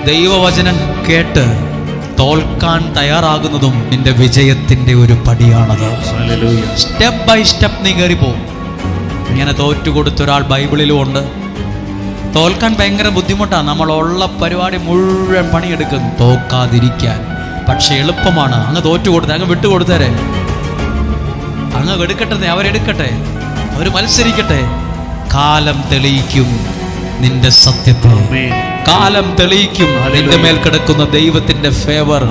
ദൈവവചനം കേട്ട് തോൽക്കാൻ തയ്യാറാകുന്നതും നിന്റെ വിജയത്തിന്റെ ഒരു പടിയാണത്. സ്റ്റെപ്പ് ബൈ സ്റ്റെപ്പ് നീ കയറിപ്പോവും. ഇങ്ങനെ തോറ്റുകൊടുത്തൊരാൾ ബൈബിളിലും ഉണ്ട്. തോൽക്കാൻ ഭയങ്കര ബുദ്ധിമുട്ടാണ്. നമ്മളുള്ള പരിപാടി മുഴുവൻ പണിയെടുക്കും തോക്കാതിരിക്കാൻ. പക്ഷെ എളുപ്പമാണ്. അങ്ങ് തോറ്റുകൊടുത്തേ, അങ്ങ് വിട്ടുകൊടുത്തേരെ, അങ്ങ് എടുക്കട്ടെ, അവരെടുക്കട്ടെ, അവർ മത്സരിക്കട്ടെ. കാലം തെളിയിക്കും നിന്റെ സത്യത്തെ. കാലം തെളിയിക്കും നിന്റെ മേൽ കിടക്കുന്ന ദൈവത്തിന്റെ ഫേവർ.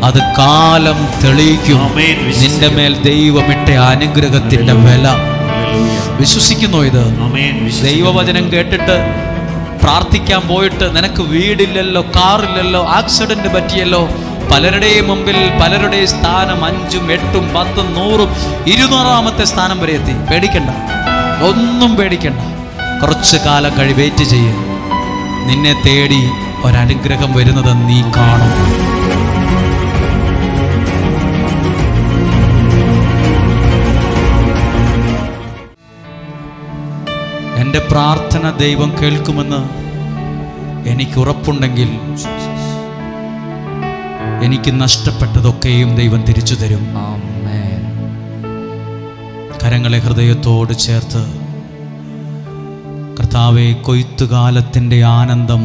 അത് കാലം തെളിയിക്കും നിന്റെ മേൽ ദൈവമിട്ട അനുഗ്രഹത്തിന്റെ വില. വിശ്വസിക്കുന്നു ഇത്? ദൈവവചനം കേട്ടിട്ട് പ്രാർത്ഥിക്കാൻ പോയിട്ട് നിനക്ക് വീടില്ലല്ലോ, കാറില്ലല്ലോ, ആക്സിഡന്റ് പറ്റിയല്ലോ, പലരുടെയും മുമ്പിൽ പലരുടെയും സ്ഥാനം 5ഉം 8ഉം 10ഉം 100ഉം 200ാമത്തെ സ്ഥാനം വരെ എത്തി. പേടിക്കണ്ട, ഒന്നും പേടിക്കണ്ട. കുറച്ച് കാലം വെയിറ്റ് ചെയ്യും. നിന്നെ തേടി ഒരനുഗ്രഹം വരുന്നത് നീ കാണും. എൻ്റെ പ്രാർത്ഥന ദൈവം കേൾക്കുമെന്ന് എനിക്ക് ഉറപ്പുണ്ടെങ്കിൽ എനിക്ക് നഷ്ടപ്പെട്ടതൊക്കെയും ദൈവം തിരിച്ചു തരും. കരങ്ങളെ ഹൃദയത്തോട് ചേർത്ത് കർത്താവേ, കൊയ്ത്തുകാലത്തിൻ്റെ ആനന്ദം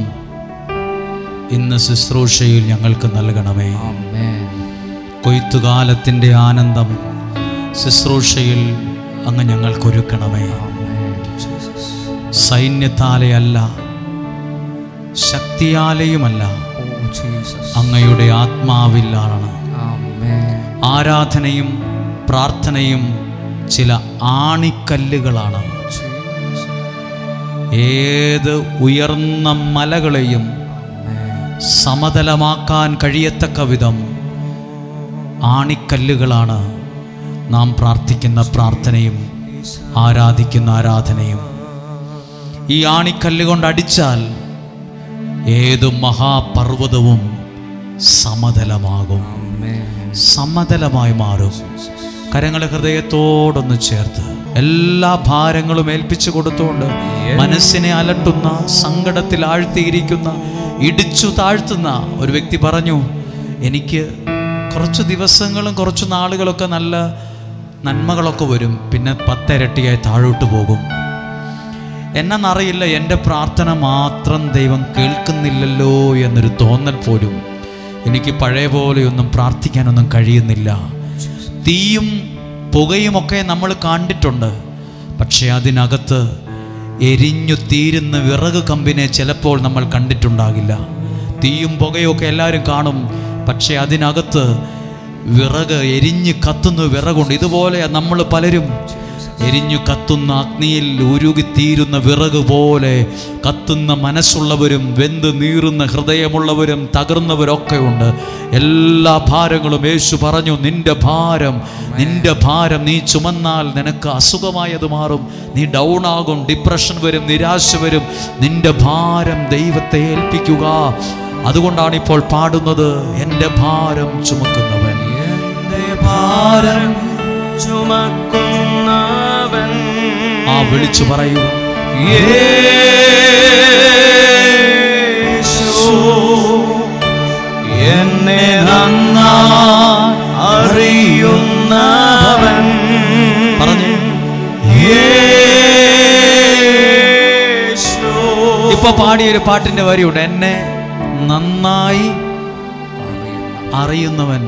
ഇന്ന് ശുശ്രൂഷയിൽ ഞങ്ങൾക്ക് നൽകണമേ. കൊയ്ത്തുകാലത്തിൻ്റെ ആനന്ദം ശുശ്രൂഷയിൽ അങ്ങ് ഞങ്ങൾക്കൊരുക്കണമേ. സൈന്യത്താലെ അല്ല, ശക്തിയാലെയുമല്ല, അങ്ങയുടെ ആത്മാവിലാണ്. ആരാധനയും പ്രാർത്ഥനയും ചില ആണിക്കല്ലുകളാണ്. ഏത് ഉയർന്ന മലകളെയും സമതലമാക്കാൻ കഴിയത്തക്ക വിധം ആണിക്കല്ലുകളാണ് നാം പ്രാർത്ഥിക്കുന്ന പ്രാർത്ഥനയും ആരാധിക്കുന്ന ആരാധനയും. ഈ ആണിക്കല്ലുകൊണ്ട് അടിച്ചാൽ ഏതു മഹാപർവ്വതവും സമതലമാകും, സമതലമായി മാറും. കരങ്ങളെ ഹൃദയത്തോടൊന്ന് ചേർത്ത് എല്ലാ ഭാരങ്ങളും ഏൽപ്പിച്ചു കൊടുത്തുകൊണ്ട് മനസ്സിനെ അലട്ടുന്ന, സങ്കടത്തിൽ ആഴ്ത്തിയിരിക്കുന്ന, ഇടിച്ചു താഴ്ത്തുന്ന ഒരു വ്യക്തി പറഞ്ഞു, എനിക്ക് കുറച്ച് ദിവസങ്ങളും കുറച്ച് നാളുകളൊക്കെ നല്ല നന്മകളൊക്കെ വരും, പിന്നെ 10 ഇരട്ടിയായി താഴോട്ട് പോകും. എന്നറിയില്ല, എൻ്റെ പ്രാർത്ഥന മാത്രം ദൈവം കേൾക്കുന്നില്ലല്ലോ എന്നൊരു തോന്നൽ പോലും എനിക്ക് പഴയ പോലെയൊന്നും പ്രാർത്ഥിക്കാനൊന്നും കഴിയുന്നില്ല. തീയും പുകയുമൊക്കെ നമ്മൾ കണ്ടിട്ടുണ്ട്. പക്ഷെ അതിനകത്ത് എരിഞ്ഞു തീരുന്ന വിറക് കമ്പിനെ ചിലപ്പോൾ നമ്മൾ കണ്ടിട്ടുണ്ടാകില്ല. തീയും പുകയൊക്കെ എല്ലാവരും കാണും, പക്ഷെ അതിനകത്ത് വിറക് എരിഞ്ഞ് കത്തുന്ന വിറകുണ്ട്. ഇതുപോലെ നമ്മൾ പലരും എരിഞ്ഞു കത്തുന്ന അഗ്നിയിൽ ഉരുകിത്തീരുന്ന വിറക് പോലെ കത്തുന്ന മനസ്സുള്ളവരും വെന്ത് നീറുന്ന ഹൃദയമുള്ളവരും തകർന്നവരൊക്കെ ഉണ്ട്. എല്ലാ ഭാരങ്ങളും യേശു പറഞ്ഞു, നിന്റെ ഭാരം നീ ചുമന്നാൽ നിനക്ക് അസുഖമായത് മാറും. നീ ഡൗൺ ആകും, ഡിപ്രഷൻ വരും, നിരാശ വരും. നിന്റെ ഭാരം ദൈവത്തെ ഏൽപ്പിക്കുക. അതുകൊണ്ടാണ് ഇപ്പോൾ പാടുന്നത്, എൻ്റെ ഭാരം ചുമക്കുന്നവൻ, എൻ്റെ ഭാരം ചുമക്കുന്നവൻ. ആ വിളിച്ചു പറയൂ, യേശു എന്നെ നന്നായി അറിയുന്നവൻ. പറഞ്ഞു, യേശു. ഇപ്പൊ പാടിയൊരു പാട്ടിന്റെ വരിയുണ്ട്, എന്നെ നന്നായി അറിയുന്നവൻ.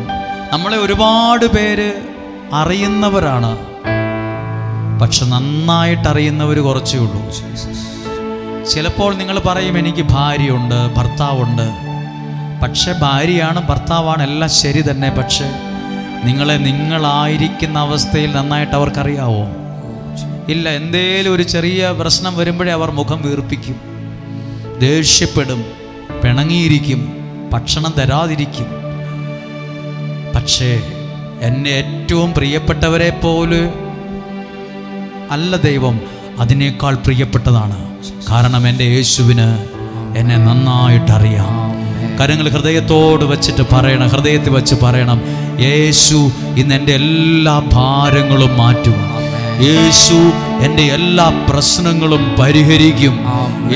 നമ്മളെ ഒരുപാട് പേര് അറിയുന്നവരാണ്, പക്ഷെ നന്നായിട്ട് അറിയുന്നവർ കുറച്ചേ ഉള്ളൂ. ചിലപ്പോൾ നിങ്ങൾ പറയും, എനിക്ക് ഭാര്യയുണ്ട്, ഭർത്താവുണ്ട്. പക്ഷെ ഭാര്യയാണ്, ഭർത്താവാണ്, എല്ലാം ശരി തന്നെ. പക്ഷെ നിങ്ങളെ നിങ്ങളായിരിക്കുന്ന അവസ്ഥയിൽ നന്നായിട്ട് അവർക്കറിയാവോ? ഇല്ല. എന്തേലും ഒരു ചെറിയ പ്രശ്നം വരുമ്പോഴേ അവർ മുഖം വീർപ്പിക്കും, ദേഷ്യപ്പെടും, പിണങ്ങിയിരിക്കും, ഭക്ഷണം തരാതിരിക്കും. പക്ഷേ എന്നെ ഏറ്റവും പ്രിയപ്പെട്ടവരെ പോലെ അല്ല ദൈവം, അതിനേക്കാൾ പ്രിയപ്പെട്ടതാണ്. കാരണം എൻ്റെ യേശുവിന് എന്നെ നന്നായിട്ടറിയാം. കരങ്ങൾ ഹൃദയത്തോട് വെച്ചിട്ട് പറയണം, ഹൃദയത്തിൽ വെച്ച് പറയണം, യേശു ഇന്ന് എൻ്റെ എല്ലാ ഭാരങ്ങളും മാറ്റും. യേശു എൻ്റെ എല്ലാ പ്രശ്നങ്ങളും പരിഹരിക്കും.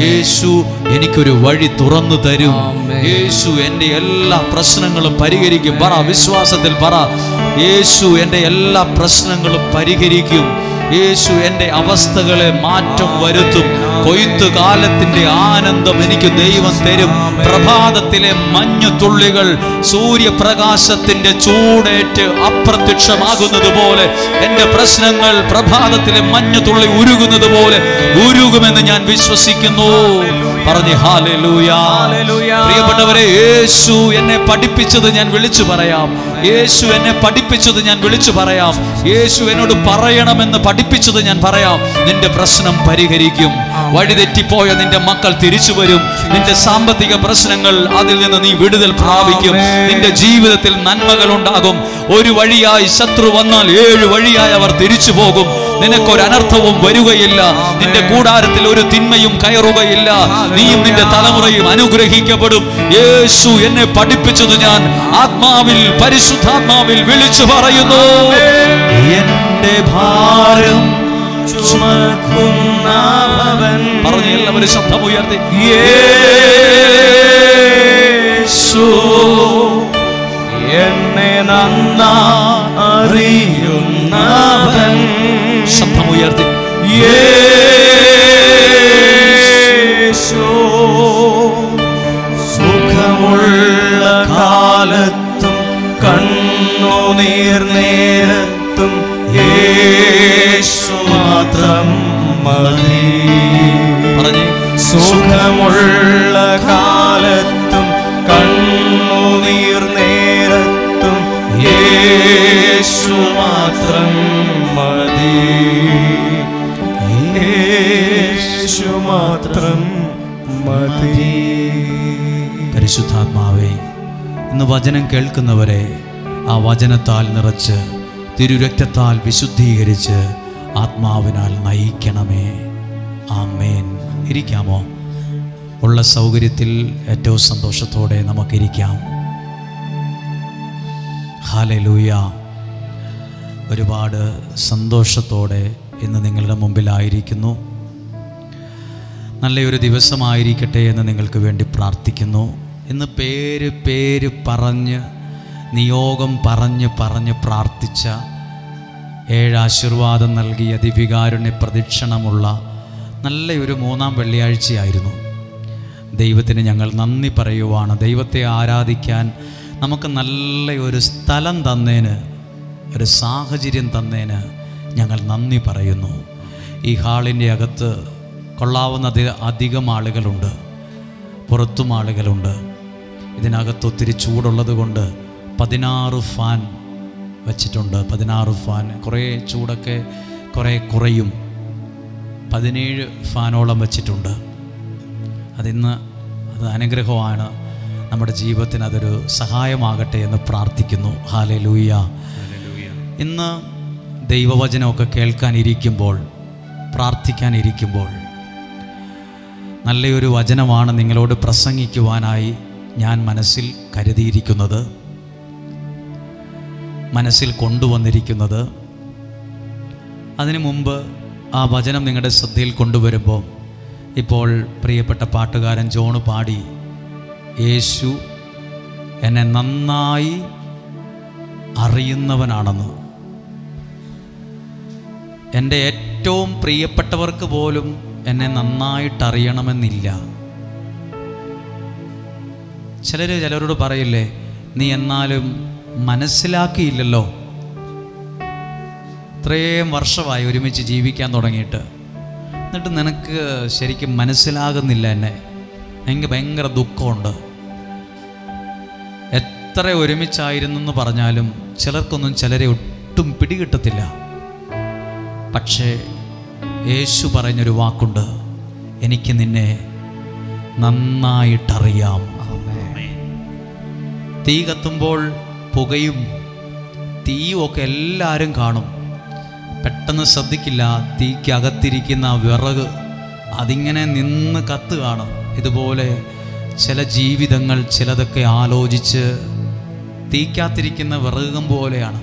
യേശു എനിക്കൊരു വഴി തുറന്നു തരും. യേശു എൻ്റെ എല്ലാ പ്രശ്നങ്ങളും പരിഹരിക്കും. പറ, വിശ്വാസത്തിൽ പറ, യേശു എൻ്റെ എല്ലാ പ്രശ്നങ്ങളും പരിഹരിക്കും. യേശു എൻ്റെ അവസ്ഥകളെ മാറ്റം വരുത്തും. കൊയ്ത്തുകാലത്തിന്റെ ആനന്ദം എനിക്ക് ദൈവം തരും. പ്രഭാതത്തിലെ മഞ്ഞുതുള്ളികൾ സൂര്യപ്രകാശത്തിന്റെ ചൂടേറ്റ് അപ്രത്യക്ഷമാകുന്നത് പോലെ എൻ്റെ പ്രശ്നങ്ങൾ പ്രഭാതത്തിലെ മഞ്ഞുതുള്ളി ഉരുകുന്നത് പോലെ ഉരുകുമെന്ന് ഞാൻ വിശ്വസിക്കുന്നു. പറഞ്ഞ് ഹല്ലേലൂയ. പ്രിയപ്പെട്ടവരെ, യേശു എന്നെ പഠിപ്പിച്ചത് ഞാൻ വിളിച്ചു പറയാം. യേശു എന്നെ പഠിപ്പിച്ചത് ഞാൻ വിളിച്ചു പറയാം. യേശു എന്നോട് പറയണമെന്ന് പഠിപ്പിച്ചത് ഞാൻ പറയാം. നിന്റെ പ്രശ്നം പരിഹരിക്കും. വഴിതെറ്റിപ്പോയ നിന്റെ മക്കൾ തിരിച്ചു വരും. നിന്റെ സാമ്പത്തിക പ്രശ്നങ്ങൾ, അതിൽ നിന്ന് നീ വിടുതൽ പ്രാപിക്കും. നിന്റെ ജീവിതത്തിൽ നന്മകൾ ഉണ്ടാകും. ഒരു വഴിയായി ശത്രു വന്നാൽ 7 വഴിയായി അവർ തിരിച്ചു പോകും. നിനക്കൊരു അനർത്ഥവും വരികയില്ല. നിന്റെ കൂടാരത്തിൽ ഒരു തിന്മയും കയറുകയില്ല. നീയും നിന്റെ തലമുറയും അനുഗ്രഹിക്കപ്പെടും. യേശു എന്നെ പഠിപ്പിച്ചത് ഞാൻ ആത്മാവിൽ, പരിശുദ്ധാത്മാവിൽ വിളിച്ചു പറയുന്നു. എന്റെ ഭാരം ചുമക്കുന്നവൻ, പറഞ്ഞ എല്ലാവരും ശബ്ദമുയർത്തി, യേശു എന്നെ നന്നായി അറിയുന്നവൻ. ശബ്ദമുയർത്തി, യേശു സുഖമുള്ള കാലത്തും കണ്ണുനീർ നേരത്തും യേശു മാത്രം മതി. പറഞ്ഞേ, സുഖമുള്ള കാലത്തും കണ്ണുനീർ നേരത്തും യേശു മാത്രം മതി. യേശു മാത്രം മതി. പരിശുദ്ധാത്മാവേ, ഇന്ന് വചനം കേൾക്കുന്നവരെ ആ വചനത്താൽ നിറച്ച് തിരുരക്തത്താൽ വിശുദ്ധീകരിച്ച് ആത്മാവിനാൽ നയിക്കണമേ. ആമേൻ. ഇരിക്കാമോ? ഉള്ള സൗകര്യത്തിൽ ഏറ്റവും സന്തോഷത്തോടെ നമുക്കിരിക്കാം. ഹല്ലേലൂയ. ഒരുപാട് സന്തോഷത്തോടെ ഇന്ന് നിങ്ങളുടെ മുമ്പിലായിരിക്കുന്നു. നല്ലൊരു ദിവസമായിരിക്കട്ടെ എന്ന് നിങ്ങൾക്ക് വേണ്ടി പ്രാർത്ഥിക്കുന്നു. ഇന്ന് പേര് പറഞ്ഞ് നിയോഗം പറഞ്ഞ് പ്രാർത്ഥിച്ച 7 ആശീർവാദം നൽകിയ ദിവികാരുണ്യ പ്രദക്ഷിണമുള്ള നല്ലൊരു 3-ാം വെള്ളിയാഴ്ചയായിരുന്നു. ദൈവത്തിന് ഞങ്ങൾ നന്ദി പറയുവാണ്. ദൈവത്തെ ആരാധിക്കാൻ നമുക്ക് നല്ലൊരു സ്ഥലം തന്നേന്, ഒരു സാഹചര്യം തന്നേന് ഞങ്ങൾ നന്ദി പറയുന്നു. ഈ ഹാളിൻ്റെ അകത്ത് കൊള്ളാവുന്ന അധികം ആളുകളുണ്ട്, പുറത്തും ആളുകളുണ്ട്. ഇതിനകത്ത് ഒത്തിരി ചൂടുള്ളത് കൊണ്ട് 16 ഫാൻ വച്ചിട്ടുണ്ട്. 16 ഫാൻ. കുറേ ചൂടൊക്കെ കുറയും. 17 ഫാനോളം വച്ചിട്ടുണ്ട്. അത് അനുഗ്രഹമാണ്. നമ്മുടെ ജീവിതത്തിന് അതൊരു സഹായമാകട്ടെ എന്ന് പ്രാർത്ഥിക്കുന്നു. ഹല്ലേലൂയ. ഇന്ന് ദൈവവചനമൊക്കെ കേൾക്കാനിരിക്കുമ്പോൾ, പ്രാർത്ഥിക്കാനിരിക്കുമ്പോൾ നല്ലൊരു വചനമാണ് നിങ്ങളോട് പ്രസംഗിക്കുവാനായി ഞാൻ മനസ്സിൽ കരുതിയിരിക്കുന്നത്, മനസ്സിൽ കൊണ്ടുവന്നിരിക്കുന്നത്. അതിനു മുമ്പ് ആ വചനം നിങ്ങളുടെ ശ്രദ്ധയിൽ കൊണ്ടുവരുമ്പോൾ, ഇപ്പോൾ പ്രിയപ്പെട്ട പാട്ടുകാരൻ ജോണ് പാടി, യേശു എന്നെ നന്നായി അറിയുന്നവനാണെന്ന്. എൻ്റെ ഏറ്റവും പ്രിയപ്പെട്ടവർക്ക് പോലും എന്നെ നന്നായിട്ട് അറിയണമെന്നില്ല. ചിലരോട് പറയില്ലേ, നീ എന്നാലും മനസ്സിലാക്കിയില്ലല്ലോ, ഇത്രയും വർഷമായി ഒരുമിച്ച് ജീവിക്കാൻ തുടങ്ങിയിട്ട്, എന്നിട്ട് നിനക്ക് ശരിക്കും മനസ്സിലാകുന്നില്ല എന്നെ. എനിക്ക് ഭയങ്കര ദുഃഖമുണ്ട്. എത്ര ഒരുമിച്ചായിരുന്നെന്ന് പറഞ്ഞാലും ചിലർക്കൊന്നും ചിലരെ ഒട്ടും പിടികിട്ടത്തില്ല. പക്ഷേ യേശു പറഞ്ഞൊരു വാക്കുണ്ട്, എനിക്ക് നിന്നെ നന്നായിട്ടറിയാം. തീ കത്തുമ്പോൾ പുകയും തീയും ഒക്കെ എല്ലാവരും കാണും, പെട്ടെന്ന് ശ്രദ്ധിക്കില്ല. തീക്കകത്തിരിക്കുന്ന വിറക് അതിങ്ങനെ നിന്ന് കത്തുകയാണ്. ഇതുപോലെ ചില ജീവിതങ്ങൾ ചിലതൊക്കെ ആലോചിച്ച് തീക്കകത്തിരിക്കുന്ന വിറകും പോലെയാണ്.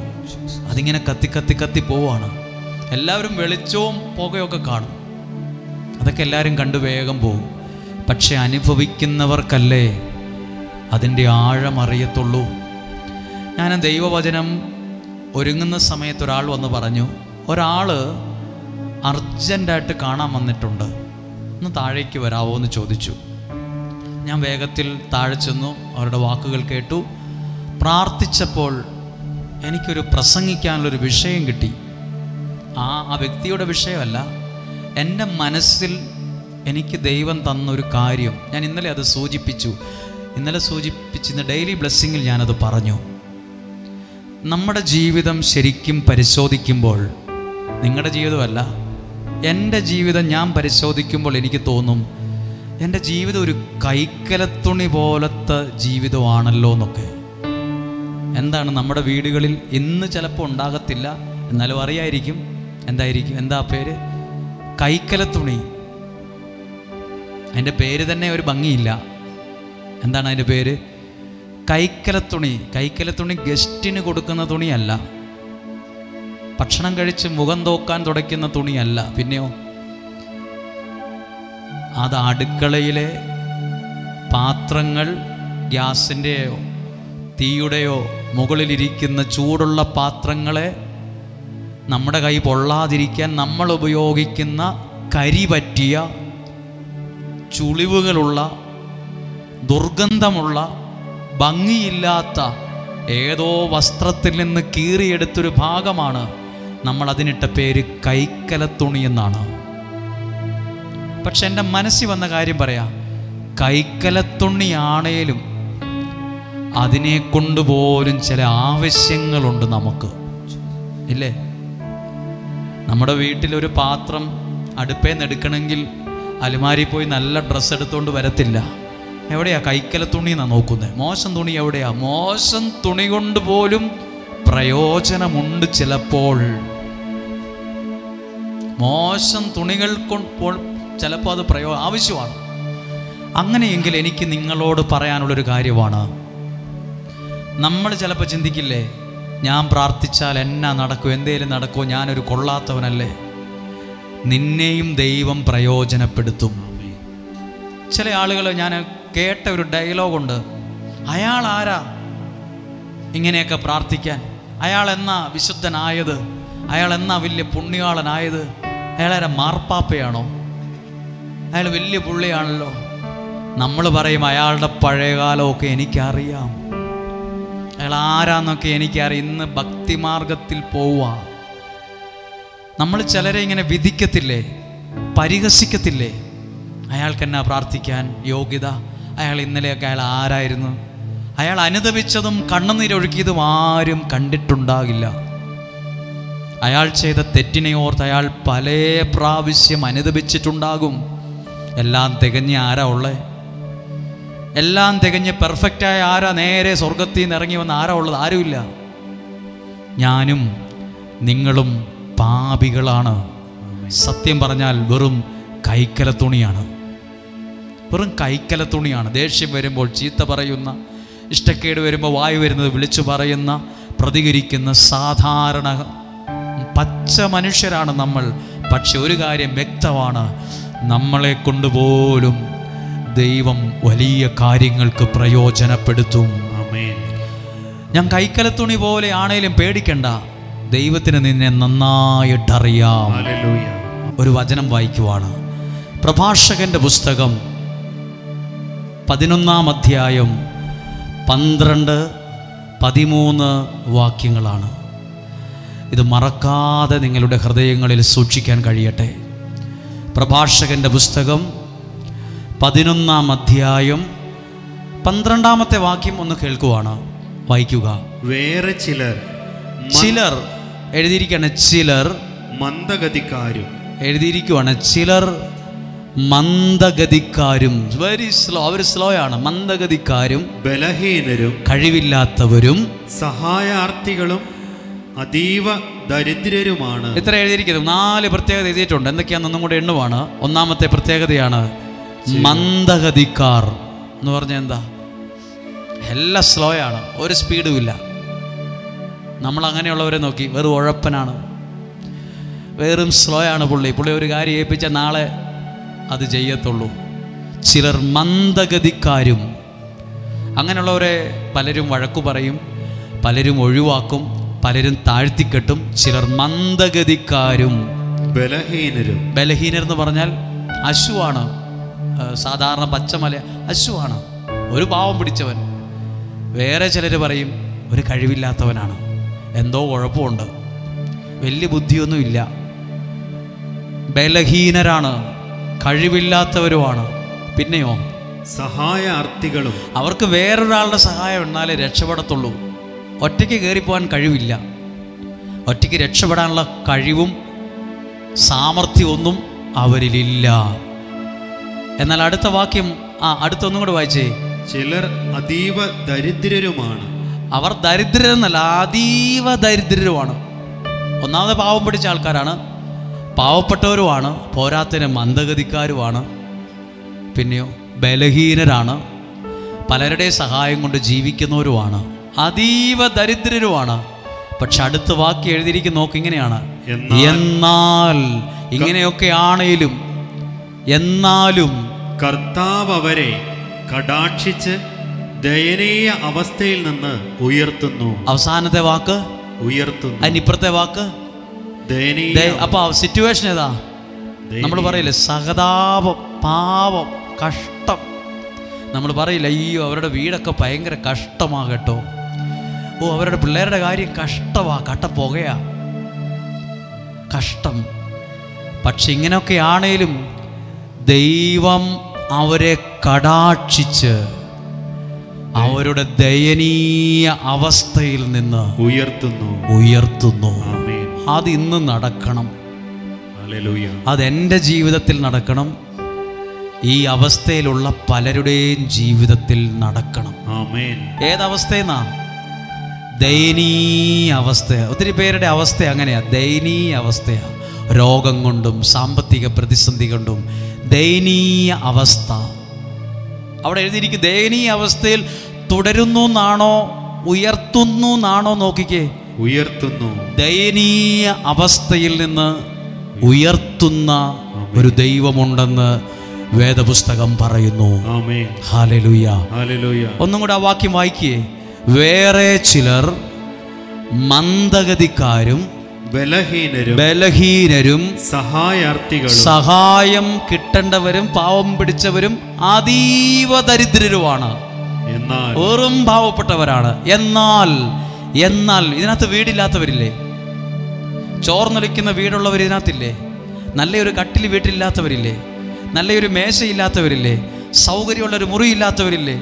അതിങ്ങനെ കത്തി പോവാണ്. എല്ലാവരും വെളിച്ചവും പുകയൊക്കെ കാണും, അതൊക്കെ എല്ലാവരും കണ്ടു വേഗം പോകും. പക്ഷെ അനുഭവിക്കുന്നവർക്കല്ലേ അതിൻ്റെ ആഴം അറിയത്തുള്ളൂ. ഞാൻ ദൈവവചനം ഒരുങ്ങുന്ന സമയത്ത് ഒരാൾ വന്ന് പറഞ്ഞു, ഒരാൾ അർജൻറ്റായിട്ട് കാണാൻ വന്നിട്ടുണ്ട്, ഒന്ന് താഴേക്ക് വരാമോ എന്ന് ചോദിച്ചു. ഞാൻ വേഗത്തിൽ താഴെ ചെന്നു, അവരുടെ വാക്കുകൾ കേട്ടു. പ്രാർത്ഥിച്ചപ്പോൾ എനിക്കൊരു പ്രസംഗിക്കാനുള്ളൊരു വിഷയം കിട്ടി. ആ വ്യക്തിയുടെ വിഷയമല്ല, എൻ്റെ മനസ്സിൽ എനിക്ക് ദൈവം തന്നൊരു കാര്യം ഞാൻ ഇന്നലെ അത് സൂചിപ്പിച്ചു. ഇന്ന് ഡെയിലി ബ്ലെസ്സിങ്ങിൽ ഞാനത് പറഞ്ഞു. നമ്മുടെ ജീവിതം ശരിക്കും പരിശോധിക്കുമ്പോൾ, നിങ്ങളുടെ ജീവിതമല്ല, എൻ്റെ ജീവിതം ഞാൻ പരിശോധിക്കുമ്പോൾ എനിക്ക് തോന്നും എൻ്റെ ജീവിതം ഒരു കൈക്കലത്തുണി പോലത്തെ ജീവിതമാണല്ലോ എന്നൊക്കെ. എന്താണ് നമ്മുടെ വീടുകളിൽ ഇന്ന് ചിലപ്പോൾ ഉണ്ടാകത്തില്ല, എന്നാലും അറിയായിരിക്കും. എന്താ പേര്? കൈക്കലത്തുണി. അതിൻ്റെ പേര് തന്നെ ഒരു ഭംഗിയില്ല. എന്താണ് അതിൻ്റെ പേര്? കൈക്കലത്തുണി. കൈക്കലത്തുണി ഗസ്റ്റിന് കൊടുക്കുന്ന തുണിയല്ല, ഭക്ഷണം കഴിച്ച് മുഖം തോക്കാൻ തുടയ്ക്കുന്ന തുണിയല്ല. പിന്നെയോ അത് അടുക്കളയിലെ പാത്രങ്ങൾ, ഗ്യാസിൻ്റെയോ തീയുടെയോ മുകളിലിരിക്കുന്ന ചൂടുള്ള പാത്രങ്ങളെ നമ്മുടെ കൈ പൊള്ളാതിരിക്കാൻ നമ്മൾ ഉപയോഗിക്കുന്ന കരി പറ്റിയ, ചുളിവുകളുള്ള, ദുർഗന്ധമുള്ള, ഭംഗിയില്ലാത്ത ഏതോ വസ്ത്രത്തിൽ നിന്ന് കീറിയെടുത്തൊരു ഭാഗമാണ് നമ്മൾ അതിനിട്ട പേര് കൈക്കലത്തുണി എന്നാണ്. പക്ഷെ എൻ്റെ മനസ്സിൽ വന്ന കാര്യം പറയാം, കൈക്കലത്തുണിയാണേലും അതിനെ കൊണ്ടുപോലും ചില ആവശ്യങ്ങളുണ്ട് നമുക്ക്, ഇല്ലേ? നമ്മുടെ വീട്ടിലൊരു പാത്രം അടുപ്പേന്ന് എടുക്കണമെങ്കിൽ അലുമാരി പോയി നല്ല ഡ്രസ്സ് എടുത്തുകൊണ്ട് വരത്തില്ല. എവിടെയാ? കൈക്കലത്തുണി എന്നാണ് നോക്കുന്നത്. മോശം തുണി എവിടെയാ? മോശം തുണി കൊണ്ട് പോലും പ്രയോജനമുണ്ട് ചിലപ്പോൾ. മോശം തുണികൾ ചിലപ്പോൾ അത് ആവശ്യമാണ്. അങ്ങനെയെങ്കിൽ എനിക്ക് നിങ്ങളോട് പറയാനുള്ളൊരു കാര്യമാണ്, നമ്മൾ ചിലപ്പോൾ ചിന്തിക്കില്ലേ, ഞാൻ പ്രാർത്ഥിച്ചാൽ എന്നാ നടക്കും, എന്തേലും നടക്കുമോ, ഞാനൊരു കൊള്ളാത്തവനല്ലേ? നിന്നെയും ദൈവം പ്രയോജനപ്പെടുത്തും. ചില ആളുകൾ, ഞാൻ കേട്ട ഒരു ഡയലോഗുണ്ട്, അയാൾ ആരാ ഇങ്ങനെയൊക്കെ പ്രാർത്ഥിക്കാൻ? അയാൾ എന്നാ വിശുദ്ധനായത്? അയാൾ എന്നാ വലിയ പുണ്യാളനായത്? അയാളാരാ, മാർപ്പാപ്പയാണോ? അയാൾ വലിയ പുള്ളിയാണല്ലോ. നമ്മൾ പറയും അയാളുടെ പഴയകാലമൊക്കെ എനിക്കറിയാം, അയാൾ ആരാന്നൊക്കെ എനിക്കറിയാം. ഇന്ന് ഭക്തിമാർഗത്തിൽ പോവുക. നമ്മൾ ചിലരെ ഇങ്ങനെ വിധിക്കത്തില്ലേ, പരിഹസിക്കത്തില്ലേ? അയാൾക്കെന്നാ പ്രാർത്ഥിക്കാൻ യോഗ്യത? അയാൾ ഇന്നലെയൊക്കെ അയാൾ ആരായിരുന്നു? അയാൾ അനുദപിച്ചതും കണ്ണുനീരൊഴുക്കിയതും ആരും കണ്ടിട്ടുണ്ടാകില്ല. അയാൾ ചെയ്ത തെറ്റിനെ ഓർത്ത് അയാൾ പല പ്രാവശ്യം അനുദപിച്ചിട്ടുണ്ടാകും. എല്ലാം തികഞ്ഞ ആരാ ഉള്ളത്? എല്ലാം തികഞ്ഞ് പെർഫെക്റ്റായ ആരാ നേരെ സ്വർഗത്തിൽ നിന്ന് ഇറങ്ങി വന്ന ആരാ ഉള്ളത്? ആരുമില്ല. ഞാനും നിങ്ങളും പാപികളാണ്. സത്യം പറഞ്ഞാൽ വെറും കൈക്കലത്തുണിയാണ്, വെറും കൈക്കലത്തുണിയാണ്. ദേഷ്യം വരുമ്പോൾ ചീത്ത പറയുന്ന, ഇഷ്ടക്കേട് വരുമ്പോൾ വായു വരുന്നത് വിളിച്ചു പറയുന്ന, പ്രതികരിക്കുന്ന സാധാരണ പച്ച മനുഷ്യരാണ് നമ്മൾ. പക്ഷെ ഒരു കാര്യം വ്യക്തമാണ്, നമ്മളെ കൊണ്ടുപോലും ദൈവം വലിയ കാര്യങ്ങൾക്ക് പ്രയോജനപ്പെടുത്തും. ആമേൻ. ഞാൻ കൈക്കലത്തുണി പോലെ ആണേലും പേടിക്കണ്ട, ദൈവത്തിന് നിന്നെ നന്നായിട്ടറിയാം. ഒരു വചനം വായിക്കുവാണ്, പ്രഭാഷകന്റെ പുസ്തകം 11-ാം അധ്യായം 12-13 വാക്യങ്ങളാണ്. ഇത് മറക്കാതെ നിങ്ങളുടെ ഹൃദയങ്ങളിൽ സൂക്ഷിക്കാൻ കഴിയട്ടെ. പ്രഭാഷകന്റെ പുസ്തകം 11-ാം അധ്യായം 12-ാമത്തെ വാക്യം ഒന്ന് കേൾക്കുവാണ്, വായിക്കുക. വേറെ ചിലർ എഴുതിയിരിക്കുകയാണ്, ചിലർ മന്ദഗതിക്കാരും. എഴുതിയിരിക്കുവാണ്, ചിലർ മന്ദഗതിക്കാരും. വെരി സ്ലോ, അവർ സ്ലോ ആണ്. മന്ദഗതിക്കാരും, ബലഹീനരും, കഴിവില്ലാത്തവരും, സഹായാർത്ഥികളും, അതീവ ദരിദ്രരുമാണ്. ഇത്ര എഴുതിയിരിക്കുന്നത്. 4 പ്രത്യേകത എഴുതിയിട്ടുണ്ട്. എന്തൊക്കെയാണെന്നൊന്നും കൂടെ എണ്ണുവാണ്. ഒന്നാമത്തെ പ്രത്യേകതയാണ് മന്ദഗതിക്കാർ എന്ന് പറഞ്ഞാൽ എന്താ? എല്ലാം സ്ലോ ആണ്, ഒരു സ്പീഡും ഇല്ല. നമ്മൾ അങ്ങനെയുള്ളവരെ നോക്കി വെറും ഉഴപ്പനാണ്. വെറും സ്ലോ ആണ് പുള്ളി ഒരു കാര്യം ഏൽപ്പിച്ചാൽ നാളെ അത് ചെയ്യത്തുള്ളൂ. ചിലർ മന്ദഗതിക്കാരും. അങ്ങനെയുള്ളവരെ പലരും വഴക്കു പറയും, പലരും ഒഴിവാക്കും, പലരും താഴ്ത്തിക്കെട്ടും. ചിലർ മന്ദഗതിക്കാരും ബലഹീനർ എന്ന് പറഞ്ഞാൽ അശുവാണ്. സാധാരണ പച്ചമല അശുവാണ്, ഒരു പാവം പിടിച്ചവൻ. വേറെ ചിലർ പറയും ഒരു കഴിവില്ലാത്തവനാണ്, എന്തോ കുഴപ്പമുണ്ട്, വലിയ ബുദ്ധിയൊന്നുമില്ല. ബലഹീനരാണ്, കഴിവില്ലാത്തവരുമാണ്. പിന്നെയോ സഹായാർത്ഥികളും. അവർക്ക് വേറൊരാളുടെ സഹായം എന്നാലേ രക്ഷപ്പെടത്തുള്ളൂ. ഒറ്റയ്ക്ക് കയറിപ്പോകാൻ കഴിവില്ല. ഒറ്റയ്ക്ക് രക്ഷപ്പെടാനുള്ള കഴിവും സാമർഥ്യമൊന്നും അവരിലില്ല. എന്നാൽ അടുത്ത വാക്യം അടുത്തൊന്നും കൂടെ വായിച്ചേ. ചിലർ അതീവ ദരിദ്രരുമാണ്. അവർ ദരിദ്രരെന്നല്ല, അതീവ ദരിദ്രരുമാണ്. ഒന്നാമത് പാവം പിടിച്ച ആൾക്കാരാണ്, പാവപ്പെട്ടവരുമാണ്, പോരാത്തതിന് മന്ദഗതിക്കാരുമാണ്. പിന്നെയോ ബലഹീനരാണ്, പലരുടെ സഹായം കൊണ്ട് ജീവിക്കുന്നവരുമാണ്, അതീവ ദരിദ്രരുമാണ്. പക്ഷെ അടുത്ത വാക്യം എഴുതിയിരിക്കുന്ന നോക്ക്, ഇങ്ങനെയാണ്. എന്നാൽ ഇങ്ങനെയൊക്കെ ആണേലും എന്നാലും കർത്താവ് അവരെ കടാക്ഷിച്ച് ദയനീയ അവസ്ഥയിൽ നിന്ന് ഉയർത്തുന്നു. അവസാനത്തെ വാക്ക് ഉയർത്തുന്നു. അതിനിപ്പുറത്തെ വാക്ക് ദയനീയ. അപ്പൊ സിറ്റുവേഷൻ ഏതാ? നമ്മൾ പറയില്ലേ സഹതാപം, പാവം, കഷ്ടം. നമ്മൾ പറയില്ല അയ്യോ അവരുടെ വീടൊക്കെ ഭയങ്കര കഷ്ടമാകട്ടോ, ഓ അവരുടെ പിള്ളേരുടെ കാര്യം കഷ്ടമാ, കട്ടപ്പുകയാ, കഷ്ടം. പക്ഷെ ഇങ്ങനെയൊക്കെ ആണേലും ദൈവം അവരെ കടാക്ഷിച്ച് അവരുടെ ദയനീയ അവസ്ഥയിൽ നിന്ന് ഉയർത്തുന്നു. അത് ഇന്ന് നടക്കണം. അതെൻ്റെ ജീവിതത്തിൽ നടക്കണം. ഈ അവസ്ഥയിലുള്ള പലരുടെയും ജീവിതത്തിൽ നടക്കണം. ഏതവസ്ഥയെന്നാ? ദയനീയ അവസ്ഥ. ഒത്തിരി പേരുടെ അവസ്ഥ അങ്ങനെയാ, ദയനീയ അവസ്ഥയാ. രോഗം കൊണ്ടും സാമ്പത്തിക പ്രതിസന്ധി കൊണ്ടും ദയനീയ അവസ്ഥ. അവിടെ എഴുതിയിരിക്കും ദയനീയ അവസ്ഥയിൽ തുടരുന്നു എന്നാണോ ഉയർത്തുന്നു എന്നാണോ? നോക്കിക്കേ, ഉയർത്തുന്നു. ദയനീയ അവസ്ഥയിൽ നിന്ന് ഉയർത്തുന്ന ഒരു ദൈവമുണ്ടെന്ന് വേദപുസ്തകം പറയുന്നു. ഹല്ലേലൂയ. ഒന്നും കൂടെ ആ വാക്യം വായിക്കേ. വേറെ ചിലർ മന്ദഗതിക്കാരും ബലഹീനരും സഹായം കിട്ടേണ്ടവരും പാവം പിടിച്ചവരും അതീവ ദരിദ്രരുമാണ്, വെറും പാവപ്പെട്ടവരാണ്. എന്നാൽ ഇതിനകത്ത് വീടില്ലാത്തവരില്ലേ? ചോർന്നൊലിക്കുന്ന വീടുള്ളവർ ഇതിനകത്തില്ലേ? നല്ലൊരു കട്ടിൽ വീട്ടിലില്ലാത്തവരില്ലേ? നല്ലൊരു മേശയില്ലാത്തവരില്ലേ? സൗകര്യമുള്ളൊരു മുറിയില്ലാത്തവരില്ലേ?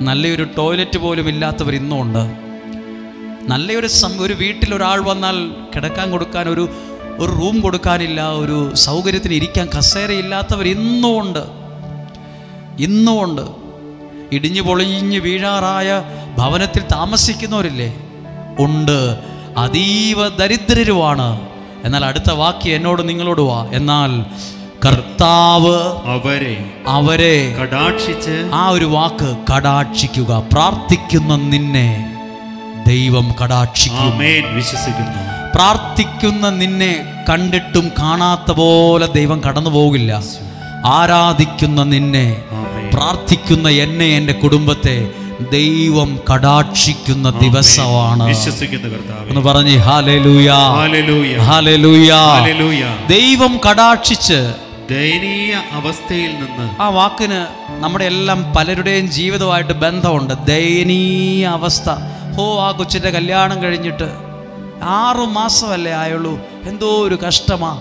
നല്ലൊരു ടോയ്ലറ്റ് പോലും ഇല്ലാത്തവർ ഇന്നും ഉണ്ട്. ഒരു വീട്ടിൽ ഒരാൾ വന്നാൽ കിടക്കാൻ കൊടുക്കാൻ ഒരു റൂം കൊടുക്കാനില്ല, ഒരു സൗകര്യത്തിന് ഇരിക്കാൻ കസേരയില്ലാത്തവർ ഇന്നും ഉണ്ട്. ഇടിഞ്ഞു പൊളിഞ്ഞ് വീഴാറായ ഭവനത്തിൽ താമസിക്കുന്നവരില്ലേ? ഉണ്ട്. അതീവ ദരിദ്രരുമാണ്. എന്നാൽ അടുത്ത വാക്യം എന്നോട് നിങ്ങളോട് വാ. എന്നാൽ കർത്താവ് അവരെ കടാക്ഷിച്ച്, ആ ഒരു വാക്ക് കടാക്ഷിക്കുക. പ്രാർത്ഥിക്കുന്ന നിന്നെ ദൈവം കടാക്ഷിക്കും. വിശ്വസിക്കുന്നു. പ്രാർത്ഥിക്കുന്ന നിന്നെ കണ്ടിട്ടും കാണാത്ത പോലെ ദൈവം കടന്നു പോകില്ല. ആരാധിക്കുന്ന നിന്നെ, പ്രാർത്ഥിക്കുന്ന എന്നെ, എൻ്റെ കുടുംബത്തെ ദൈവം കടാക്ഷിക്കുന്ന ദിവസമാണ്. എന്ന് പറഞ്ഞ് ഹല്ലേലൂയ, ഹല്ലേലൂയ. ദൈവം കടാക്ഷിച്ച് ദയനീയ അവസ്ഥയിൽ നിന്ന്. ആ വാക്കിന് നമ്മുടെ എല്ലാം പലരുടെയും ജീവിതമായിട്ട് ബന്ധമുണ്ട്. ദയനീയ അവസ്ഥ. ആ കൊച്ചിൻ്റെ കല്യാണം കഴിഞ്ഞിട്ട് 6 മാസമല്ലേ ആയുള്ളൂ, എന്തോ ഒരു കഷ്ടമാ.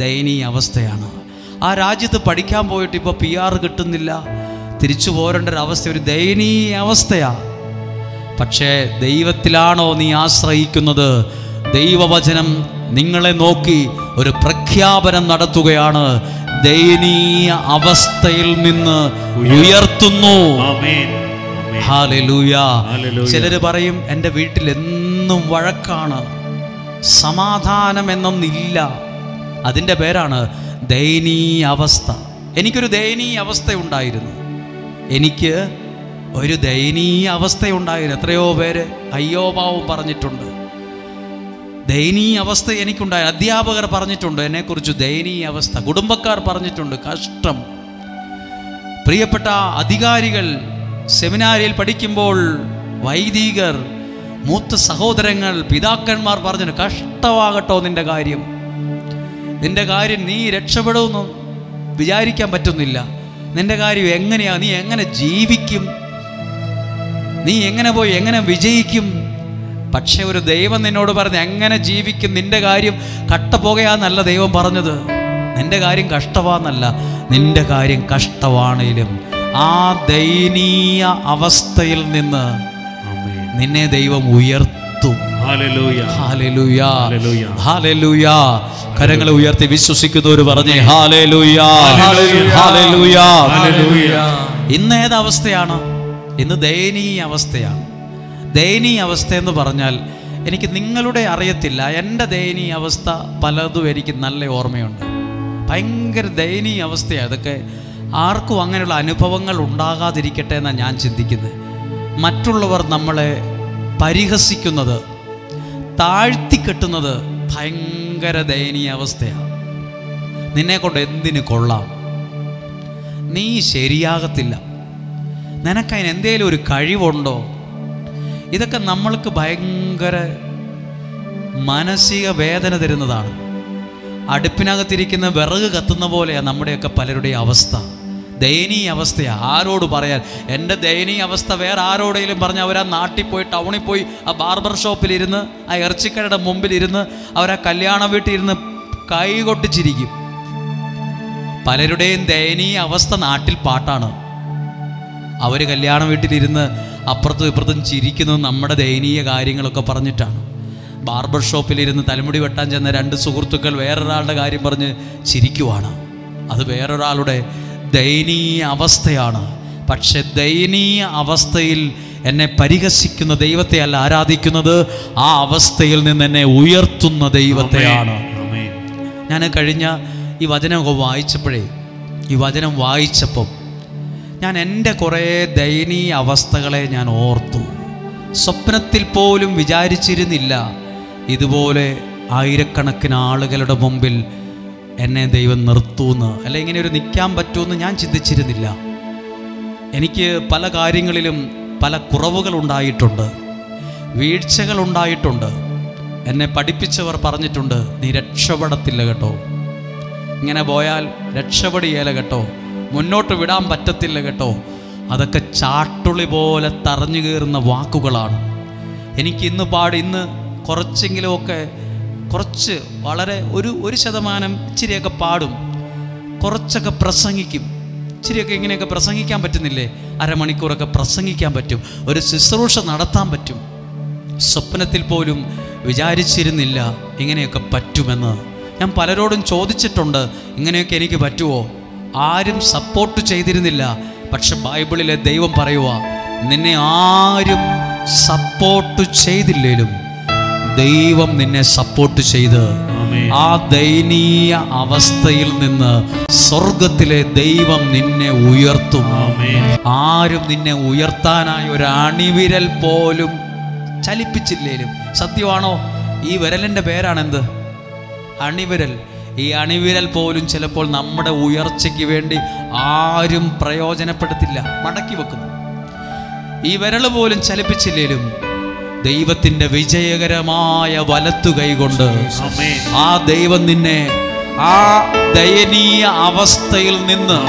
ദയനീയ അവസ്ഥയാണ്. ആ രാജ്യത്ത് പഠിക്കാൻ പോയിട്ട് ഇപ്പോൾ PR കിട്ടുന്നില്ല, തിരിച്ചു പോരേണ്ട ഒരു അവസ്ഥ, ഒരു ദയനീയ അവസ്ഥയാ. പക്ഷേ ദൈവത്തിലാണോ നീ ആശ്രയിക്കുന്നത്? ദൈവവചനം നിങ്ങളെ നോക്കി ഒരു പ്രഖ്യാപനം നടത്തുകയാണ്. ദയനീയ അവസ്ഥയിൽ നിന്ന് ഉയർത്തുന്നു. ഹല്ലേലൂയ. ചിലര് പറയും എൻ്റെ വീട്ടിൽ എന്നും വഴക്കാണ്, സമാധാനം എന്നൊന്നില്ല. അതിൻ്റെ പേരാണ് ദയനീയ അവസ്ഥ. എനിക്കൊരു ദയനീയ അവസ്ഥയുണ്ടായിരുന്നു. എത്രയോ പേര് അയ്യോ പാവം പറഞ്ഞിട്ടുണ്ട്. ദയനീയ അവസ്ഥ എനിക്കുണ്ടായി. അധ്യാപകർ പറഞ്ഞിട്ടുണ്ട് എന്നെക്കുറിച്ച് ദയനീയ അവസ്ഥ, കുടുംബക്കാർ പറഞ്ഞിട്ടുണ്ട് കഷ്ടം. പ്രിയപ്പെട്ട അധികാരികൾ, സെമിനാരിയിൽ പഠിക്കുമ്പോൾ വൈദികർ, മൂത്ത സഹോദരങ്ങൾ, പിതാക്കന്മാർ പറഞ്ഞു കഷ്ടമാകട്ടോ നിന്റെ കാര്യം, നിന്റെ കാര്യം നീ രക്ഷപ്പെടുമെന്ന് വിചാരിക്കാൻ പറ്റുന്നില്ല, നിന്റെ കാര്യം എങ്ങനെയാ, നീ എങ്ങനെ ജീവിക്കും, നീ എങ്ങനെ പോയി എങ്ങനെ വിജയിക്കും. പക്ഷെ ഒരു ദൈവം നിന്നോട് പറഞ്ഞു എങ്ങനെ ജീവിക്കും, നിന്റെ കാര്യം കട്ടപ്പോകയാന്നല്ല ദൈവം പറഞ്ഞത്, നിന്റെ കാര്യം കഷ്ടമാന്നല്ല, നിന്റെ കാര്യം കഷ്ടമാണേലും ആ ദയനീയ അവസ്ഥയിൽ നിന്ന് നിന്നെ ദൈവം ഉയർത്തും. Hallelujah, hallelujah, hallelujah, hallelujah. കരങ്ങളെ ഉയർത്തി വിശ്വസിക്കുന്നവർ പറഞ്ഞേ ഹല്ലേലൂയ, ഹല്ലേലൂയ, ഹല്ലേലൂയ. ഇന്ന് ഏതവസ്ഥയാണ്? ഇന്ന് ദയനീയ അവസ്ഥയാണ്. ദയനീയ അവസ്ഥ എന്ന് പറഞ്ഞാൽ എനിക്ക് നിങ്ങളുടെ അറിയത്തില്ല, എൻ്റെ ദയനീയ അവസ്ഥ പലതും എനിക്ക് നല്ല ഓർമ്മയുണ്ട്. ഭയങ്കര ദയനീയ അവസ്ഥയാണ്. അതൊക്കെ ആർക്കും അങ്ങനെയുള്ള അനുഭവങ്ങൾ ഉണ്ടാകാതിരിക്കട്ടെ എന്നാണ് ഞാൻ ചിന്തിക്കുന്നത്. മറ്റുള്ളവർ നമ്മളെ പരിഹസിക്കുന്നത്, താഴ്ത്തിക്കെട്ടുന്നത് ഭയങ്കര ദയനീയ അവസ്ഥയാണ്. നിന്നെ കൊണ്ട് എന്തിനു കൊള്ളാം, നീ ശരിയാകത്തില്ല, നിനക്കതിന് എന്തേലും ഒരു കഴിവുണ്ടോ, ഇതൊക്കെ നമ്മൾക്ക് ഭയങ്കര മാനസിക വേദന തരുന്നതാണ്. അടുപ്പിനകത്തിരിക്കുന്ന വിറക് കത്തുന്ന പോലെയാണ് നമ്മുടെയൊക്കെ പലരുടെയും അവസ്ഥ. ദയനീയ അവസ്ഥയാണ്. ആരോട് പറയാൻ? എൻ്റെ ദയനീയ അവസ്ഥ വേറെ ആരോടെങ്കിലും പറഞ്ഞ് അവരാ നാട്ടിൽ പോയി, ടൗണിൽ പോയി, ആ ബാർബർ ഷോപ്പിലിരുന്ന്, ആ ഇറച്ചിക്കടയുടെ മുമ്പിലിരുന്ന്, അവരാ കല്യാണ വീട്ടിലിരുന്ന് കൈ കൊട്ടിച്ചിരിക്കും. പലരുടെയും ദയനീയ അവസ്ഥ നാട്ടിൽ പാട്ടാണ്. അവർ കല്യാണ വീട്ടിലിരുന്ന് അപ്പുറത്തും ഇപ്പുറത്തും ചിരിക്കുന്നത് നമ്മുടെ ദയനീയ കാര്യങ്ങളൊക്കെ പറഞ്ഞിട്ടാണ്. ബാർബർ ഷോപ്പിലിരുന്ന് തലമുടി വെട്ടാൻ ചെന്ന രണ്ട് സുഹൃത്തുക്കൾ വേറൊരാളുടെ കാര്യം പറഞ്ഞ് ചിരിക്കുവാണ്. അത് വേറൊരാളുടെ ദയനീയ അവസ്ഥയാണ്. പക്ഷെ ദയനീയ അവസ്ഥയിൽ എന്നെ പരിഹസിക്കുന്ന ദൈവത്തെ അല്ല ആരാധിക്കുന്നത്, ആ അവസ്ഥയിൽ നിന്ന് എന്നെ ഉയർത്തുന്ന ദൈവത്തെയാണ്. ഞാൻ കഴിഞ്ഞ ഈ വചനമൊക്കെ വായിച്ചപ്പോഴേ, ഈ വചനം വായിച്ചപ്പം ഞാൻ എൻ്റെ കുറേ ദയനീയ അവസ്ഥകളെ ഞാൻ ഓർത്തു. സ്വപ്നത്തിൽ പോലും വിചാരിച്ചിരുന്നില്ല ഇതുപോലെ ആയിരക്കണക്കിന് ആളുകളുടെ മുമ്പിൽ എന്നെ ദൈവം നിർത്തുമെന്ന്, അല്ല ഇങ്ങനെ ഒരു നിൽക്കാൻ പറ്റുമെന്ന് ഞാൻ ചിന്തിച്ചിരുന്നില്ല. എനിക്ക് പല കാര്യങ്ങളിലും പല കുറവുകളുണ്ടായിട്ടുണ്ട്, വീഴ്ചകളുണ്ടായിട്ടുണ്ട്. എന്നെ പഠിപ്പിച്ചവർ പറഞ്ഞിട്ടുണ്ട്, നീ രക്ഷപ്പെടത്തില്ല കേട്ടോ, ഇങ്ങനെ പോയാൽ രക്ഷപ്പെടുകയില്ല കേട്ടോ, മുന്നോട്ട് വിടാൻ പറ്റത്തില്ല കേട്ടോ. അതൊക്കെ ചാട്ടുളി പോലെ തറഞ്ഞു കയറുന്ന വാക്കുകളാണ്. എനിക്ക് ഇന്ന് കുറച്ചെങ്കിലുമൊക്കെ, കുറച്ച് വളരെ ഒരു ശതമാനം ഇച്ചിരിയൊക്കെ പാടും, കുറച്ചൊക്കെ പ്രസംഗിക്കും. ഇച്ചിരിയൊക്കെ ഇങ്ങനെയൊക്കെ പ്രസംഗിക്കാൻ പറ്റുന്നില്ലേ, അരമണിക്കൂറൊക്കെ പ്രസംഗിക്കാൻ പറ്റും, ഒരു ശുശ്രൂഷ നടത്താൻ പറ്റും. സ്വപ്നത്തിൽ പോലും വിചാരിച്ചിരുന്നില്ല ഇങ്ങനെയൊക്കെ പറ്റുമെന്ന്. ഞാൻ പലരോടും ചോദിച്ചിട്ടുണ്ട്, ഇങ്ങനെയൊക്കെ എനിക്ക് പറ്റുമോ? ആരും സപ്പോർട്ട് ചെയ്തിരുന്നില്ല. പക്ഷെ ബൈബിളിലെ ദൈവം പറയുക, നിന്നെ ആരും സപ്പോർട്ട് ചെയ്തില്ലേലും ദൈവം നിന്നെ സപ്പോർട്ട് ചെയ്ത് ആ ദയനീയ അവസ്ഥയിൽ നിന്ന് സ്വർഗത്തിലെ ദൈവം നിന്നെ ഉയർത്തും. ആരും നിന്നെ ഉയർത്താനായി ഒരു അണിവിരൽ പോലും ചലിപ്പിച്ചില്ലേലും. സത്യമാണോ? ഈ വിരലിൻ്റെ പേരാണെന്ത്? അണിവിരൽ. ഈ അണിവിരൽ പോലും ചിലപ്പോൾ നമ്മുടെ ഉയർച്ചയ്ക്ക് വേണ്ടി ആരും പ്രയോജനപ്പെടുത്തില്ല, മടക്കി വെക്കും. ഈ വിരൽ പോലും ചലിപ്പിച്ചില്ലേലും ദൈവത്തിൻ്റെ വിജയകരമായ വലത്തു കൈകൊണ്ട് ആ ദൈവം നിന്നെ ആ ദയനീയ അവസ്ഥയിൽ നിന്ന്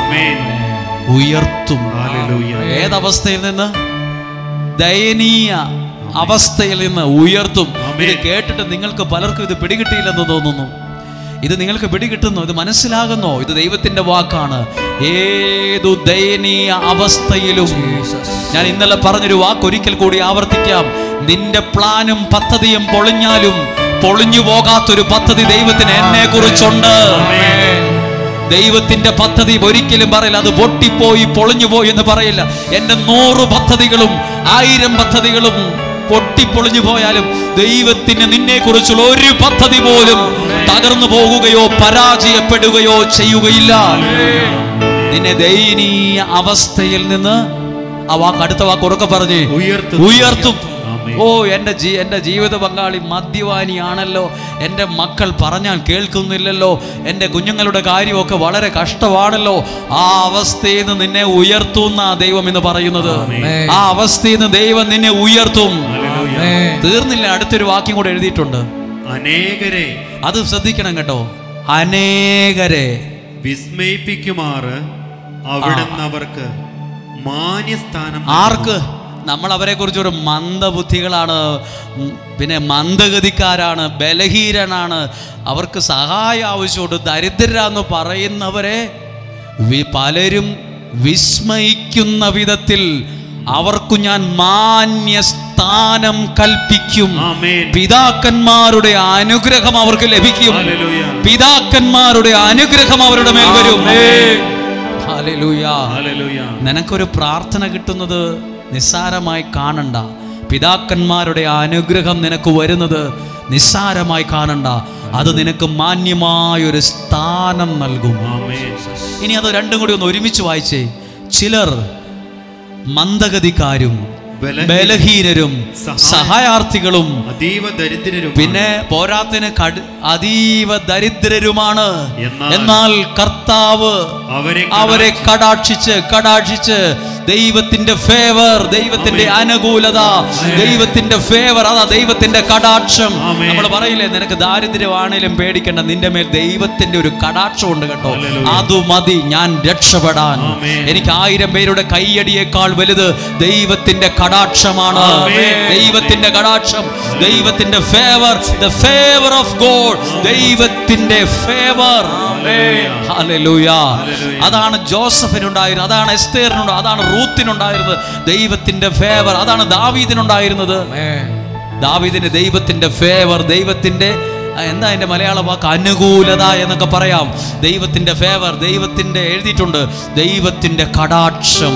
ഉയർത്തും. ഏതവസ്ഥയിൽ നിന്ന്? ദയനീയ അവസ്ഥയിൽ നിന്ന് ഉയർത്തും. ഇത് കേട്ടിട്ട് നിങ്ങൾക്ക് പലർക്കും ഇത് പിടികിട്ടിയില്ലെന്ന് തോന്നുന്നു. ഇത് നിങ്ങൾക്ക് പിടികിട്ടുന്നു, ഇത് മനസ്സിലാകുന്നോ? ഇത് ദൈവത്തിന്റെ വാക്കാണ്. ഏതു ദയനീയ അവസ്ഥയിലും, ഞാൻ ഇന്നലെ പറഞ്ഞൊരു വാക്ക് ഒരിക്കൽ കൂടി ആവർത്തിക്കാം, നിന്റെ പ്ലാനും പദ്ധതിയും പൊളിഞ്ഞാലും പൊളിഞ്ഞു പോകാത്തൊരു പദ്ധതി ദൈവത്തിന് എന്നെ കുറിച്ചുണ്ട്. ദൈവത്തിന്റെ പദ്ധതി ഒരിക്കലും പറയില്ല അത് പൊട്ടിപ്പോയി പൊളിഞ്ഞു പോയി എന്ന് പറയില്ല. എന്റെ 100 പദ്ധതികളും 1000 പദ്ധതികളും പൊട്ടിപ്പൊളിഞ്ഞു പോയാലും ദൈവത്തിന് നിന്നെ കുറിച്ചുള്ള ഒരു പദ്ധതി പോലും തകർന്നു പോകുകയോ പരാജയപ്പെടുകയോ ചെയ്യുകയില്ല. നിന്നെ ദയനീയ അവസ്ഥയിൽ നിന്ന്, ആ വാക്ക്, അടുത്ത വാക്ക് ഉറക്കെ പറഞ്ഞ്, ഉയർത്തും. ഓ എൻ്റെ ജീവിത പങ്കാളി മദ്യപാനിയാണല്ലോ, എൻ്റെ മക്കൾ പറഞ്ഞാൽ കേൾക്കുന്നില്ലല്ലോ, എൻ്റെ കുഞ്ഞുങ്ങളുടെ കാര്യമൊക്കെ വളരെ കഷ്ടമാണല്ലോ, ആ അവസ്ഥയിൽ നിന്ന് നിന്നെ ഉയർത്തുന്ന ദൈവം എന്ന് പറയുന്നത്. ആ അവസ്ഥയിൽ നിന്ന് ദൈവം നിന്നെ ഉയർത്തും. തീർന്നില്ല, അടുത്തൊരു വാക്യം കൂടെ എഴുതിയിട്ടുണ്ട്, അനേകരെ. അത് ശ്രദ്ധിക്കണം കേട്ടോ, അനേകരെ വിസ്മയിപ്പിക്കുമാറ് അവിടുന്ന് അവർക്ക് മാന്യസ്ഥാനം. ആർക്ക്? നമ്മൾ അവരെ കുറിച്ച് ഒരു മന്ദബുദ്ധികളാണ്, പിന്നെ മന്ദഗതിക്കാരാണ്, ബലഹീനനാണ്, അവർക്ക് സഹായം ആവശ്യമുണ്ട്, ദരിദ്രരാന്ന് പറയുന്നവരെ പലരും വിസ്മയിക്കുന്ന വിധത്തിൽ അവർക്കു ഞാൻ മാന്യസ്ഥാനം കൽപ്പിക്കും. പിതാക്കന്മാരുടെ അനുഗ്രഹം അവർക്ക് ലഭിക്കും. പിതാക്കന്മാരുടെ അനുഗ്രഹം അവരുടെ മേൽ വരും. നിനക്കൊരു പ്രാർത്ഥന കിട്ടുന്നത് നിസ്സാരമായി കാണണ്ട. പിതാക്കന്മാരുടെ അനുഗ്രഹം നിനക്ക് വരുന്നത് നിസ്സാരമായി കാണണ്ട. അത് നിനക്ക് മാന്യമായൊരു സ്ഥാനം നൽകും. ഇനി അത് രണ്ടും കൂടി ഒന്ന് ഒരുമിച്ച് വായിച്ചേ. ചിലർ മന്ദഗതിക്കാരും ബലഹീനരും സഹായാർത്ഥികളും പിന്നെ പോരാത്തിന് അതീവ ദരിദ്രരുമാണ്. എന്നാൽ കർത്താവ് അവരെ കടാക്ഷിച്ച് ദൈവത്തിന്റെ ഫേവർ, ദൈവത്തിന്റെ അനുകൂലത, ദൈവത്തിന്റെ ഫേവർ, അതാ ദൈവത്തിന്റെ കടാക്ഷം. നമ്മൾ പറയില്ലേ, നിനക്ക് ദാരിദ്ര്യമാണേലും പേടിക്കണ്ട, നിന്റെ മേൽ ദൈവത്തിന്റെ ഒരു കടാക്ഷം ഉണ്ട് കേട്ടോ. അത് മതി ഞാൻ രക്ഷപ്പെടാൻ. എനിക്ക് 1000 പേരുടെ കൈയടിയേക്കാൾ വലുത് ദൈവത്തിന്റെ കടാക്ഷമാണ്. ദൈവത്തിന്റെ കടാക്ഷം, ദൈവത്തിന്റെ favour, the favour of God, ദൈവത്തിന്റെ ഫേവർ. ഹല്ലേലൂയ. അതാണ് ജോസഫിനുണ്ടായിരുന്നത്, അതാണ് എസ്തേറിനുണ്ടായിരുന്നത്, അതാണ് റൂത്തിനുണ്ടായിരുന്നത്, ദൈവത്തിന്റെ ഫേവർ. അതാണ് ദാവീദിനുണ്ടായിരുന്നത്. ദാവീദിന് ദൈവത്തിന്റെ ഫേവർ, ദൈവത്തിന്റെ എന്താ അതിന്റെ മലയാള വാക്ക്, അനുകൂലത എന്നൊക്കെ പറയാം. ദൈവത്തിന്റെ ഫേവർ, ദൈവത്തിന്റെ എഴുതിയിട്ടുണ്ട്, ദൈവത്തിന്റെ കടാക്ഷം,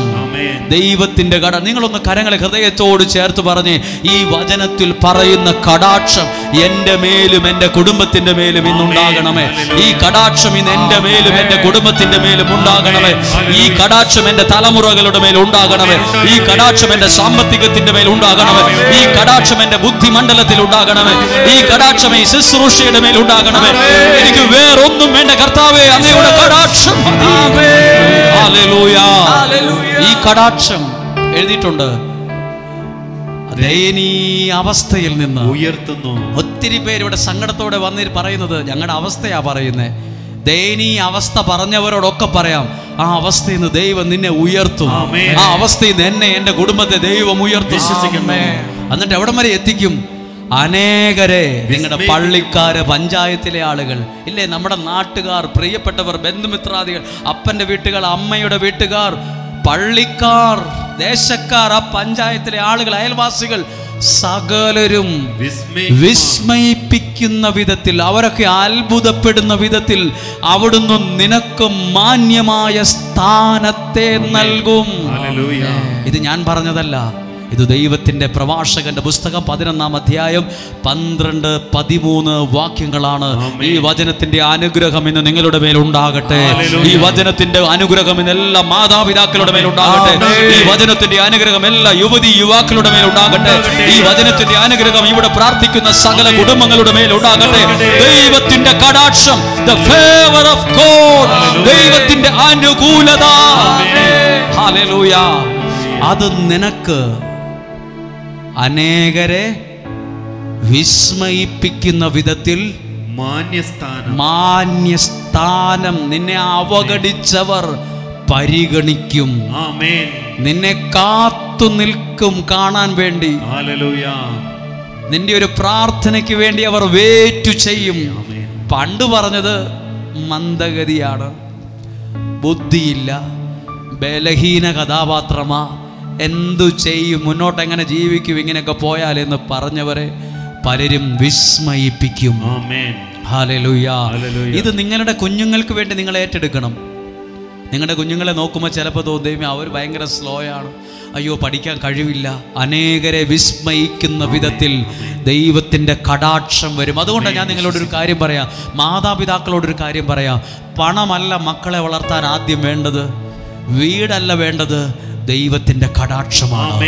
ദൈവത്തിന്റെ നിങ്ങളൊന്ന് കരങ്ങളെ ഹൃദയത്തോട് ചേർത്ത് പറഞ്ഞ്, ഈ വചനത്തിൽ പറയുന്ന കടാക്ഷം എൻ്റെ മേലും എൻ്റെ കുടുംബത്തിന്റെ മേലും ഇന്നുണ്ടാകണമേ. ഈ കടാക്ഷം ഇന്ന് എൻ്റെ മേലും എൻ്റെ കുടുംബത്തിന്റെ മേലും ഉണ്ടാകണമേ. ഈ കടാക്ഷം എൻ്റെ തലമുറകളുടെ മേൽ ഉണ്ടാകണമേ. ഈ കടാക്ഷം എൻ്റെ സാമ്പത്തികത്തിന്റെ മേൽ ഉണ്ടാകണമേ. ഈ കടാക്ഷം എൻ്റെ ബുദ്ധിമണ്ഡലത്തിൽ ഉണ്ടാകണമേ. ഈ കടാക്ഷം ഈ ശുശ്രൂഷ മേൽ ഉണ്ടാകണമേ. എനിക്ക് വേറൊന്നും വേണ്ട കർത്താവേ, അങ്ങയുടെ കടാക്ഷം. ഈ കടാക്ഷം എഴുതിയിട്ടുണ്ട്, ദയനീയ അവസ്ഥയിൽ നിന്ന് ഉയർത്തുന്നു. ഒത്തിരി പേര് ഇവിടെ സങ്കടത്തോടെ വന്നിട്ട് പറയുന്നത് ഞങ്ങളുടെ അവസ്ഥയാ പറയുന്നത്. ദയനീയ അവസ്ഥ പറഞ്ഞവരോടൊക്കെ പറയാം, ആ അവസ്ഥയിൽ നിന്ന് ദൈവം നിന്നെ ഉയർത്തും. ആ അവസ്ഥയിൽ നിന്ന് എന്നെ, എൻ്റെ കുടുംബത്തെ ദൈവം ഉയർത്തും. എന്നിട്ട് എവിടം വരെ എത്തിക്കും? അനേകരെ, നിങ്ങളുടെ പള്ളിക്കാര്, പഞ്ചായത്തിലെ ആളുകൾ ഇല്ലേ, നമ്മുടെ നാട്ടുകാർ, പ്രിയപ്പെട്ടവർ, ബന്ധുമിത്രാദികൾ, അപ്പൻ്റെ വീട്ടുകാർ, അമ്മയുടെ വീട്ടുകാർ, പള്ളിക്കാർ, ദേശക്കാർ, ആ പഞ്ചായത്തിലെ ആളുകൾ, അയൽവാസികൾ, സകലരും വിസ്മയിപ്പിക്കുന്ന വിധത്തിൽ, അവരൊക്കെ അത്ഭുതപ്പെടുന്ന വിധത്തിൽ അവിടുന്ന് നിനക്ക് മാന്യമായ സ്ഥാനത്തെ നൽകും. ഇത് ഞാൻ പറഞ്ഞതല്ല, ഇത് ദൈവത്തിന്റെ പ്രവാചകന്റെ പുസ്തകം 11-ാം അധ്യായം 12-13 വാക്യങ്ങളാണ്. ഈ വചനത്തിന്റെ അനുഗ്രഹം ഇന്ന് നിങ്ങളുടെ മേൽ ഉണ്ടാകട്ടെ. ഈ വചനത്തിന്റെ അനുഗ്രഹം ഇന്ന് എല്ലാ മാതാപിതാക്കളുടെ മേൽ ഉണ്ടാകട്ടെ. ഈ വചനത്തിന്റെ അനുഗ്രഹം എല്ലാ യുവതി യുവാക്കളുടെ മേൽ ഉണ്ടാകട്ടെ. ഈ വചനത്തിന്റെ അനുഗ്രഹം ഇവിടെ പ്രാർത്ഥിക്കുന്ന സകല കുടുംബങ്ങളുടെ മേൽ ഉണ്ടാകട്ടെ. ദൈവത്തിന്റെ കടാക്ഷം, the favor of God, ദൈവത്തിന്റെ അനുകൂലത, ഹല്ലേലൂയ, അത് നിനക്ക് അനേകരെ വിസ്മയിപ്പിക്കുന്ന വിധത്തിൽ മാന്യസ്ഥാനം നിന്നെ അവഗണിച്ചവർ പരിഗണിക്കും. നിന്നെ കാത്തു നിൽക്കും കാണാൻ വേണ്ടി. നിന്റെ ഒരു പ്രാർത്ഥനയ്ക്ക് വേണ്ടി അവർ വെയിറ്റ് ചെയ്യും. പണ്ട് പറഞ്ഞത് മന്ദഗതിയാണ്, ബുദ്ധിയില്ല, ബലഹീന കഥാപാത്രമാ, എന്തു ചെയ്യും, മുന്നോട്ട് എങ്ങനെ ജീവിക്കും, ഇങ്ങനെയൊക്കെ പോയാലെന്ന് പറഞ്ഞവരെ പലരും വിസ്മയിപ്പിക്കും. ഹല്ലേലൂയ. ഇത് നിങ്ങളുടെ കുഞ്ഞുങ്ങൾക്ക് വേണ്ടി നിങ്ങൾ ഏറ്റെടുക്കണം. നിങ്ങളുടെ കുഞ്ഞുങ്ങളെ നോക്കുമ്പോൾ ചിലപ്പോൾ തോന്നും അവർ ഭയങ്കര സ്ലോ ആണ്, അയ്യോ പഠിക്കാൻ കഴിവില്ല. അനേകരെ വിസ്മയിക്കുന്ന വിധത്തിൽ ദൈവത്തിൻ്റെ കടാക്ഷം വരും. അതുകൊണ്ടാണ് ഞാൻ നിങ്ങളോടൊരു കാര്യം പറയാം, മാതാപിതാക്കളോടൊരു കാര്യം പറയാം. പണമല്ല മക്കളെ വളർത്താൻ ആദ്യം വേണ്ടത്, വീടല്ല വേണ്ടത്, ദൈവത്തിന്റെ കടാക്ഷമാണ്.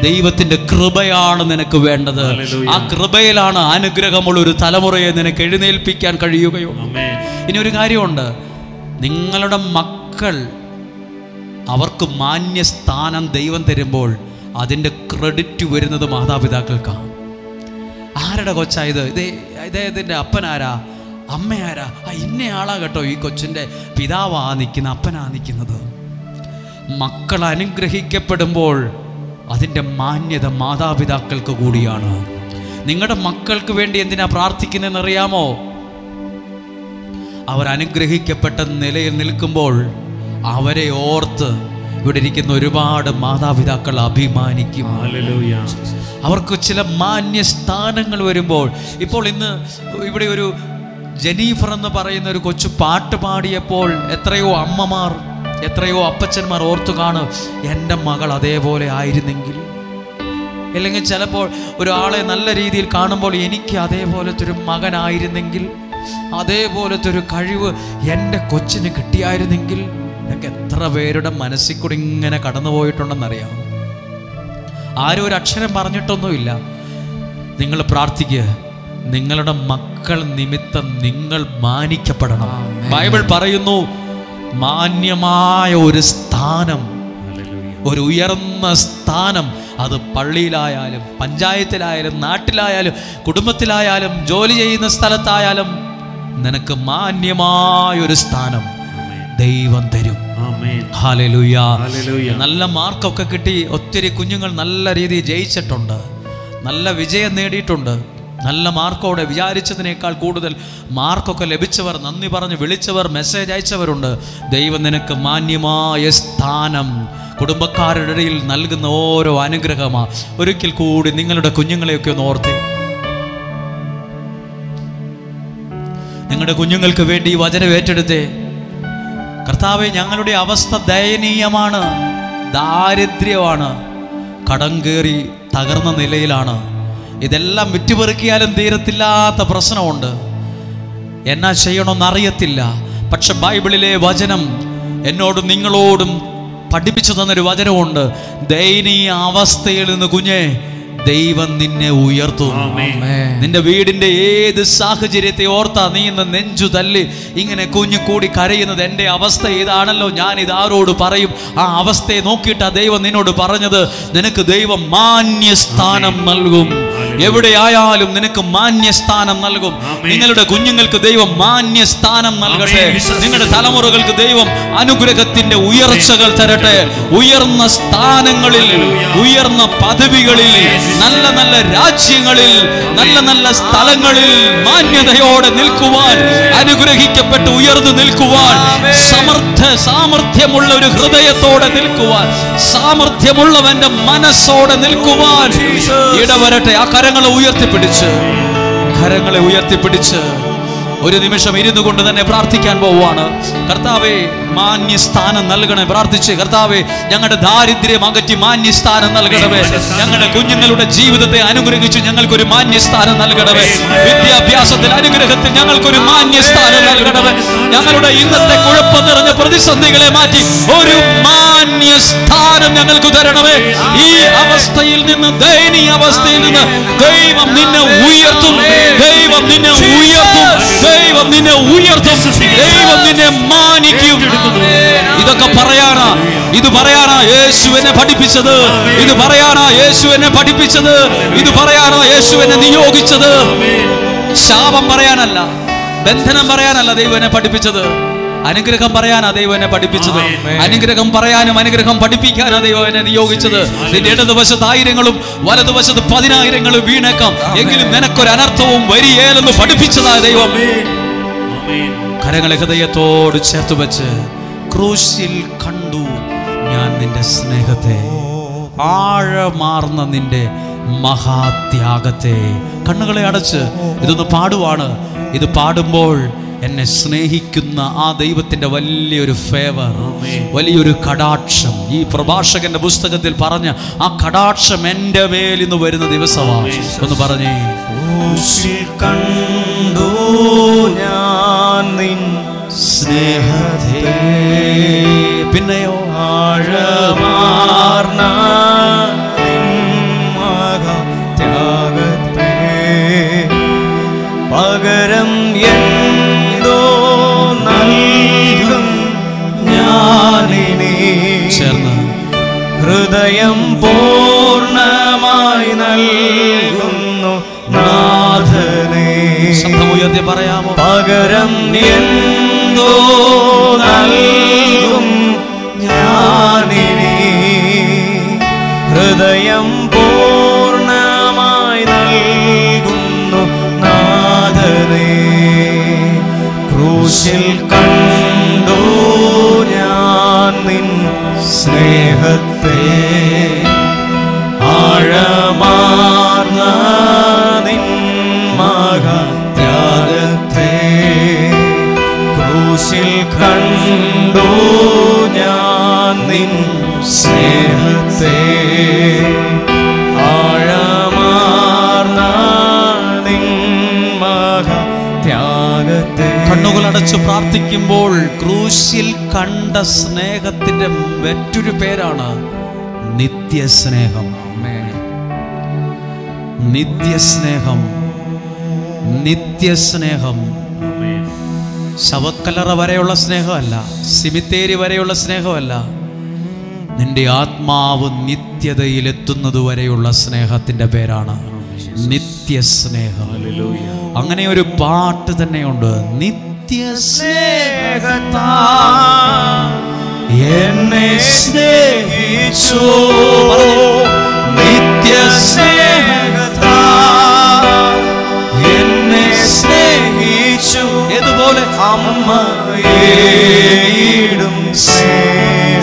ദൈവത്തിന്റെ കൃപയാണ് നിനക്ക് വേണ്ടത്. ആ കൃപയിലാണ് അനുഗ്രഹമുള്ള ഒരു തലമുറയെ നിനക്ക് എഴുന്നേൽപ്പിക്കാൻ കഴിയുകയുള്ളൂ. ഇനി ഒരു കാര്യമുണ്ട്, നിങ്ങളുടെ മക്കൾ അവർക്ക് മാന്യസ്ഥാനം ദൈവം തരുമ്പോൾ അതിൻ്റെ ക്രെഡിറ്റ് വരുന്നത് മാതാപിതാക്കൾക്കാണ്. ആരുടെ കൊച്ചായത്? ഇദ്ദേഹത്തിൻ്റെ അപ്പനാരാ, അമ്മയാരാ? ഇന്നയാളാ കേട്ടോ, ഈ കൊച്ചിൻ്റെ പിതാവാ നിൽക്കുന്ന, അപ്പനാ നിൽക്കുന്നത്. മക്കൾ അനുഗ്രഹിക്കപ്പെടുമ്പോൾ അതിൻ്റെ മാന്യത മാതാപിതാക്കൾക്ക് കൂടിയാണ്. നിങ്ങളുടെ മക്കൾക്ക് വേണ്ടി എന്തിനാ പ്രാർത്ഥിക്കുന്നതെന്ന് അറിയാമോ? അവർ അനുഗ്രഹിക്കപ്പെട്ട നിലയിൽ നിൽക്കുമ്പോൾ അവരെ ഓർത്ത് ഇവിടെ ഇരിക്കുന്ന ഒരുപാട് മാതാപിതാക്കൾ അഭിമാനിക്കും. അവർക്ക് ചില മാന്യസ്ഥാനങ്ങൾ വരുമ്പോൾ, ഇപ്പോൾ ഇന്ന് ഇവിടെ ഒരു ജെനീഫർ എന്ന് പറയുന്ന ഒരു കൊച്ചു പാട്ട് പാടിയപ്പോൾ എത്രയോ അമ്മമാർ, എത്രയോ അപ്പച്ചന്മാർ ഓർത്തു കാണും, എൻ്റെ മകൾ അതേപോലെ ആയിരുന്നെങ്കിൽ. അല്ലെങ്കിൽ ചിലപ്പോൾ ഒരാളെ നല്ല രീതിയിൽ കാണുമ്പോൾ എനിക്ക് അതേപോലത്തെ ഒരു മകനായിരുന്നെങ്കിൽ, അതേപോലത്തെ ഒരു കഴിവ് എൻ്റെ കൊച്ചിന് കിട്ടിയായിരുന്നെങ്കിൽ. ഇതൊക്കെ എത്ര പേരുടെ മനസ്സിൽ കൂടി ഇങ്ങനെ കടന്നു പോയിട്ടുണ്ടെന്നറിയാം. ആരും ഒരു അക്ഷരം പറഞ്ഞിട്ടൊന്നുമില്ല. നിങ്ങൾ പ്രാർത്ഥിക്കുക, നിങ്ങളുടെ മക്കൾ നിമിത്തം നിങ്ങൾ മാനിക്കപ്പെടണം. ബൈബിൾ പറയുന്നു, മാന്യമായ ഒരു സ്ഥാനം, ഒരു ഉയർന്ന സ്ഥാനം, അത് പള്ളിയിലായാലും പഞ്ചായത്തിലായാലും നാട്ടിലായാലും കുടുംബത്തിലായാലും ജോലി ചെയ്യുന്ന സ്ഥലത്തായാലും നിനക്ക് മാന്യമായൊരു സ്ഥാനം ദൈവം തരും. ഹല്ലേലൂയ. നല്ല മാർക്കൊക്കെ കിട്ടി ഒത്തിരി കുഞ്ഞുങ്ങൾ നല്ല രീതിയിൽ ജയിച്ചിട്ടുണ്ട്, നല്ല വിജയം നേടിയിട്ടുണ്ട്. നല്ല മാർക്കോടെ വിചാരിച്ചതിനേക്കാൾ കൂടുതൽ മാർക്കൊക്കെ ലഭിച്ചവർ, നന്ദി പറഞ്ഞ് വിളിച്ചവർ, മെസ്സേജ് അയച്ചവരുണ്ട്. ദൈവം നിനക്ക് മാന്യമായ സ്ഥാനം കുടുംബക്കാരുടെ ഇടയിൽ നൽകുന്ന ഓരോ അനുഗ്രഹമാണ്. ഒരിക്കൽ കൂടി നിങ്ങളുടെ കുഞ്ഞുങ്ങളെയൊക്കെ ഒന്ന് ഓർത്തേ. നിങ്ങളുടെ കുഞ്ഞുങ്ങൾക്ക് വേണ്ടി ഈ വചനം ഏറ്റെടുത്തേ. കർത്താവേ, ഞങ്ങളുടെ അവസ്ഥ ദയനീയമാണ്, ദാരിദ്ര്യമാണ്, കടം കയറി തകർന്ന നിലയിലാണ്. ഇതെല്ലാം വിറ്റുപെറുക്കിയാലും തീരത്തില്ലാത്ത പ്രശ്നമുണ്ട്. എന്നാ ചെയ്യണമെന്നറിയത്തില്ല. പക്ഷെ ബൈബിളിലെ വചനം എന്നോടും നിങ്ങളോടും പഠിപ്പിച്ചു തന്നൊരു വചനമുണ്ട്. ദയനീയ അവസ്ഥയിൽ നിന്ന് കുഞ്ഞെ ദൈവം നിന്നെ ഉയർത്തും. നിന്റെ വീടിന്റെ ഏത് സാഹചര്യത്തെ ഓർത്താ നീ ഇന്ന് നെഞ്ചു തല്ലി ഇങ്ങനെ കുഞ്ഞു കൂടി കരയുന്നത്? എൻ്റെ അവസ്ഥ ഇതാണല്ലോ, ഞാൻ ഇതാരോട് പറയും? ആ അവസ്ഥയെ നോക്കിയിട്ടാ ദൈവം നിന്നോട് പറഞ്ഞത്, നിനക്ക് ദൈവം മാന്യസ്ഥാനം നൽകും. എവിടെയായാലും നിനക്ക് മാന്യസ്ഥാനം നൽകും. നിങ്ങളുടെ കുഞ്ഞുങ്ങൾക്ക് ദൈവം മാന്യസ്ഥാനം നൽകട്ടെ. നിങ്ങളുടെ തലമുറകൾക്ക് ദൈവം അനുഗ്രഹത്തിന്റെ ഉയർച്ചകൾ തരട്ടെ. ഉയർന്ന സ്ഥാനങ്ങളിൽ, ഉയർന്ന പദവികളിൽ, നല്ല നല്ല രാജ്യങ്ങളിൽ, നല്ല നല്ല സ്ഥലങ്ങളിൽ മാന്യതയോടെ നിൽക്കുവാൻ, അനുഗ്രഹിക്കപ്പെട്ട് ഉയർന്നു നിൽക്കുവാൻ, സാമർഥ്യമുള്ള ഒരു ഹൃദയത്തോടെ നിൽക്കുവാൻ, സാമർഥ്യമുള്ളവന്റെ മനസ്സോടെ നിൽക്കുവാൻ ഇടവരട്ടെ. ആ കരങ്ങളെ ഉയർത്തിപ്പിടിച്ച് ഒരു നിമിഷം ഇരുന്നു കൊണ്ട് തന്നെ പ്രാർത്ഥിക്കാൻ പോവുകയാണ്. കർത്താവേ, മാന്യസ്ഥാനം നൽകണേ. പ്രാർത്ഥിച്ച്, കർത്താവേ, ഞങ്ങളുടെ ദാരിദ്ര്യം അകറ്റി മാന്യസ്ഥാനം നൽകണമേ. ഞങ്ങളുടെ കുഞ്ഞുങ്ങളുടെ ജീവിതത്തെ അനുഗ്രഹിച്ച് ഞങ്ങൾക്കൊരു മാന്യസ്ഥാനം നൽകണമേ. വിദ്യാഭ്യാസത്തിൽ, അനുഗ്രഹത്തിൽ ഞങ്ങൾക്കൊരു മാന്യസ്ഥാനം നൽകണമേ. ഞങ്ങളുടെ ഇന്നത്തെ കുഴപ്പം നിറഞ്ഞ പ്രതിസന്ധികളെ മാറ്റി ഒരു മാന്യസ്ഥാനം ഞങ്ങൾക്ക് തരണമേ. ഈ അവസ്ഥയിൽ നിന്ന്, ദയനീയ അവസ്ഥയിൽ നിന്ന് ദൈവം നിന്നെ ഉയർത്തും. ദൈവം നിന്നെ ഉയർത്തും. ദൈവം നിന്നെ ഉയർത്തും. ദൈവം നിന്നെ മാനിക്കും. ഇതൊക്കെ പറയാനാ, ഇത് പറയാനാ യേശു എന്നെ പഠിപ്പിച്ചത്. ഇത് പറയാനാ യേശു എന്നെ പഠിപ്പിച്ചത്. ഇത് പറയാനാ യേശു എന്നെ നിയോഗിച്ചത്. ശാപം പറയാനല്ല, ബന്ധനം പറയാനല്ല ദൈവം എന്നെ പഠിപ്പിച്ചത്. അനുഗ്രഹം പറയാനാ ദൈവം എന്നെ പഠിപ്പിച്ചത്. അനുഗ്രഹം പറയാനും അനുഗ്രഹം പഠിപ്പിക്കാനാ ദൈവം എന്നെ നിയോഗിച്ചത്. നിന്റെ ഇടതുവശത്ത് 1000-ങ്ങളും വലതുവശത്ത് 10,000-ങ്ങളും വീണേക്കാം, എങ്കിലും നിനക്കൊരു അനർത്ഥവും വരിയേലെന്ന് പഠിപ്പിച്ചതാ ദൈവം. കരങ്ങളെ ഹൃദയത്തോട് ചേർത്ത് വെച്ച്, ക്രൂശിൽ കണ്ടു ഞാൻ നിന്റെ സ്നേഹത്തെ, ആഴമാർന്ന നിന്റെ മഹാത്യാഗത്തെ. കണ്ണുകളെ അടച്ച് ഇതൊന്ന് പാടുവാണ്. ഇത് പാടുമ്പോൾ എന്നെ സ്നേഹിക്കുന്ന ആ ദൈവത്തിന്റെ വലിയൊരു ഫേവർ, വലിയൊരു കടാക്ഷം, ഈ പ്രഭാഷകന്റെ പുസ്തകത്തിൽ പറഞ്ഞ ആ കടാക്ഷം എൻ്റെ മേൽ ഇന്ന് വരുന്ന ദിവസമാണ്. ഒന്ന് പറഞ്ഞേ, കണ്ടു ഞാൻ നിൻ സ്നേഹത്തെ, പിന്നെയോ ആഴമാർന്ന നിൻ ഹൃദയം പൂർണ്ണമായി നൽകുന്നു നാഥനേ. ശബ്ദമുയർത്തി പറയാമോ? പകരം എന്തോ നൽകും ഞാനിനി, ഹൃദയം പൂർണ്ണമായി നൽകുന്നു നാഥനേ. ക്രൂശിൽ കണ്ടു ഞാൻ നിൻ സ്നേഹത്തെ, ആഴമാർന്ന നിൻ മഹാത്യാഗത്തെ. ക്രൂശിൽ കണ്ടു ഞാൻ നിൻ സ്നേഹത്തെ, ആഴമാർന്ന നിൻ മഹാത്യാഗത്തെ. കണ്ണുകൾ അടച്ച് പ്രാർത്ഥിക്കുമ്പോൾ ക്രൂശിൽ കണ്ട സ്നേഹത്തിന്റെ മറ്റൊരു പേരാണ് നിത്യസ്നേഹം. നിത്യസ്നേഹം, നിത്യസ്നേഹം. ശവക്കല്ലറ വരെയുള്ള സ്നേഹമല്ല, സിമിത്തേരി വരെയുള്ള സ്നേഹമല്ല, നിന്റെ ആത്മാവ് നിത്യതയിലെത്തുന്നത് വരെയുള്ള സ്നേഹത്തിന്റെ പേരാണ് നിത്യസ്നേഹം. അങ്ങനെ ഒരു പാട്ട് തന്നെയുണ്ട്. നിത്യസ്നേഹത്താ എന്നെ സ്നേഹിച്ചു, നിത്യസ്നേഹത്താ എന്നെ സ്നേഹിച്ചു. ഏതുപോലെ അമ്മയേടും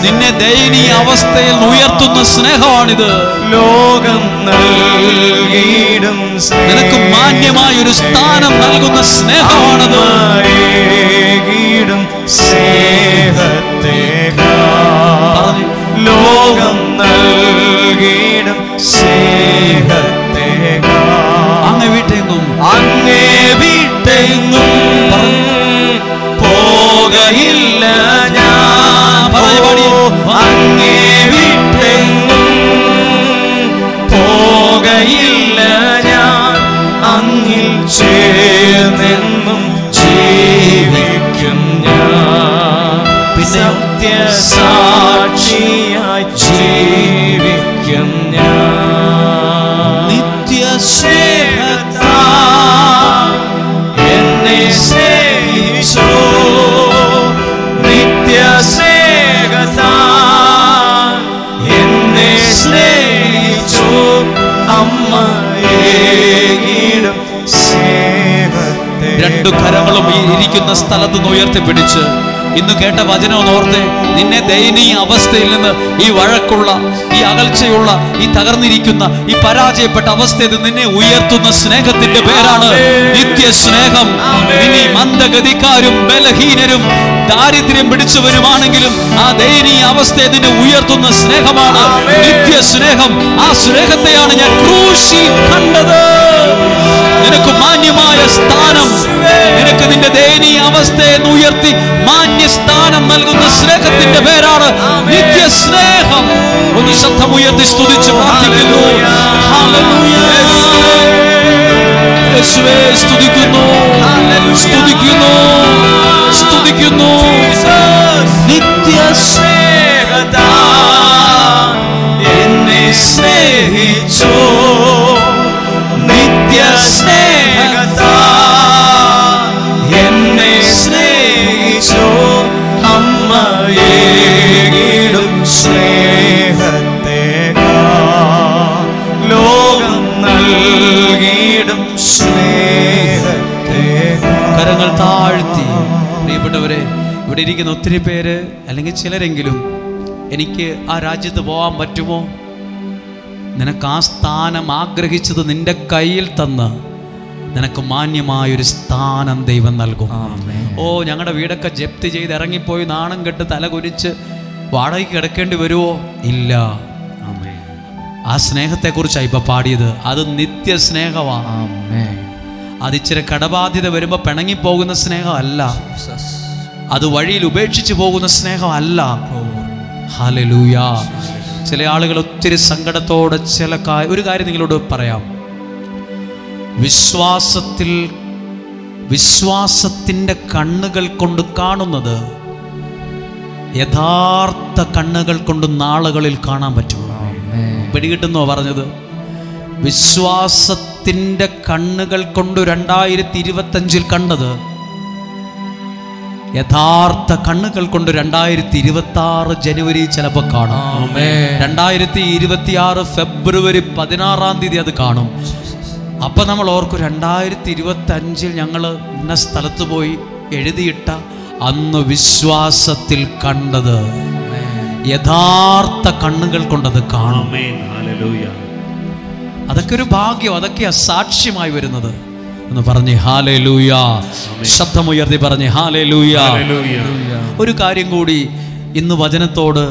നിന്നെ ദയനീയ അവസ്ഥയിൽ ഉയർത്തുന്ന സ്നേഹമാണിത്. ലോകം നൽകിയിടും നിനക്ക് മാന്യമായ ഒരു സ്ഥാനം നൽകുന്ന സ്നേഹമാണത്. സ്നേഹത്തെ ലോകം നൽകിയിടും സ്നേഹത്തെ. അങ്ങേ വീട്ടെങ്ങും അങ്ങേ വീട്ടെങ്ങും പോകയില്ല ഞാൻ. അങ്ങേ വീട്ടെങ്ങും പോകയില്ല ഞാൻ. അങ്ങിൽ ചേർന്നെന്നും ജീവിക്കും ഞാൻ. സത്യസാക്ഷിയായി ജീവിക്കും ഞാൻ. നിത്യസ്നേഹത്താ എന്നെ സ്നേഹിച്ചു, നിത്യസ്നേഹത്താ എന്നെ സ്നേഹിച്ചു. അമ്മയേകിടും സ്നേഹത്തെ. രണ്ടു കരങ്ങളും ഈ ഇരിക്കുന്ന സ്ഥലത്ത് നിന്ന് ഉയർത്തിപ്പിടിച്ച് ഇന്ന് കേട്ട വചനം ഓർത്തെ. നിന്നെ ദയനീയ അവസ്ഥയിൽ നിന്ന്, ഈ വഴക്കുള്ള, ഈ അകൽച്ചയുള്ള, ഈ തകർന്നിരിക്കുന്ന, ഈ പരാജയപ്പെട്ട അവസ്ഥയിൽ നിന്ന് നിന്നെ ഉയർത്തുന്ന സ്നേഹത്തിന്റെ പേരാണ് നിത്യസ്നേഹം. ഇനി മന്ദഗതിക്കാരും ബലഹീനരും ദാരിദ്ര്യം പിടിച്ചവരുമാണെങ്കിലും ആ ദയനീയ അവസ്ഥയെ നിന്നെ ഉയർത്തുന്ന സ്നേഹമാണ് നിത്യസ്നേഹം. ആ സ്നേഹത്തെയാണ് ഞാൻ ക്രൂശിൽ കണ്ടത്. നിനക്ക് മാന്യമായ സ്ഥാനം, നിനക്ക് നിന്റെ ദയനീയ അവസ്ഥയെ ഉയർത്തി മാന്യസ്ഥാനം നൽകുന്ന സ്നേഹത്തിന്റെ പേരാണ് നിത്യസ്നേഹം. ഒന്ന് ശബ്ദമുയർത്തി സ്തുതിച്ച് പ്രാർത്ഥിക്കുന്നു. യേശുവേ സ്തുതിക്കുന്നു, സ്തുതിക്കുന്നു, സ്തുതിക്കുന്നു. നിത്യസ്നേഹത്താ എന്നെ സ്നേഹിച്ചു, നിത്യസ്നേഹത്താ എന്നെ സ്നേഹിച്ചു. അമ്മയേകിടും സ്നേഹത്തെ ലോകം നൽകിയിടും സ്നേഹത്തെ. കരങ്ങൾ താഴ്ത്തി. പ്രിയപ്പെട്ടവരെ, ഇവിടെ ഇരിക്കുന്ന ഒത്തിരി പേര് അല്ലെങ്കിൽ ചിലരെങ്കിലും എനിക്ക് ആ രാജ്യത്ത് പോകാൻ പറ്റുമോ? നിനക്ക് ആ സ്ഥാനം ആഗ്രഹിച്ചത് നിന്റെ കയ്യിൽ തന്ന് നിനക്ക് മാന്യമായൊരു സ്ഥാനം ദൈവം നൽകും. ഓ, ഞങ്ങളുടെ വീടൊക്കെ ജപ്തി ചെയ്ത് ഇറങ്ങിപ്പോയി നാണം കെട്ട് തല കുനിച്ച് വാടകയ്ക്ക് കിടക്കേണ്ടി വരുമോ? ഇല്ല. ആ സ്നേഹത്തെക്കുറിച്ചാണ് ഇപ്പൊ പാടിയത്. അത് നിത്യസ്നേഹമാണ്. അത് ഇച്ചിരി കടബാധ്യത വരുമ്പോൾ പിണങ്ങിപ്പോകുന്ന സ്നേഹമല്ല, അത് വഴിയിൽ ഉപേക്ഷിച്ച് പോകുന്ന സ്നേഹമല്ല. ഹല്ലേലൂയ. ചില ആളുകൾ ഒത്തിരി സങ്കടത്തോടെ ഒരു കാര്യം നിങ്ങളോട് പറയാം. വിശ്വാസത്തിന്റെ കണ്ണുകൾ കൊണ്ട് കാണുന്നത് യഥാർത്ഥ കണ്ണുകൾ കൊണ്ട് നാളുകളിൽ കാണാൻ പറ്റും. പിടികിട്ടുന്നോ പറഞ്ഞത്? വിശ്വാസത്തിൻ്റെ കണ്ണുകൾ കൊണ്ട് 2025 കണ്ടത് യഥാർത്ഥ കണ്ണുകൾ കൊണ്ട് 2026 ജനുവരി ചിലപ്പോൾ കാണും. 2026 ഫെബ്രുവരി 16 അത് കാണും. അപ്പം നമ്മൾ ഓർക്കും 2025 ഞങ്ങൾ ഇന്ന സ്ഥലത്ത് പോയി എഴുതിയിട്ട അന്ന് വിശ്വാസത്തിൽ കണ്ടത് യഥാർത്ഥ കണ്ണുകൾ കൊണ്ടത് കാണും. അതൊക്കെ ഒരു ഭാഗ്യം, അതൊക്കെയാ സാക്ഷ്യമായി വരുന്നത് എന്ന് പറഞ്ഞ് ഹല്ലേലൂയ. ശബ്ദമുയർത്തി പറഞ്ഞ് ഹല്ലേലൂയ. ഒരു കാര്യം കൂടി ഇന്ന് വചനത്തോട്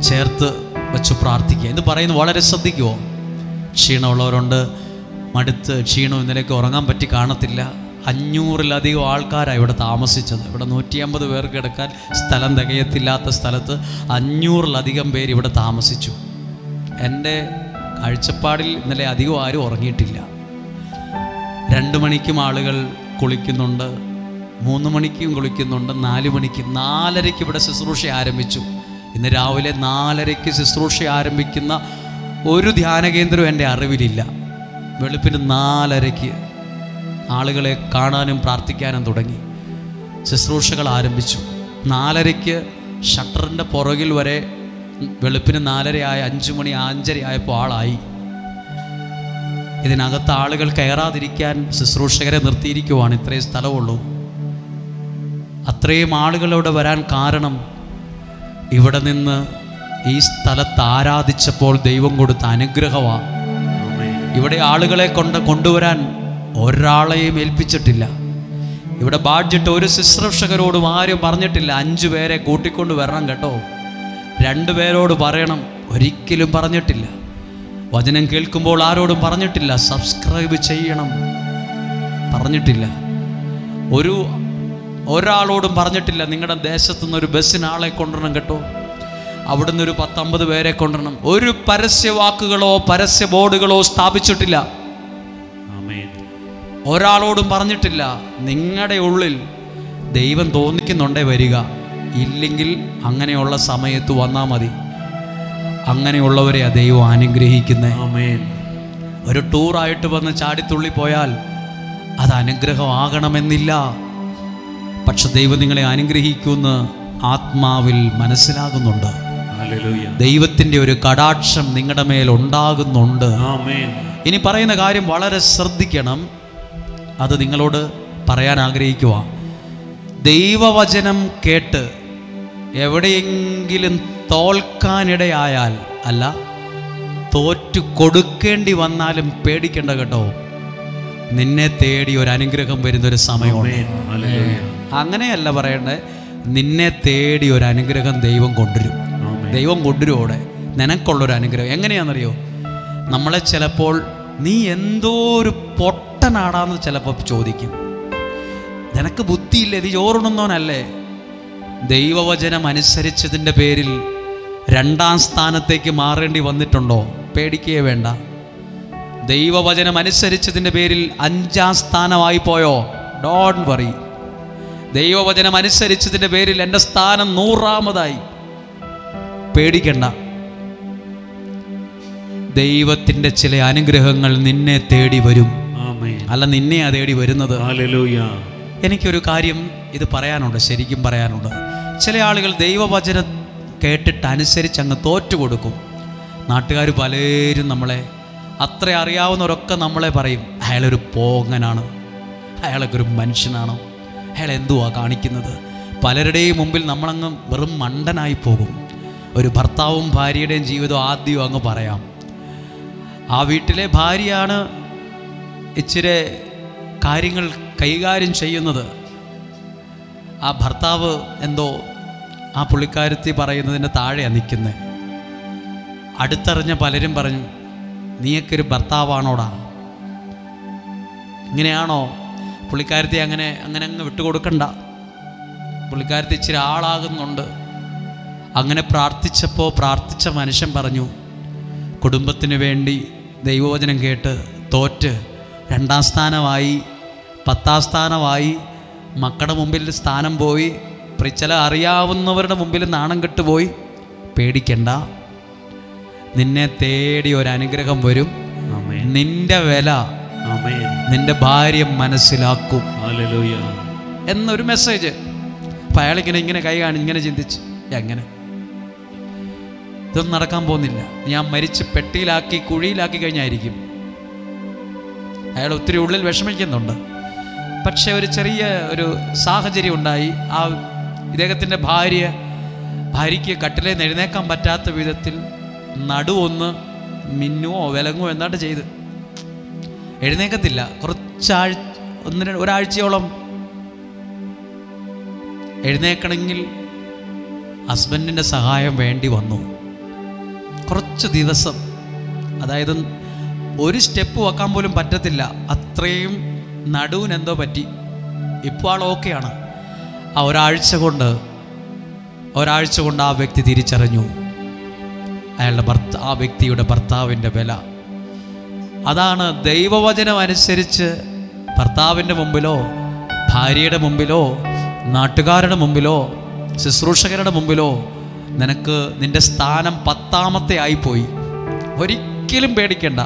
ചേർത്ത് വെച്ച് പ്രാർത്ഥിക്കുക. ഇത് പറയുന്നത് വളരെ ശ്രദ്ധിക്കുമോ? ക്ഷീണമുള്ളവരുണ്ട്, മടുത്ത് ക്ഷീണം, ഇന്നലേക്ക് ഉറങ്ങാൻ പറ്റി കാണത്തില്ല. 500-ലധികം ആൾക്കാരാണ് ഇവിടെ താമസിച്ചത്. ഇവിടെ 150 പേർക്ക് കിടക്കാൻ സ്ഥലം തികയത്തില്ലാത്ത സ്ഥലത്ത് 500-ലധികം പേര് ഇവിടെ താമസിച്ചു. എൻ്റെ കാഴ്ചപ്പാടിൽ ഇന്നലെ അധികം ആരും ഉറങ്ങിയിട്ടില്ല. 2 മണിക്കും ആളുകൾ കുളിക്കുന്നുണ്ട്, 3 മണിക്കും കുളിക്കുന്നുണ്ട്, 4 മണിക്കും, 4:30 ഇവിടെ ശുശ്രൂഷ ആരംഭിച്ചു. ഇന്ന് രാവിലെ 4:30 ശുശ്രൂഷ ആരംഭിക്കുന്ന ഒരു ധ്യാന കേന്ദ്രം എൻ്റെ അറിവിലില്ല. വെളുപ്പിന് 4:30 ആളുകളെ കാണാനും പ്രാർത്ഥിക്കാനും തുടങ്ങി. ശുശ്രൂഷകൾ ആരംഭിച്ചു. 4:30 ഷട്ടറിൻ്റെ പുറകിൽ വരെ വെളുപ്പിന് 4:30 ആയ 5 മണി 5:30 ആയപ്പോൾ ആളായി. ഇതിനകത്ത് ആളുകൾ കയറാതിരിക്കാൻ ശുശ്രൂഷകരെ നിർത്തിയിരിക്കുവാണ്. ഇത്രയും സ്ഥലമുള്ളൂ. അത്രയും ആളുകളിവിടെ വരാൻ കാരണം ഇവിടെ നിന്ന് ഈ സ്ഥലത്ത് ആരാധിച്ചപ്പോൾ ദൈവം കൊടുത്ത അനുഗ്രഹമാണ്. ഇവിടെ ആളുകളെ കൊണ്ടുവരാൻ ഒരാളെയും ഏൽപ്പിച്ചിട്ടില്ല. ഇവിടെ ബഡ്ജറ്റ് ഒരു ശുശ്രൂഷകരോടും ആരും പറഞ്ഞിട്ടില്ല 5 പേരെ കൂട്ടിക്കൊണ്ട് വരണം കേട്ടോ, 2 പേരോട് പറയണം, ഒരിക്കലും പറഞ്ഞിട്ടില്ല. വചനം കേൾക്കുമ്പോൾ ആരോടും പറഞ്ഞിട്ടില്ല സബ്സ്ക്രൈബ് ചെയ്യണം, പറഞ്ഞിട്ടില്ല. ഒരാളോടും പറഞ്ഞിട്ടില്ല നിങ്ങളുടെ ദേശത്തുനിന്ന് ഒരു ബസ്സിന് ആളെ കൊണ്ടുവരണം കേട്ടോ, അവിടുന്ന് ഒരു 10-50 പേരെ കൊണ്ടുവരണം. ഒരു പരസ്യവാക്കുകളോ പരസ്യ ബോർഡുകളോ സ്ഥാപിച്ചിട്ടില്ല. ഒരാളോടും പറഞ്ഞിട്ടില്ല. നിങ്ങളുടെ ഉള്ളിൽ ദൈവം തോന്നിക്കുന്നുണ്ടേ വരിക, ഇല്ലെങ്കിൽ അങ്ങനെയുള്ള സമയത്ത് വന്നാൽ മതി. അങ്ങനെയുള്ളവരെ ദൈവം അനുഗ്രഹിക്കുന്നത്. ഒരു ടൂറായിട്ട് വന്ന് ചാടിത്തുള്ളി പോയാൽ അത് അനുഗ്രഹമാകണമെന്നില്ല. പക്ഷെ ദൈവം നിങ്ങളെ അനുഗ്രഹിക്കുമെന്ന് ആത്മാവിൽ മനസ്സിലാകുന്നുണ്ട്. ദൈവത്തിൻ്റെ ഒരു കടാക്ഷം നിങ്ങളുടെ മേൽ ഉണ്ടാകുന്നുണ്ട്. ഇനി പറയുന്ന കാര്യം വളരെ ശ്രദ്ധിക്കണം. അത് നിങ്ങളോട് പറയാൻ ആഗ്രഹിക്കുക. ദൈവവചനം കേട്ട് എവിടെയെങ്കിലും തോൽക്കാനിടയായാൽ, അല്ല തോറ്റു കൊടുക്കേണ്ടി വന്നാലും പേടിക്കേണ്ട കേട്ടോ. നിന്നെ തേടി ഒരു അനുഗ്രഹം വരുന്നൊരു സമയമുണ്ട്. അങ്ങനെയല്ല പറയണ്ടേ, നിന്നെ തേടി ഒരു അനുഗ്രഹം ദൈവം കൊണ്ടുവരും. ദൈവം കൊണ്ടുവരും. അവിടെ നിനക്കുള്ളൊരു അനുഗ്രഹം എങ്ങനെയാണെന്നറിയോ? നമ്മളെ ചിലപ്പോൾ നീ എന്തോ ഒരു പൊട്ടനാടാന്ന് ചിലപ്പോൾ ചോദിക്കും. നിനക്ക് ബുദ്ധിയില്ലേ, നീ ചോറുണ്ണുന്നവനല്ലേ? ദൈവവചനം അനുസരിച്ചതിൻ്റെ പേരിൽ 2ാം സ്ഥാനത്തേക്ക് മാറേണ്ടി വന്നിട്ടുണ്ടോ? പേടിക്കുകയേ വേണ്ട. ദൈവവചനം അനുസരിച്ചതിൻ്റെ പേരിൽ 5ാം സ്ഥാനമായി പോയോ? Don't worry. ദൈവവചനം അനുസരിച്ചതിൻ്റെ പേരിൽ എൻ്റെ സ്ഥാനം 100ാമതായി, പേടിക്കണ്ട. ദൈവത്തിൻ്റെ ചില അനുഗ്രഹങ്ങൾ നിന്നെ തേടി വരും. അല്ല, നിന്നെയാ തേടി വരുന്നത്. എനിക്കൊരു കാര്യം ഇത് പറയാനുണ്ട്, ശരിക്കും പറയാനുണ്ട്. ചില ആളുകൾ ദൈവവചനം കേട്ടിട്ട് അനുസരിച്ച് അങ്ങ് തോറ്റു കൊടുക്കും. നാട്ടുകാർ പലരും നമ്മളെ, അത്ര അറിയാവുന്നവരൊക്കെ നമ്മളെ പറയും, അയാളൊരു പോങ്ങനാണ്, അയാളൊക്കെ ഒരു മനുഷ്യനാണ്, അയാൾ എന്തുവാ കാണിക്കുന്നത്. പലരുടെയും മുമ്പിൽ നമ്മളങ്ങ് വെറും മണ്ടനായി പോകും. ഒരു ഭർത്താവും ഭാര്യയുടെയും ജീവിതം ആദ്യം അങ്ങ് പറയാം. ആ വീട്ടിലെ ഭാര്യയാണ് ഇച്ചിരി കാര്യങ്ങൾ കൈകാര്യം ചെയ്യുന്നത്. ആ ഭർത്താവ് എന്തോ ആ പുള്ളിക്കാരത്തി പറയുന്നതിൻ്റെ താഴെയാണ് നിൽക്കുന്നത്. അടുത്തറിഞ്ഞ പലരും പറഞ്ഞു, നീയൊക്കെ ഒരു ഭർത്താവാണോടാ? ഇങ്ങനെയാണോ? പുള്ളിക്കാരത്തി അങ്ങനെ അങ്ങ് വിട്ടുകൊടുക്കണ്ട. പുള്ളിക്കാരത്തി ഇച്ചിരി ആളാകുന്നുണ്ട്. അങ്ങനെ പ്രാർത്ഥിച്ച മനുഷ്യൻ പറഞ്ഞു, കുടുംബത്തിന് വേണ്ടി ദൈവവചനം കേട്ട് തോറ്റ് 2ാം സ്ഥാനമായി, 10ാം സ്ഥാനമായി, മക്കളുടെ മുമ്പിൽ സ്ഥാനം പോയി, ചില അറിയാവുന്നവരുടെ മുമ്പിൽ നാണം കെട്ടുപോയി പേടിക്കണ്ട. നിന്നെ തേടി ഒരു അനുഗ്രഹം വരും. ആമേൻ. നിന്റെ വില ആമേൻ. നിന്റെ ഭാര്യ മനസ്സിലാക്കും ഹല്ലേലൂയ. എന്നൊരു മെസ്സേജ്. അപ്പം അയാളിങ്ങനെ ഇങ്ങനെ കൈ കാണി ഇങ്ങനെ ചിന്തിച്ച്, എങ്ങനെ ഇതൊന്നും നടക്കാൻ പോകുന്നില്ല, ഞാൻ മരിച്ച് പെട്ടിയിലാക്കി കുഴിയിലാക്കി കഴിഞ്ഞായിരിക്കും. അയാൾ ഒത്തിരി ഉള്ളിൽ വിഷമിക്കുന്നുണ്ട്. പക്ഷെ ഒരു ചെറിയ ഒരു സാഹചര്യം ഉണ്ടായി. ആ ഇദ്ദേഹത്തിൻ്റെ ഭാര്യയ്ക്ക് കട്ടിലേ നിന്ന് എഴുന്നേക്കാൻ പറ്റാത്ത വിധത്തിൽ നടുവൊന്ന് മിന്നുവോ വിലങ്ങുവോ എന്താണ്ട് ചെയ്ത് എഴുന്നേക്കത്തില്ല. ഒരാഴ്ചയോളം എഴുന്നേക്കണമെങ്കിൽ ഹസ്ബൻഡിൻ്റെ സഹായം വേണ്ടി വന്നു. കുറച്ച് ദിവസം, അതായത് ഒരു സ്റ്റെപ്പ് വെക്കാൻ പോലും പറ്റത്തില്ല, അത്രയും നടുവിനെന്തോ പറ്റി. ഇപ്പോൾ ആൾ ഓക്കെയാണ്. ആ ഒരാഴ്ച കൊണ്ട് ആ വ്യക്തി തിരിച്ചറിഞ്ഞു ആ വ്യക്തിയുടെ ഭർത്താവിൻ്റെ വില. അതാണ് ദൈവവചനം അനുസരിച്ച് ഭർത്താവിൻ്റെ മുമ്പിലോ ഭാര്യയുടെ മുമ്പിലോ നാട്ടുകാരുടെ മുമ്പിലോ ശുശ്രൂഷകരുടെ മുമ്പിലോ നിനക്ക് നിൻ്റെ സ്ഥാനം 10ാമത്തെ ആയിപ്പോയി. ഒരിക്കലും പേടിക്കണ്ട.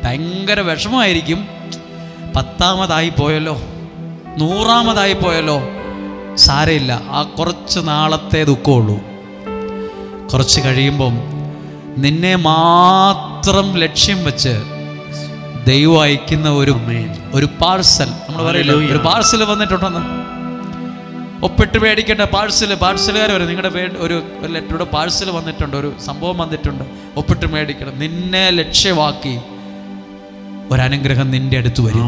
ഭയങ്കര വിഷമമായിരിക്കും. 10ാമതായി പോയല്ലോ, 100ാമതായി പോയല്ലോ, സാരമില്ല. ആ കുറച്ച് നാളത്തെ ദുഃഖമുള്ളൂ. കുറച്ച് കഴിയുമ്പം നിന്നെ മാത്രം ലക്ഷ്യം വെച്ച് ദൈവം അയക്കുന്ന ഒരു പാഴ്സൽ, നമ്മൾ പറയില്ല, ഒരു പാഴ്സൽ വന്നിട്ടുണ്ടെന്ന്. ഒപ്പിട്ട് മേടിക്കേണ്ട പാഴ്സലുകാർ വരും. നിങ്ങളുടെ ഒരു ലെറ്ററുടെ പാഴ്സൽ വന്നിട്ടുണ്ട്, ഒരു സംഭവം വന്നിട്ടുണ്ട്, ഒപ്പിട്ട് മേടിക്കണം. നിന്നെ ലക്ഷ്യമാക്കി ഒരനുഗ്രഹം നിന്റെ അടുത്ത് വരും.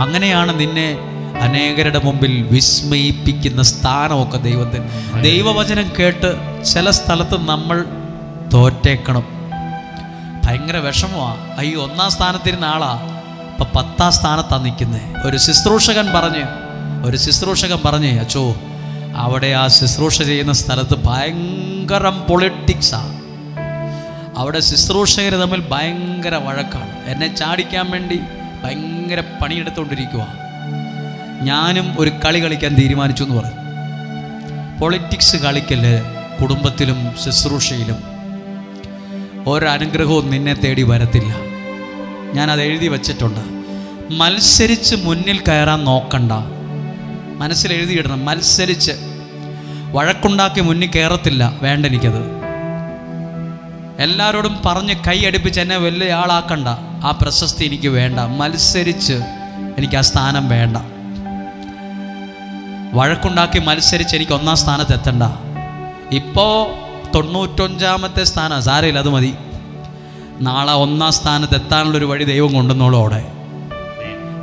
അങ്ങനെയാണ് നിന്നെ അനേകരുടെ മുമ്പിൽ വിസ്മയിപ്പിക്കുന്ന സ്ഥാനമൊക്കെ ദൈവത്തിന്. ദൈവവചനം കേട്ട് ചില സ്ഥലത്ത് നമ്മൾ തോറ്റേക്കണം. ഭയങ്കര വിഷമമാണ്. അയ്യോ, 1ാം സ്ഥാനത്തിരുന്ന ആളാ ഇപ്പം 10ാം സ്ഥാനത്താണ് നിൽക്കുന്നത്. ഒരു ശുശ്രൂഷകൻ പറഞ്ഞ് അച്ചോ, അവിടെ ആ ശുശ്രൂഷ ചെയ്യുന്ന സ്ഥലത്ത് ഭയങ്കരം പൊളിറ്റിക്സാണ്. അവിടെ ശുശ്രൂഷകർ തമ്മിൽ ഭയങ്കര വഴക്കാണ്. എന്നെ ചാടിക്കാൻ വേണ്ടി ഭയങ്കര പണിയെടുത്തുകൊണ്ടിരിക്കുക. ഞാനും ഒരു കളി കളിക്കാൻ തീരുമാനിച്ചു എന്ന് പറഞ്ഞു. പൊളിറ്റിക്സ് കളിക്കല് കുടുംബത്തിലും ശുശ്രൂഷയിലും ഒരനുഗ്രഹവും നിന്നെ തേടി വരത്തില്ല. ഞാനത് എഴുതി വച്ചിട്ടുണ്ട്. മത്സരിച്ച് മുന്നിൽ കയറാൻ നോക്കണ്ട. മനസ്സിൽ എഴുതിയിടണം. മത്സരിച്ച് വഴക്കുണ്ടാക്കി മുന്നിൽ കയറത്തില്ല. വേണ്ട, എനിക്കത്. എല്ലാവരോടും പറഞ്ഞ് കൈ അടുപ്പിച്ച് എന്നെ വലിയ ആളാക്കണ്ട. ആ പ്രശസ്തി എനിക്ക് വേണ്ട. മത്സരിച്ച് എനിക്ക് ആ സ്ഥാനം വേണ്ട. വഴക്കുണ്ടാക്കി മത്സരിച്ച് എനിക്ക് 1ാം സ്ഥാനത്ത് എത്തണ്ട. ഇപ്പോൾ 95ാമത്തെ സ്ഥാനം, സാരമില്ല, അത് മതി. നാളെ 1ാം സ്ഥാനത്ത് എത്താനുള്ളൊരു വഴി ദൈവം കൊണ്ടുവന്നോളൂ അവിടെ.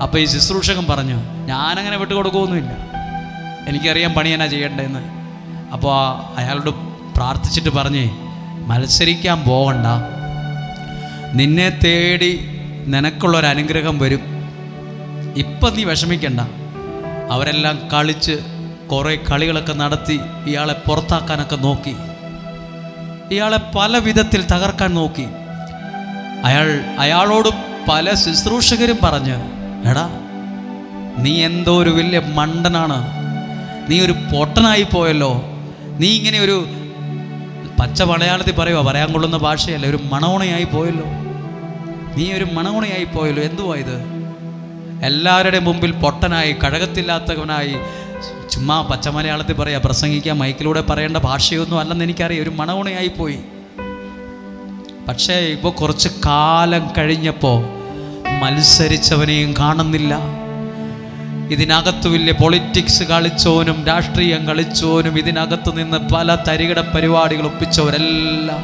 അപ്പോൾ ഈ ശുശ്രൂഷകൻ പറഞ്ഞു, ഞാനങ്ങനെ വിട്ടുകൊടുക്കുകയൊന്നുമില്ല, എനിക്കറിയാം പണി എന്നാ ചെയ്യേണ്ടതെന്ന്. അപ്പോൾ അയാളോട് പ്രാർത്ഥിച്ചിട്ട് പറഞ്ഞേ, മത്സരിക്കാൻ പോകണ്ട, നിന്നെ തേടി നിനക്കുള്ളൊരനുഗ്രഹം വരും. ഇപ്പം നീ വിഷമിക്കണ്ട. അവരെല്ലാം കളിച്ച് കുറേ കളികളൊക്കെ നടത്തി ഇയാളെ പുറത്താക്കാനൊക്കെ നോക്കി, ഇയാളെ പല വിധത്തിൽ തകർക്കാൻ നോക്കി. അയാളോട് പല ശുശ്രൂഷകരും പറഞ്ഞ്, എടാ, നീ എന്തോ ഒരു വലിയ മണ്ടനാണ്, നീ ഒരു പൊട്ടനായി പോയല്ലോ, നീ ഇങ്ങനെ ഒരു പച്ച മലയാളത്തിൽ പറയാൻ കൊള്ളുന്ന ഭാഷയല്ല, ഒരു മണോണയായി പോയല്ലോ, നീ ഒരു മണോണയായി പോയല്ലോ, എന്തുവാ ഇത്? എല്ലാവരുടെയും മുമ്പിൽ പൊട്ടനായി, കഴകത്തില്ലാത്തവനായി, ചുമ്മാ പച്ച മലയാളത്തിൽ പ്രസംഗിക്കാൻ മൈക്കിലൂടെ പറയേണ്ട ഭാഷയൊന്നും അല്ലെന്ന് എനിക്കറിയാം, ഒരു മണോണയായി പോയി. പക്ഷേ ഇപ്പോൾ കുറച്ച് കാലം കഴിഞ്ഞപ്പോൾ മത്സരിച്ചവനെയും കാണുന്നില്ല. ഇതിനകത്ത് വലിയ പൊളിറ്റിക്സ് കളിച്ചവനും രാഷ്ട്രീയം കളിച്ചവനും ഇതിനകത്ത് നിന്ന് പല തരികിട പരിപാടികൾ ഒപ്പിച്ചവരെല്ലാം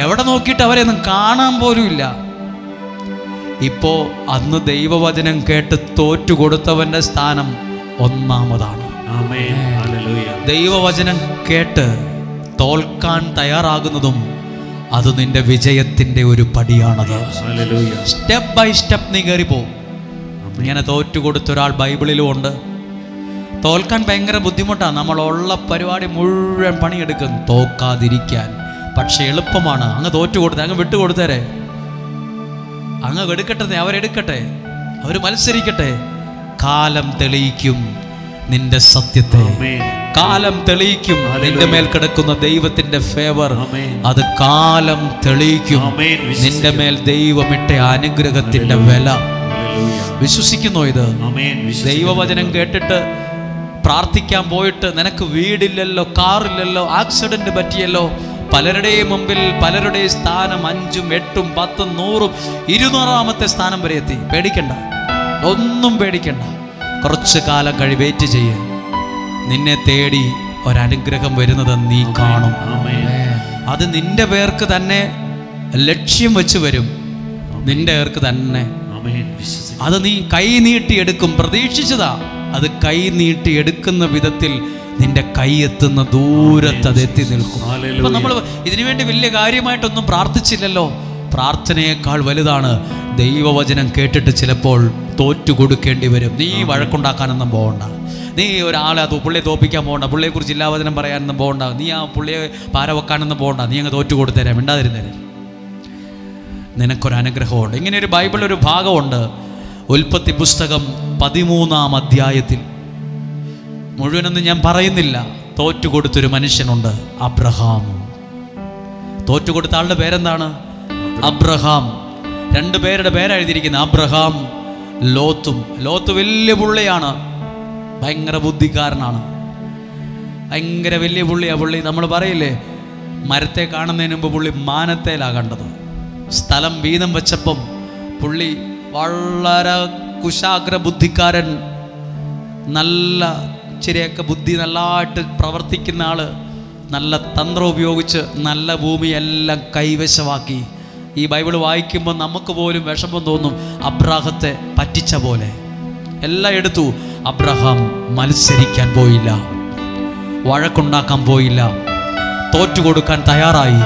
എവിടെ നോക്കിയിട്ട് അവരെയൊന്നും കാണാൻ പോലും ഇല്ല. ഇപ്പോൾ അന്ന് ദൈവവചനം കേട്ട് തോറ്റുകൊടുത്തവൻ്റെ സ്ഥാനം 1ാമതാണ്. ദൈവവചനം കേട്ട് തോൽക്കാൻ തയ്യാറാകുന്നതും അത് നിന്റെ വിജയത്തിൻ്റെ ഒരു പടിയാണത്. സ്റ്റെപ്പ് ബൈ സ്റ്റെപ്പ് നീ കയറിപ്പോ. ഇങ്ങനെ തോറ്റുകൊടുത്തൊരാൾ ബൈബിളിലും ഉണ്ട്. തോൽക്കാൻ ഭയങ്കര ബുദ്ധിമുട്ടാണ്. നമ്മളുള്ള പരിപാടി മുഴുവൻ പണിയെടുക്കും തോക്കാതിരിക്കാൻ. പക്ഷെ എളുപ്പമാണ്. അങ്ങ് തോറ്റുകൊടുത്തേ, അങ്ങ് വിട്ടുകൊടുത്തേരെ, അങ്ങ് എടുക്കട്ടെ, അവരെടുക്കട്ടെ, അവർ മത്സരിക്കട്ടെ. കാലം തെളിയിക്കും നിന്റെ സത്യത്തെ. ആമേൻ. കാലം തെളിയിക്കും നിന്റെ മേൽ കിടക്കുന്ന ദൈവത്തിന്റെ ഫേവർ. ആമേൻ. അത് കാലം തെളിയിക്കും ആമേൻ. നിന്റെ മേൽ ദൈവമിട്ട അനുഗ്രഹത്തിന്റെ വില. വിശ്വസിക്കുന്നോ ഇത്? ആമേൻ. ദൈവവചനം കേട്ടിട്ട് പ്രാർത്ഥിക്കാൻ പോയിട്ട് നിനക്ക് വീടില്ലല്ലോ, കാറില്ലല്ലോ, ആക്സിഡന്റ് പറ്റിയല്ലോ, പലരുടെയും മുമ്പിൽ പലരുടെയും സ്ഥാനം 5ഉം 8ഉം 10ഉം 100ഉം 200ാമത്തെ സ്ഥാനം വരെ എത്തി. പേടിക്കണ്ട, ഒന്നും പേടിക്കണ്ട. കുറച്ച് കാലം വെയിറ്റ് ചെയ്യ്. നിന്നെ തേടി ഒരനുഗ്രഹം വരുന്നത് നീ കാണും. അത് നിന്റെ പേർക്ക് തന്നെ ലക്ഷ്യം വെച്ച് വരും. നിന്റെ പേർക്ക് തന്നെ അത് നീ കൈ നീട്ടി എടുക്കും. പ്രതീക്ഷിച്ചതാ, അത് കൈ നീട്ടി എടുക്കുന്ന വിധത്തിൽ നിന്റെ കൈ എത്തുന്ന ദൂരത്ത് അത് എത്തി നിൽക്കും. അപ്പൊ നമ്മൾ ഇതിനു വേണ്ടി വലിയ കാര്യമായിട്ടൊന്നും പ്രാർത്ഥിച്ചില്ലല്ലോ. പ്രാർത്ഥനയേക്കാൾ വലുതാണ് ദൈവവചനം കേട്ടിട്ട് ചിലപ്പോൾ തോറ്റു കൊടുക്കേണ്ടി വരും. നീ വഴക്കുണ്ടാക്കാനൊന്നും പോകണ്ട. നീ ഒരാളെ പുള്ളിയെ തോപ്പിക്കാൻ പോകണ്ട. പുള്ളിയെക്കുറിച്ച് ഇല്ലാവചനം പറയാനൊന്നും പോകണ്ട. നീ ആ പുള്ളിയെ പാര വെക്കാനൊന്നും പോകണ്ട. നീ അങ്ങ് തോറ്റു കൊടുത്തരാം, മിണ്ടാതിരുന്നേരെ. നിനക്കൊരനുഗ്രഹമുണ്ട്. ഇങ്ങനെ ഒരു ബൈബിൾ ഒരു ഭാഗമുണ്ട്. ഉൽപ്പത്തി പുസ്തകം 13-ാം അധ്യായത്തിൽ. മുഴുവനൊന്നും ഞാൻ പറയുന്നില്ല. തോറ്റുകൊടുത്തൊരു മനുഷ്യനുണ്ട്, അബ്രഹാം. തോറ്റുകൊടുത്ത ആളുടെ പേരെന്താണ്? അബ്രഹാം. 2 പേരുടെ പേരെഴുതിയിരിക്കുന്നത്, അബ്രഹാം ലോത്തും. ലോത്ത് വലിയ പുള്ളിയാണ്, ഭയങ്കര ബുദ്ധിക്കാരനാണ്, ഭയങ്കര വലിയ പുള്ളിയാണ്. പുള്ളി നമ്മൾ പറയില്ലേ, മരത്തെ കാണുന്നതിന് മുമ്പ് പുള്ളി മാനത്തേലാണ് കണ്ടത്. സ്ഥലം വീതം വെച്ചപ്പം പുള്ളി വളരെ കുശാഗ്ര ബുദ്ധിക്കാരൻ, നല്ല ഇച്ചിരിയൊക്കെ ബുദ്ധി നല്ലതായിട്ട് പ്രവർത്തിക്കുന്ന ആള്, നല്ല തന്ത്രം ഉപയോഗിച്ച് നല്ല ഭൂമിയെല്ലാം കൈവശമാക്കി. ഈ ബൈബിൾ വായിക്കുമ്പോൾ നമുക്ക് പോലും വിഷമം തോന്നും. അബ്രാഹത്തെ പറ്റിച്ച പോലെ എല്ലാം എടുത്തു. അബ്രഹാം മത്സരിക്കാൻ പോയില്ല, വഴക്കുണ്ടാക്കാൻ പോയില്ല, തോറ്റുകൊടുക്കാൻ തയ്യാറായി.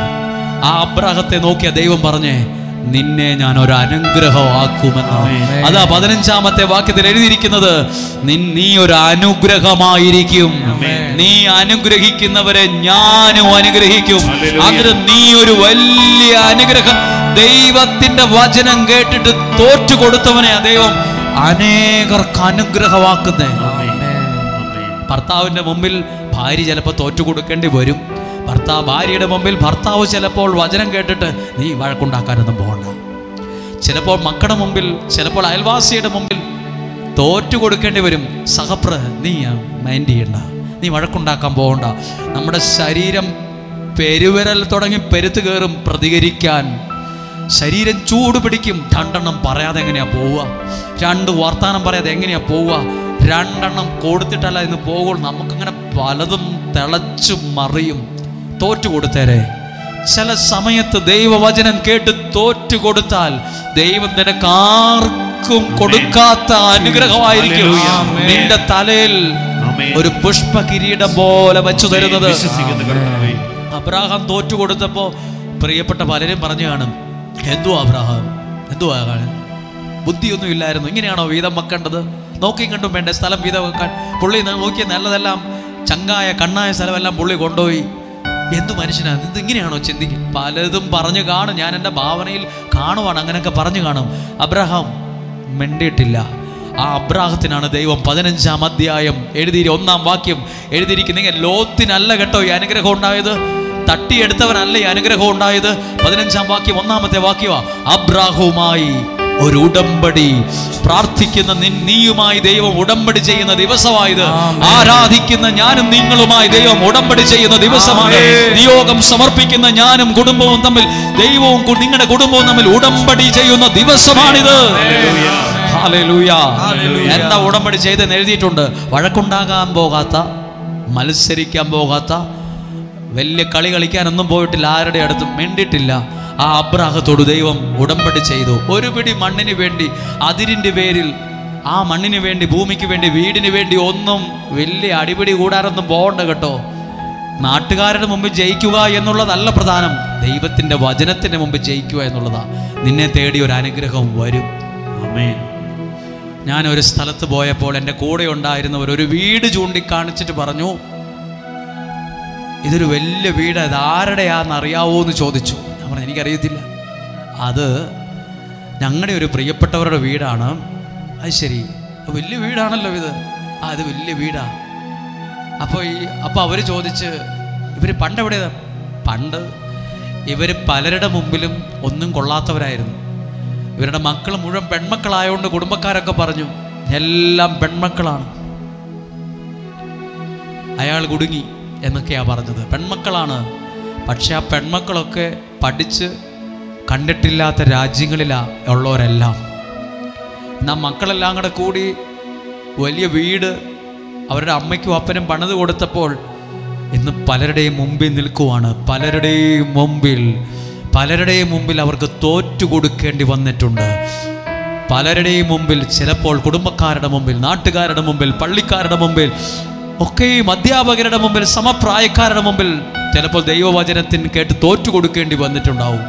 ആ അബ്രാഹത്തെ നോക്കിയ ദൈവം പറഞ്ഞേ, നിന്നെ ഞാൻ ഒരു അനുഗ്രഹമാക്കുമെന്ന്. അതാ 15-ാമത്തെ വാക്യത്തിൽ എഴുതിയിരിക്കുന്നത്, നീ ഒരു അനുഗ്രഹമായിരിക്കും. നീ അനുഗ്രഹിക്കുന്നവരെ ഞാനും അനുഗ്രഹിക്കും. അങ്ങനെ നീ ഒരു വലിയ അനുഗ്രഹം. ദൈവത്തിന്റെ വചനം കേട്ടിട്ട് തോറ്റു കൊടുത്തവനെ ദൈവം അനേകർക്ക് അനുഗ്രഹമാക്കുന്നേ. ഭർത്താവിന്റെ മുമ്പിൽ ഭാര്യ ചിലപ്പോൾ തോറ്റു കൊടുക്കേണ്ടി വരും. ഭാര്യയുടെ മുമ്പിൽ ഭർത്താവ് ചിലപ്പോൾ വചനം കേട്ടിട്ട് നീ വഴക്കുണ്ടാക്കാനൊന്നും പോകണ്ട. ചിലപ്പോൾ മക്കളുടെ മുമ്പിൽ, ചിലപ്പോൾ അയൽവാസിയുടെ മുമ്പിൽ തോറ്റു കൊടുക്കേണ്ടി വരും. നീ മൈൻഡ് ചെയ്യണ്ട, നീ വഴക്കുണ്ടാക്കാൻ പോകണ്ട. നമ്മുടെ ശരീരം പെരുവിരൽ തുടങ്ങി പെരുത്ത് കയറും പ്രതികരിക്കാൻ. ശരീരം ചൂട് പിടിക്കും. 2 എണ്ണം പറയാതെ എങ്ങനെയാ പോവുക? 2 വർത്താനം പറയാതെ എങ്ങനെയാ പോവുക? 2 എണ്ണം കൊടുത്തിട്ടല്ല ഇന്ന് പോകുള്ളൂ. നമുക്കിങ്ങനെ പലതും തിളച്ചു മറിയും. തോറ്റു കൊടുത്തേരെ. ചില സമയത്ത് ദൈവവചനം കേട്ട് തോറ്റു കൊടുത്താൽ ദൈവം നിനക്ക് ആർക്കും കൊടുക്കാത്ത അനുഗ്രഹമായിരിക്കും നിന്റെ തലയിൽ ഒരു പുഷ്പ കിരീടം പോലെ വെച്ചു തരുന്നത്. അബ്രഹാം തോറ്റു കൊടുത്തപ്പോ പ്രിയപ്പെട്ട പലരും പറഞ്ഞു കാണും, എന്തുവാ അബ്രഹാം, എന്തുവാ ബുദ്ധിയൊന്നും ഇല്ലായിരുന്നു, ഇങ്ങനെയാണോ വീതം വെക്കേണ്ടത്? നോക്കി കണ്ടും വേണ്ട സ്ഥലം വീതം വെക്കാൻ. പുള്ളി നോക്കിയ നല്ലതെല്ലാം ചങ്കായ കണ്ണായ സ്ഥലമെല്ലാം പുള്ളി കൊണ്ടുപോയി. എന്തു മനുഷ്യനാണ് ഇത്, ഇങ്ങനെയാണോ ചിന്തിക്കും? പലതും പറഞ്ഞു കാണും. ഞാൻ എൻ്റെ ഭാവനയിൽ കാണുവാണ്, അങ്ങനെയൊക്കെ പറഞ്ഞു കാണും. അബ്രഹാം മിണ്ടിയിട്ടില്ല. ആ അബ്രാഹത്തിനാണ് ദൈവം 15-ാം അധ്യായം 1-ാം വാക്യം എഴുതിയിരിക്കുന്നത്. ലോത്തിനല്ല കേട്ടോ ഈ അനുഗ്രഹം ഉണ്ടായത്, തട്ടിയെടുത്തവനല്ല ഈ അനുഗ്രഹം ഉണ്ടായത്. 15-ാം വാക്യം 1-ാമത്തെ വാക്യമാ. അബ്രാഹവുമായി ഒരു ഉടമ്പടി പ്രാർത്ഥിക്കുന്ന നീയുമായി ദൈവം ഉടമ്പടി ചെയ്യുന്ന ദിവസമായത്. ആരാധിക്കുന്ന ഞാനും നിങ്ങളുമായി ദൈവം ഉടമ്പടി ചെയ്യുന്ന ദിവസമാണ്. നിയോഗം സമർപ്പിക്കുന്ന ഞാനും കുടുംബവും തമ്മിൽ, ദൈവവും നിങ്ങളുടെ കുടുംബവും തമ്മിൽ ഉടമ്പടി ചെയ്യുന്ന ദിവസമാണിത്. എന്താ ഉടമ്പടി ചെയ്തെന്ന് എഴുതിയിട്ടുണ്ട്. വഴക്കുണ്ടാകാൻ പോകാത്ത, മത്സരിക്കാൻ പോകാത്ത, വലിയ കളി കളിക്കാനൊന്നും പോയിട്ടില്ല, ആരുടെ അടുത്തും മിണ്ടിയിട്ടില്ല. ആ അബ്രാഹത്തോട് ദൈവം ഉടമ്പടി ചെയ്തു. ഒരു പിടി മണ്ണിന് വേണ്ടി, അതിരിൻ്റെ പേരിൽ, ആ മണ്ണിന് വേണ്ടി, ഭൂമിക്ക് വേണ്ടി, വീടിന് വേണ്ടി ഒന്നും വലിയ അടിപിടി കൂടാറൊന്നും പോകണ്ട കേട്ടോ. നാട്ടുകാരുടെ മുമ്പ് ജയിക്കുക എന്നുള്ളതല്ല പ്രധാനം, ദൈവത്തിൻ്റെ വചനത്തിന് മുമ്പ് ജയിക്കുക എന്നുള്ളതാ. നിന്നെ തേടി ഒരു അനുഗ്രഹം വരും. ആമേൻ. ഞാനൊരു സ്ഥലത്ത് പോയപ്പോൾ എൻ്റെ കൂടെ ഉണ്ടായിരുന്നവർ ഒരു വീട് ചൂണ്ടിക്കാണിച്ചിട്ട് പറഞ്ഞു, ഇതൊരു വലിയ വീട്, അത് ആരുടെയാന്ന് അറിയാവോ എന്ന് ചോദിച്ചു. ഞാൻ പറഞ്ഞു എനിക്കറിയത്തില്ല, അത് ഞങ്ങളുടെ ഒരു പ്രിയപ്പെട്ടവരുടെ വീടാണ്. അത് ശരി, വലിയ വീടാണല്ലോ ഇത്, അത് വലിയ വീടാ. അപ്പോൾ അവർ ചോദിച്ച്, ഇവർ പണ്ട് എവിടെയാ? പണ്ട് ഇവർ പലരുടെ മുമ്പിലും ഒന്നും കൊള്ളാത്തവരായിരുന്നു. ഇവരുടെ മക്കൾ മുഴുവൻ പെൺമക്കളായതുകൊണ്ട് കുടുംബക്കാരൊക്കെ പറഞ്ഞു എല്ലാം പെൺമക്കളാണ്. അയാൾ കുടുങ്ങി എന്നൊക്കെയാണ് പറഞ്ഞത്. പെൺമക്കളാണ്. പക്ഷെ ആ പെൺമക്കളൊക്കെ പഠിച്ച് കണ്ടിട്ടില്ലാത്ത രാജ്യങ്ങളിലാണ് ഉള്ളവരെല്ലാം. എന്നാൽ മക്കളെല്ലാം കൂടെ കൂടി വലിയ വീട് അവരുടെ അമ്മയ്ക്കും അപ്പനും പണിത് കൊടുത്തപ്പോൾ ഇന്ന് പലരുടെയും മുമ്പിൽ നിൽക്കുവാണ്. പലരുടെയും മുമ്പിൽ അവർക്ക് തോറ്റു കൊടുക്കേണ്ടി വന്നിട്ടുണ്ട്. പലരുടെയും മുമ്പിൽ, ചിലപ്പോൾ കുടുംബക്കാരുടെ മുമ്പിൽ, നാട്ടുകാരുടെ മുമ്പിൽ, പള്ളിക്കാരുടെ മുമ്പിൽ ഒക്കെയും, അധ്യാപകരുടെ മുമ്പിൽ, സമപ്രായക്കാരുടെ മുമ്പിൽ ചിലപ്പോൾ ദൈവവചനത്തിന് കേട്ട് തോറ്റു കൊടുക്കേണ്ടി വന്നിട്ടുണ്ടാവും.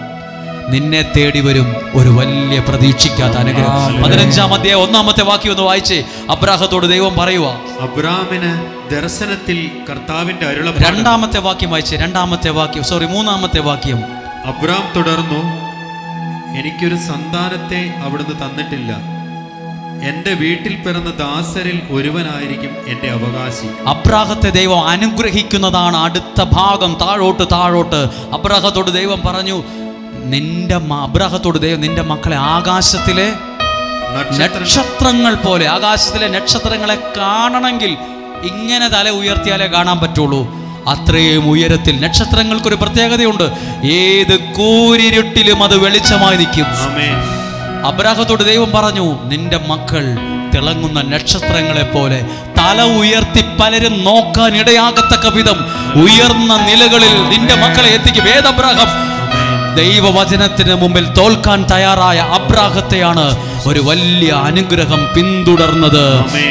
നിന്നെ തേടി വരും ഒരു വലിയ പ്രതീക്ഷിക്കാത്ത അനുഗ്രഹം. 15-ാം അധ്യായം 1-ാമത്തെ വാക്യം ഒന്ന് വായിച്ചേ. അബ്രാഹത്തോട് ദൈവം പറയുക, അബ്രാമിന് ദർശനത്തിൽ കർത്താവിന്റെ അരുളപ്പാട്. 2-ാമത്തെ വാക്യം വായിച്ചേ. 2-ാമത്തെ വാക്യം, 3-ാമത്തെ വാക്യം. അബ്രാം തുടർന്നു, എനിക്കൊരു സന്താനത്തെ അവിടുന്ന് തന്നിട്ടില്ല. എന്റെ വീട്ടിൽ പിറന്ന ദാസരിൽ ഒരുവനായിരിക്കും എന്റെ അവകാശി. അബ്രാഹത്തെ ദൈവം അനുഗ്രഹിക്കുന്നതാണ് അടുത്ത ഭാഗം. താഴോട്ട് അബ്രാഹത്തോട് ദൈവം പറഞ്ഞു, അബ്രാഹത്തോട് ദൈവം നിന്റെ മക്കളെ ആകാശത്തിലെ നക്ഷത്രങ്ങൾ പോലെ, ആകാശത്തിലെ നക്ഷത്രങ്ങളെ കാണണമെങ്കിൽ ഇങ്ങനെ തല ഉയർത്തിയാലേ കാണാൻ പറ്റുള്ളൂ. അത്രയും ഉയരത്തിൽ. നക്ഷത്രങ്ങൾക്കൊരു പ്രത്യേകതയുണ്ട്, ഏത് കൂരിരുട്ടിലും അത് വെളിച്ചമായി നിൽക്കും. അബ്രാഹത്തോട് ദൈവം പറഞ്ഞു, നിന്റെ മക്കൾ തിളങ്ങുന്ന നക്ഷത്രങ്ങളെ പോലെ തല ഉയർത്തി പലരും നോക്കാൻ ഇടയാകത്തക്ക വിധം ഉയർന്ന നിലകളിൽ നിന്റെ മക്കളെ എത്തിക്കും. ഏതബ്രാഹം? ദൈവവചനത്തിന് മുമ്പിൽ തോൽക്കാൻ തയ്യാറായ അബ്രാഹത്തെയാണ് ഒരു വലിയ അനുഗ്രഹം പിന്തുടർന്നത്.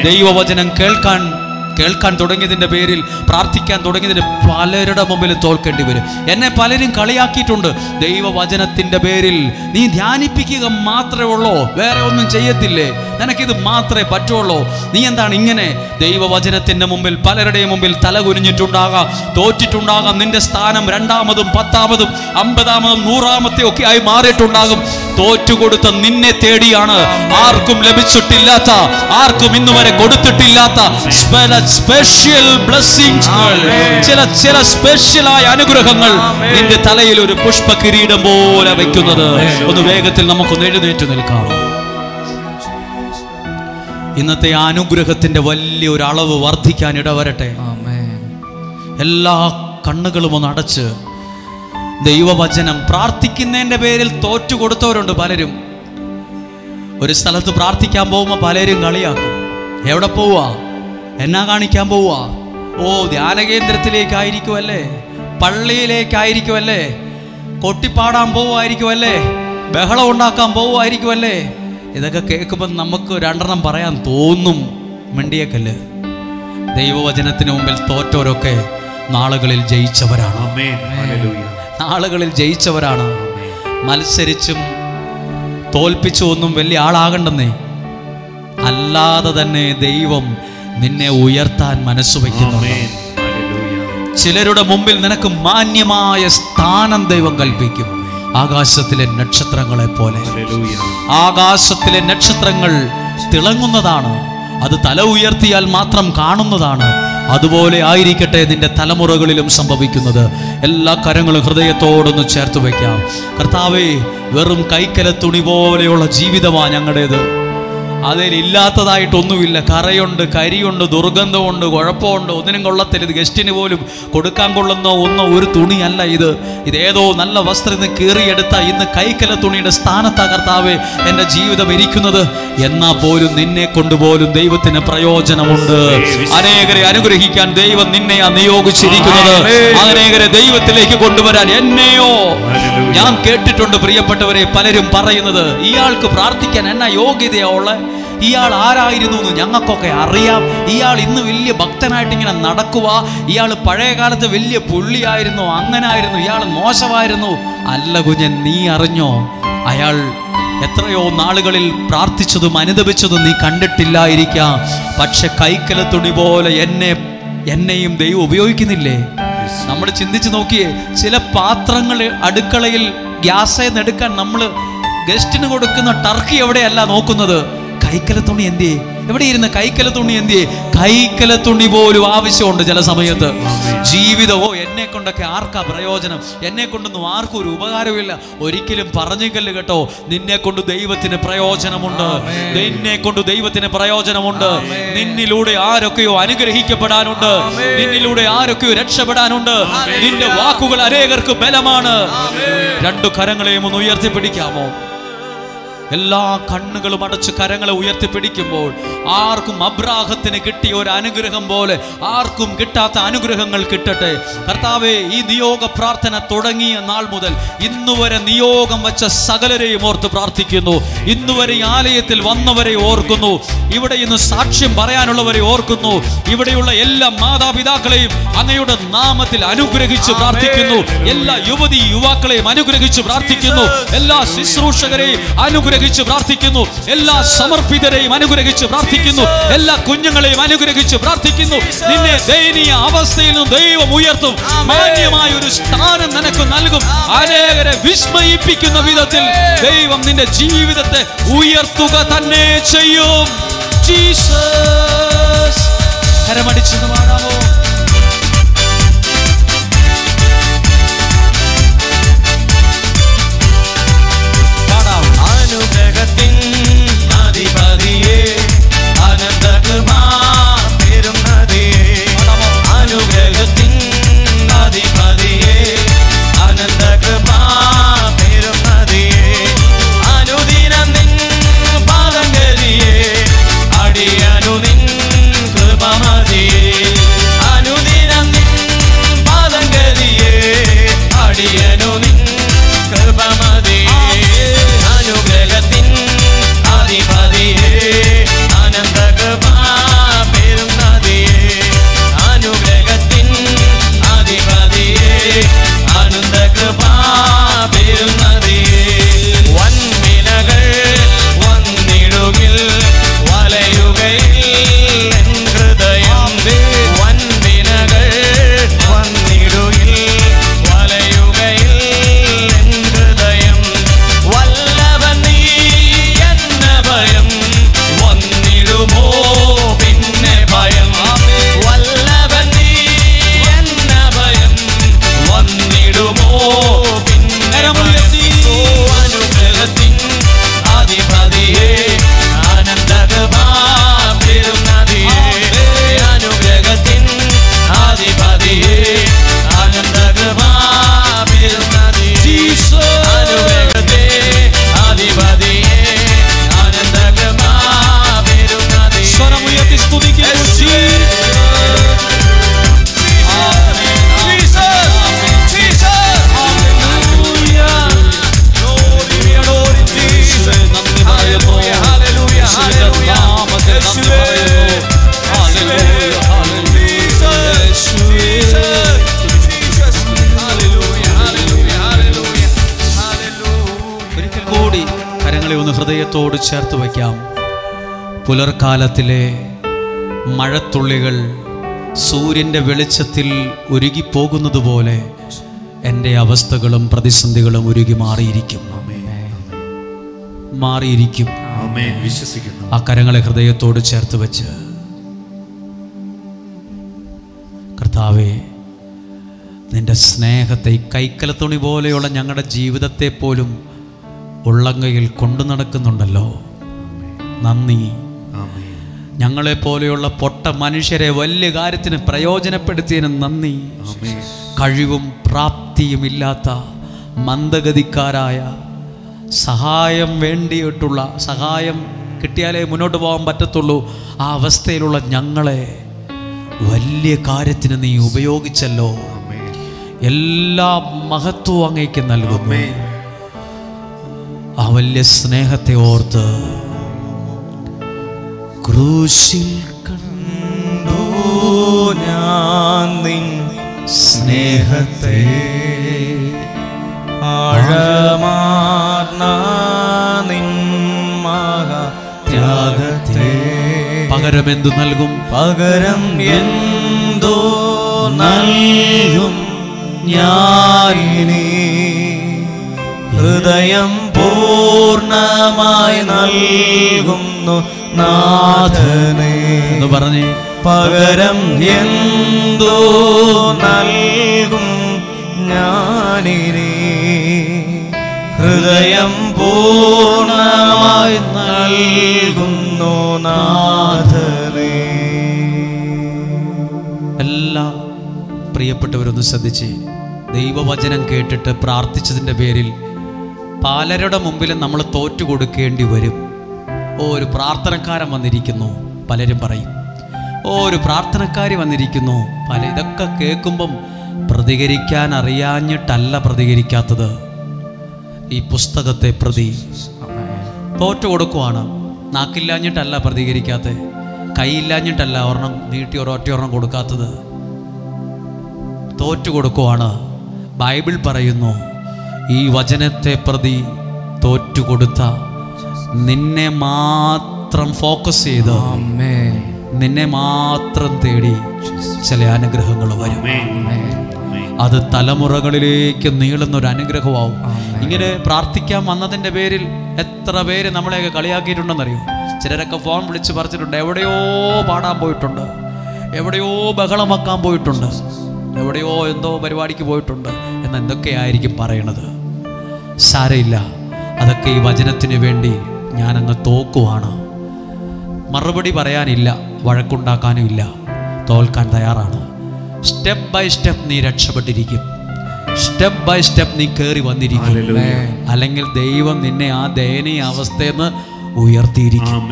ദൈവവചനം കേൾക്കാൻ തുടങ്ങിയതിൻ്റെ പേരിൽ, പ്രാർത്ഥിക്കാൻ തുടങ്ങിയതിന് പലരുടെ മുമ്പിൽ തോൽക്കേണ്ടി വരും. എന്നെ പലരും കളിയാക്കിയിട്ടുണ്ട്. ദൈവവചനത്തിൻ്റെ പേരിൽ നീ ധ്യാനിപ്പിക്കുക മാത്രമേ ഉള്ളൂ, വേറെ ഒന്നും ചെയ്യത്തില്ലേ, നിനക്കിത് മാത്രമേ പറ്റുള്ളൂ, നീ എന്താണ് ഇങ്ങനെ? ദൈവവചനത്തിൻ്റെ മുമ്പിൽ പലരുടെയും മുമ്പിൽ തല കുനിഞ്ഞിട്ടുണ്ടാകാം, തോറ്റിട്ടുണ്ടാകാം. നിന്റെ സ്ഥാനം 2-ാമതും 10-ാമതും 50-ാമതും 100-ാമത്തെ ഒക്കെ ആയി മാറിയിട്ടുണ്ടാകും. തോറ്റുകൊടുത്ത നിന്നെ തേടിയാണ്, ആർക്കും ലഭിച്ചിട്ടില്ലാത്ത, ആർക്കും ഇന്നുവരെ കൊടുത്തിട്ടില്ലാത്ത സ്പെഷ്യൽ ബ്ലെസ്സിങ്സ്, ചില സ്പെഷ്യലായ അനുഗ്രഹങ്ങൾ നിന്റെ തലയിൽ ഒരു പുഷ്പ കിരീടം പോലെ വെക്കുന്നത്. ഒന്ന് വേഗത്തിൽ നമുക്കൊന്ന് എഴുന്നേറ്റ് നിൽക്കാം. ഇന്നത്തെ അനുഗ്രഹത്തിന്റെ വലിയൊരു അളവ് വർദ്ധിക്കാൻ ഇടവരട്ടെ. എല്ലാ കണ്ണുകളും ഒന്ന് അടച്ച് ദൈവവചനം പ്രാർത്ഥിക്കുന്നതിന്റെ പേരിൽ തോറ്റു കൊടുത്തവരുണ്ട് പലരും. ഒരു സ്ഥലത്ത് പ്രാർത്ഥിക്കാൻ പോകുമ്പോൾ പലരും കളിയാക്കും. എവിടെ പോവാ? എന്നാ കാണിക്കാൻ പോവാ? ഓ, ധ്യാനകേന്ദ്രത്തിലേക്കായിരിക്കുമല്ലേ, പള്ളിയിലേക്കായിരിക്കുമല്ലേ, കൊട്ടിപ്പാടാൻ പോവുമായിരിക്കുമല്ലേ, ബഹളം ഉണ്ടാക്കാൻ പോവുമായിരിക്കുമല്ലേ. ഇതൊക്കെ കേൾക്കുമ്പോൾ നമുക്ക് 2 പറയാൻ തോന്നും. മിണ്ടിയേക്കല്ല്. ദൈവവചനത്തിന് മുമ്പിൽ തോറ്റവരൊക്കെ നാളുകളിൽ ജയിച്ചവരാണ്. മത്സരിച്ചും തോൽപ്പിച്ചും ഒന്നും വലിയ ആളാകണ്ടെന്നേ, അല്ലാതെ തന്നെ ദൈവം നിന്നെ ഉയർത്താൻ മനസ്സു വയ്ക്കുന്നുണ്ട്. ചിലരുടെ മുമ്പിൽ നിനക്ക് മാന്യമായ സ്ഥാനം ദൈവം കൽപ്പിക്കും. ആകാശത്തിലെ നക്ഷത്രങ്ങളെ പോലെ. ആകാശത്തിലെ നക്ഷത്രങ്ങൾ തിളങ്ങുന്നതാണ്, അത് തല ഉയർത്തിയാൽ മാത്രം കാണുന്നതാണ്. അതുപോലെ ആയിരിക്കട്ടെ നിന്റെ തലമുറകളിലും സംഭവിക്കുന്നത്. എല്ലാ കരങ്ങളും ഹൃദയത്തോടൊന്ന് ചേർത്ത് വയ്ക്കാം. കർത്താവേ, വെറും കൈക്കല തുണി പോലെയുള്ള ജീവിതമാണ് ഞങ്ങളുടേത്. അതിലില്ലാത്തതായിട്ടൊന്നുമില്ല. കറയുണ്ട്, കരിയുണ്ട്, ദുർഗന്ധമുണ്ട്, കുഴപ്പമുണ്ട്, ഒന്നിനും കൊള്ളത്തില്ല. ഇത് ഗസ്റ്റിന് പോലും കൊടുക്കാൻ കൊള്ളുന്ന ഒരു തുണിയല്ല ഇത്. ഇതേതോ നല്ല വസ്ത്രം കീറിയെടുത്ത ഇന്ന് കൈക്കല തുണിയുടെ സ്ഥാനത്താ കർത്താവേ എൻ്റെ ജീവിതം ഇരിക്കുന്നത്. എന്നാൽ പോലും നിന്നെ കൊണ്ടുപോലും ദൈവത്തിന് പ്രയോജനമുണ്ട്. അനേകരെ അനുഗ്രഹിക്കാൻ ദൈവം നിന്നെയാ നിയോഗിച്ചിരിക്കുന്നത്. അനേകരെ ദൈവത്തിലേക്ക് കൊണ്ടുവരാൻ എന്നെയോ. ഞാൻ കേട്ടിട്ടുണ്ട് പ്രിയപ്പെട്ടവരെ, പലരും പറയുന്നത്, ഇയാൾക്ക് പ്രാർത്ഥിക്കാൻ എന്നാ യോഗ്യതയുള്ള, ഇയാൾ ആരായിരുന്നു എന്ന് ഞങ്ങൾക്കൊക്കെ അറിയാം, ഇയാൾ ഇന്ന് വലിയ ഭക്തനായിട്ട് ഇങ്ങനെ നടക്കുക, ഇയാൾ പഴയ കാലത്ത് വലിയ പുള്ളിയായിരുന്നു, അങ്ങനായിരുന്നു, ഇയാൾ മോശമായിരുന്നു. അല്ല കുഞ്ഞൻ, നീ അറിഞ്ഞോ, അയാൾ എത്രയോ നാളുകളിൽ പ്രാർത്ഥിച്ചതും അനുദപിച്ചതും നീ കണ്ടിട്ടില്ലായിരിക്കാം. പക്ഷെ കൈക്കല തുണി പോലെ എന്നെയും ദൈവം ഉപയോഗിക്കുന്നില്ലേ? നമ്മൾ ചിന്തിച്ച് നോക്കിയേ. ചില പാത്രങ്ങൾ അടുക്കളയിൽ ഗ്യാസേന്ന് എടുക്കാൻ നമ്മൾ ഗസ്റ്റിന് കൊടുക്കുന്ന ടർക്കി എവിടെയല്ല നോക്കുന്നത്, കൈക്കല തുണി എന്തേ? എവിടെ ഇരുന്ന് കൈക്കല തുണി എന്തിയെ? കൈക്കല തുണി പോലും ആവശ്യമുണ്ട് ചില സമയത്ത്. ജീവിതമോ എന്നെ കൊണ്ടൊക്കെ ആർക്കാ പ്രയോജനം? എന്നെ കൊണ്ടൊന്നും ആർക്കും ഒരു ഉപകാരമില്ല. ഒരിക്കലും പറഞ്ഞിക്കല്ല് കേട്ടോ. നിന്നെ കൊണ്ട് ദൈവത്തിന് പ്രയോജനമുണ്ട്. നിന്നെ കൊണ്ട് ദൈവത്തിന് പ്രയോജനമുണ്ട്. നിന്നിലൂടെ ആരൊക്കെയോ അനുഗ്രഹിക്കപ്പെടാനുണ്ട്. നിന്നിലൂടെ ആരൊക്കെയോ രക്ഷപ്പെടാനുണ്ട്. നിന്റെ വാക്കുകൾ അനേകർക്ക് ബലമാണ്. രണ്ടു കരങ്ങളെയും ഒന്ന് ഉയർത്തിപ്പിടിക്കാമോ? എല്ലാ കണ്ണുകളും അടച്ച് കരങ്ങളെ ഉയർത്തിപ്പിടിക്കുമ്പോൾ ആർക്കും അബ്രാഹത്തിന് കിട്ടിയ ഒരു അനുഗ്രഹം പോലെ ആർക്കും കിട്ടാത്ത അനുഗ്രഹങ്ങൾ കിട്ടട്ടെ. കർത്താവേ, ഈ നിയോഗ പ്രാർത്ഥന തുടങ്ങിയ നാൾ മുതൽ ഇന്നുവരെ നിയോഗം വച്ച സകലരെയും ഓർത്ത് പ്രാർത്ഥിക്കുന്നു. ഇന്നുവരെ ഈ ആലയത്തിൽ വന്നവരെ ഓർക്കുന്നു. ഇവിടെ ഇന്ന് സാക്ഷ്യം പറയാനുള്ളവരെ ഓർക്കുന്നു. ഇവിടെയുള്ള എല്ലാ മാതാപിതാക്കളെയും അങ്ങയുടെ നാമത്തിൽ അനുഗ്രഹിച്ച് പ്രാർത്ഥിക്കുന്നു. എല്ലാ യുവതി യുവാക്കളെയും അനുഗ്രഹിച്ച് പ്രാർത്ഥിക്കുന്നു. എല്ലാ ശുശ്രൂഷകരെയും അനുഗ്രഹിച്ച് പ്രാർത്ഥിക്കുന്നു. എല്ലാ സമർപ്പിതരെയും അനുഗ്രഹിച്ച് പ്രാർത്ഥിക്കുന്നു. എല്ലാ കുഞ്ഞുങ്ങളെയും അനുഗ്രഹിച്ച് പ്രാർത്ഥിക്കുന്നു. നിന്നെ ദയനീയ അവസ്ഥയിൽ നിന്നും ദൈവം ഉയർത്തും. മാന്യമായ ഒരു സ്ഥാനം നിനക്ക് നൽകും. അനേകരെ വിസ്മയിപ്പിക്കുന്ന വിധത്തിൽ ദൈവം നിന്റെ ജീവിതത്തെ ഉയർത്തുക തന്നെ ചെയ്യും. ജീസസ്, കരമടിച്ചെന്ന് പാടാമോ? അനുഗ്രഹത്തിൻ അധിപതിയേ, അനന്തകൃപാ പെരും നദിയേ. അനുഗ്രഹത്തിൻ അധിപതിയേ, അനന്തകൃപാ പെരും നദിയേ. അനുദിനം നിൻ പാദം ഗതിയേ, അടിയനു നിൻ കൃപ മതിയേ. അനുദിനം നിൻ പാദം ഗതിയേ, അടിയനു നിൻ കൃപ മതിയേ. അനുഗ്രഹത്തിൻ അധിപതിയേ, അനന്തകൃപാ പെരും നദിയേ. അനുഗ്രഹത്തിൻ അധിപതിയേ, അനന്തകൃപാ പെരും നദിയേ. വൻവിനകൾ വന്നിടുകിൽ വലയുകയിൽ എൻ ഹൃദയം. വൻവിനകൾ വന്നിടുകിൽ വലയുകയിൽ എൻ ഹൃദയം. വല്ലഭൻ നീ എന്ന ഭയം വന്നിടുമോ പിന്നെ ഭയം. വല്ലഭൻ നീ എന്ന ഭയം വന്നിടുമോ പിന്നെ ഭയം. ഓ അനുഗ്രഹത്തിൻ അധിപതിയേ, ആനന്ദകൃപാ പെരും നദിയേ. അനുഗ്രഹത്തിൻ അധിപതിയേ, ആനന്ദകൃപാ പെരും നദിയേ. അനുഗ്രഹത്തെ അധിപതിയേ, ആനന്ദകൃപാ പെരും നദിയേ. സ്വരമുയർത്തി സ്തുതിക്കുന്നു. ഒരിക്കൽ കൂടി കരങ്ങളെ ഒന്ന് ഹൃദയത്തോട് ചേർത്ത് വയ്ക്കാം. പുലർക്കാലത്തിലെ മഴത്തുള്ളികൾ സൂര്യൻ്റെ വെളിച്ചത്തിൽ ഉരുകിപ്പോകുന്നത് പോലെ എൻ്റെ അവസ്ഥകളും പ്രതിസന്ധികളും ഉരുകി മാറിയിരിക്കും. വിശ്വസിക്കുന്നു. ആ കരങ്ങളെ ഹൃദയത്തോട് ചേർത്ത് വെച്ച്, കർത്താവേ, നിന്റെ സ്നേഹത്തെ ഈ കൈക്കലത്തുണി പോലെയുള്ള ഞങ്ങളുടെ ജീവിതത്തെ പോലും ഉള്ളങ്കയിൽ കൊണ്ടു നടക്കുന്നുണ്ടല്ലോ. നന്ദി. ഞങ്ങളെപ്പോലെയുള്ള പൊട്ട മനുഷ്യരെ വലിയ കാര്യത്തിന് പ്രയോജനപ്പെടുത്തിയതിന് നന്ദി. കഴിവും പ്രാപ്തിയുമില്ലാത്ത മന്ദഗതിക്കാരായ, സഹായം വേണ്ടിയിട്ടുള്ള, സഹായം കിട്ടിയാലേ മുന്നോട്ട് പോകാൻ പറ്റത്തുള്ളൂ, ആ അവസ്ഥയിലുള്ള ഞങ്ങളെ വലിയ കാര്യത്തിന് നീ ഉപയോഗിച്ചല്ലോ. എല്ലാ മഹത്വവും അങ്ങേക്ക് നൽകുന്നു. ആ വലിയ സ്നേഹത്തെ ഓർത്ത് ക്രൂശിൽ കണ്ടു ഞാൻ നിൻ സ്നേഹത്തെ, ആഴമാർന്ന നിൻ മഹാത്യാഗത്തെ. പകരം എന്തു നൽകും? പകരം എന്തോ നൽകും ഞാനിനി. ഹൃദയം പൂർണ്ണമായി നൽകുന്നു നാഥനേ. എന്ന് പറഞ്ഞേ, പകരം എന്തോ നൽകും ഞാനിനി, ഹൃദയം പൂർണ്ണമായി നൽകുന്നു നാഥനേ. എല്ലാ പ്രിയപ്പെട്ടവരൊന്ന് ശ്രദ്ധിച്ച്, ദൈവവചനം കേട്ടിട്ട് പ്രാർത്ഥിച്ചതിൻ്റെ പേരിൽ പലരുടെ മുമ്പിലും നമ്മൾ തോറ്റു കൊടുക്കേണ്ടി വരും. ഒരു പ്രാർത്ഥനക്കാരൻ വന്നിരിക്കുന്നു, പലരും പറയും. ഒരു പ്രാർത്ഥനക്കാരി വന്നിരിക്കുന്നു, ഇതൊക്കെ കേൾക്കുമ്പം പ്രതികരിക്കാൻ അറിയാഞ്ഞിട്ടല്ല പ്രതികരിക്കാത്തത്, ഈ പുസ്തകത്തെ പ്രതി തോറ്റു കൊടുക്കുവാണ്. നാക്കില്ലാഞ്ഞിട്ടല്ല പ്രതികരിക്കാത്തത്, കൈയില്ലാഞ്ഞിട്ടല്ല ഒരെണ്ണം നീട്ടി ഒരൊറ്റ കൊടുക്കാത്തത്, തോറ്റു കൊടുക്കുവാണ്. ബൈബിൾ പറയുന്നു, ഈ വചനത്തെ പ്രതി തോറ്റുകൊടുത്ത നിന്നെ മാത്രം ഫോക്കസ് ചെയ്ത് നിന്നെ മാത്രം തേടി ചില അനുഗ്രഹങ്ങൾ വരും. അത് തലമുറകളിലേക്ക് നീളുന്നൊരു അനുഗ്രഹമാവും. ഇങ്ങനെ പ്രാർത്ഥിക്കാൻ വന്നതിൻ്റെ പേരിൽ എത്ര പേര് നമ്മളെയൊക്കെ കളിയാക്കിയിട്ടുണ്ടെന്നറിയോ? ചിലരൊക്കെ ഫോൺ വിളിച്ച് പറഞ്ഞിട്ടുണ്ട്, എവിടെയോ പാടാൻ പോയിട്ടുണ്ട്, എവിടെയോ ബഹളം വെക്കാൻ പോയിട്ടുണ്ട്, എവിടെയോ എന്തോ പരിപാടിക്ക് പോയിട്ടുണ്ട് എന്ന് എന്തൊക്കെയായിരിക്കും പറയണത്. സാരയില്ല, അതൊക്കെ ഈ വചനത്തിന് വേണ്ടി ഞാനങ്ങ് തോക്കുവാണ്. മറുപടി പറയാനില്ല, വഴക്കുണ്ടാക്കാനും ഇല്ല, തോൽക്കാൻ തയ്യാറാണ്. സ്റ്റെപ്പ് ബൈ സ്റ്റെപ്പ് നീ രക്ഷപ്പെട്ടിരിക്കും, സ്റ്റെപ്പ് ബൈ സ്റ്റെപ്പ് നീ കയറി വന്നിരിക്കും. അല്ലെങ്കിൽ ദൈവം നിന്നെ ആ ദയനീയ അവസ്ഥയിൽ നിന്ന് ഉയർത്തിയിരിക്കും.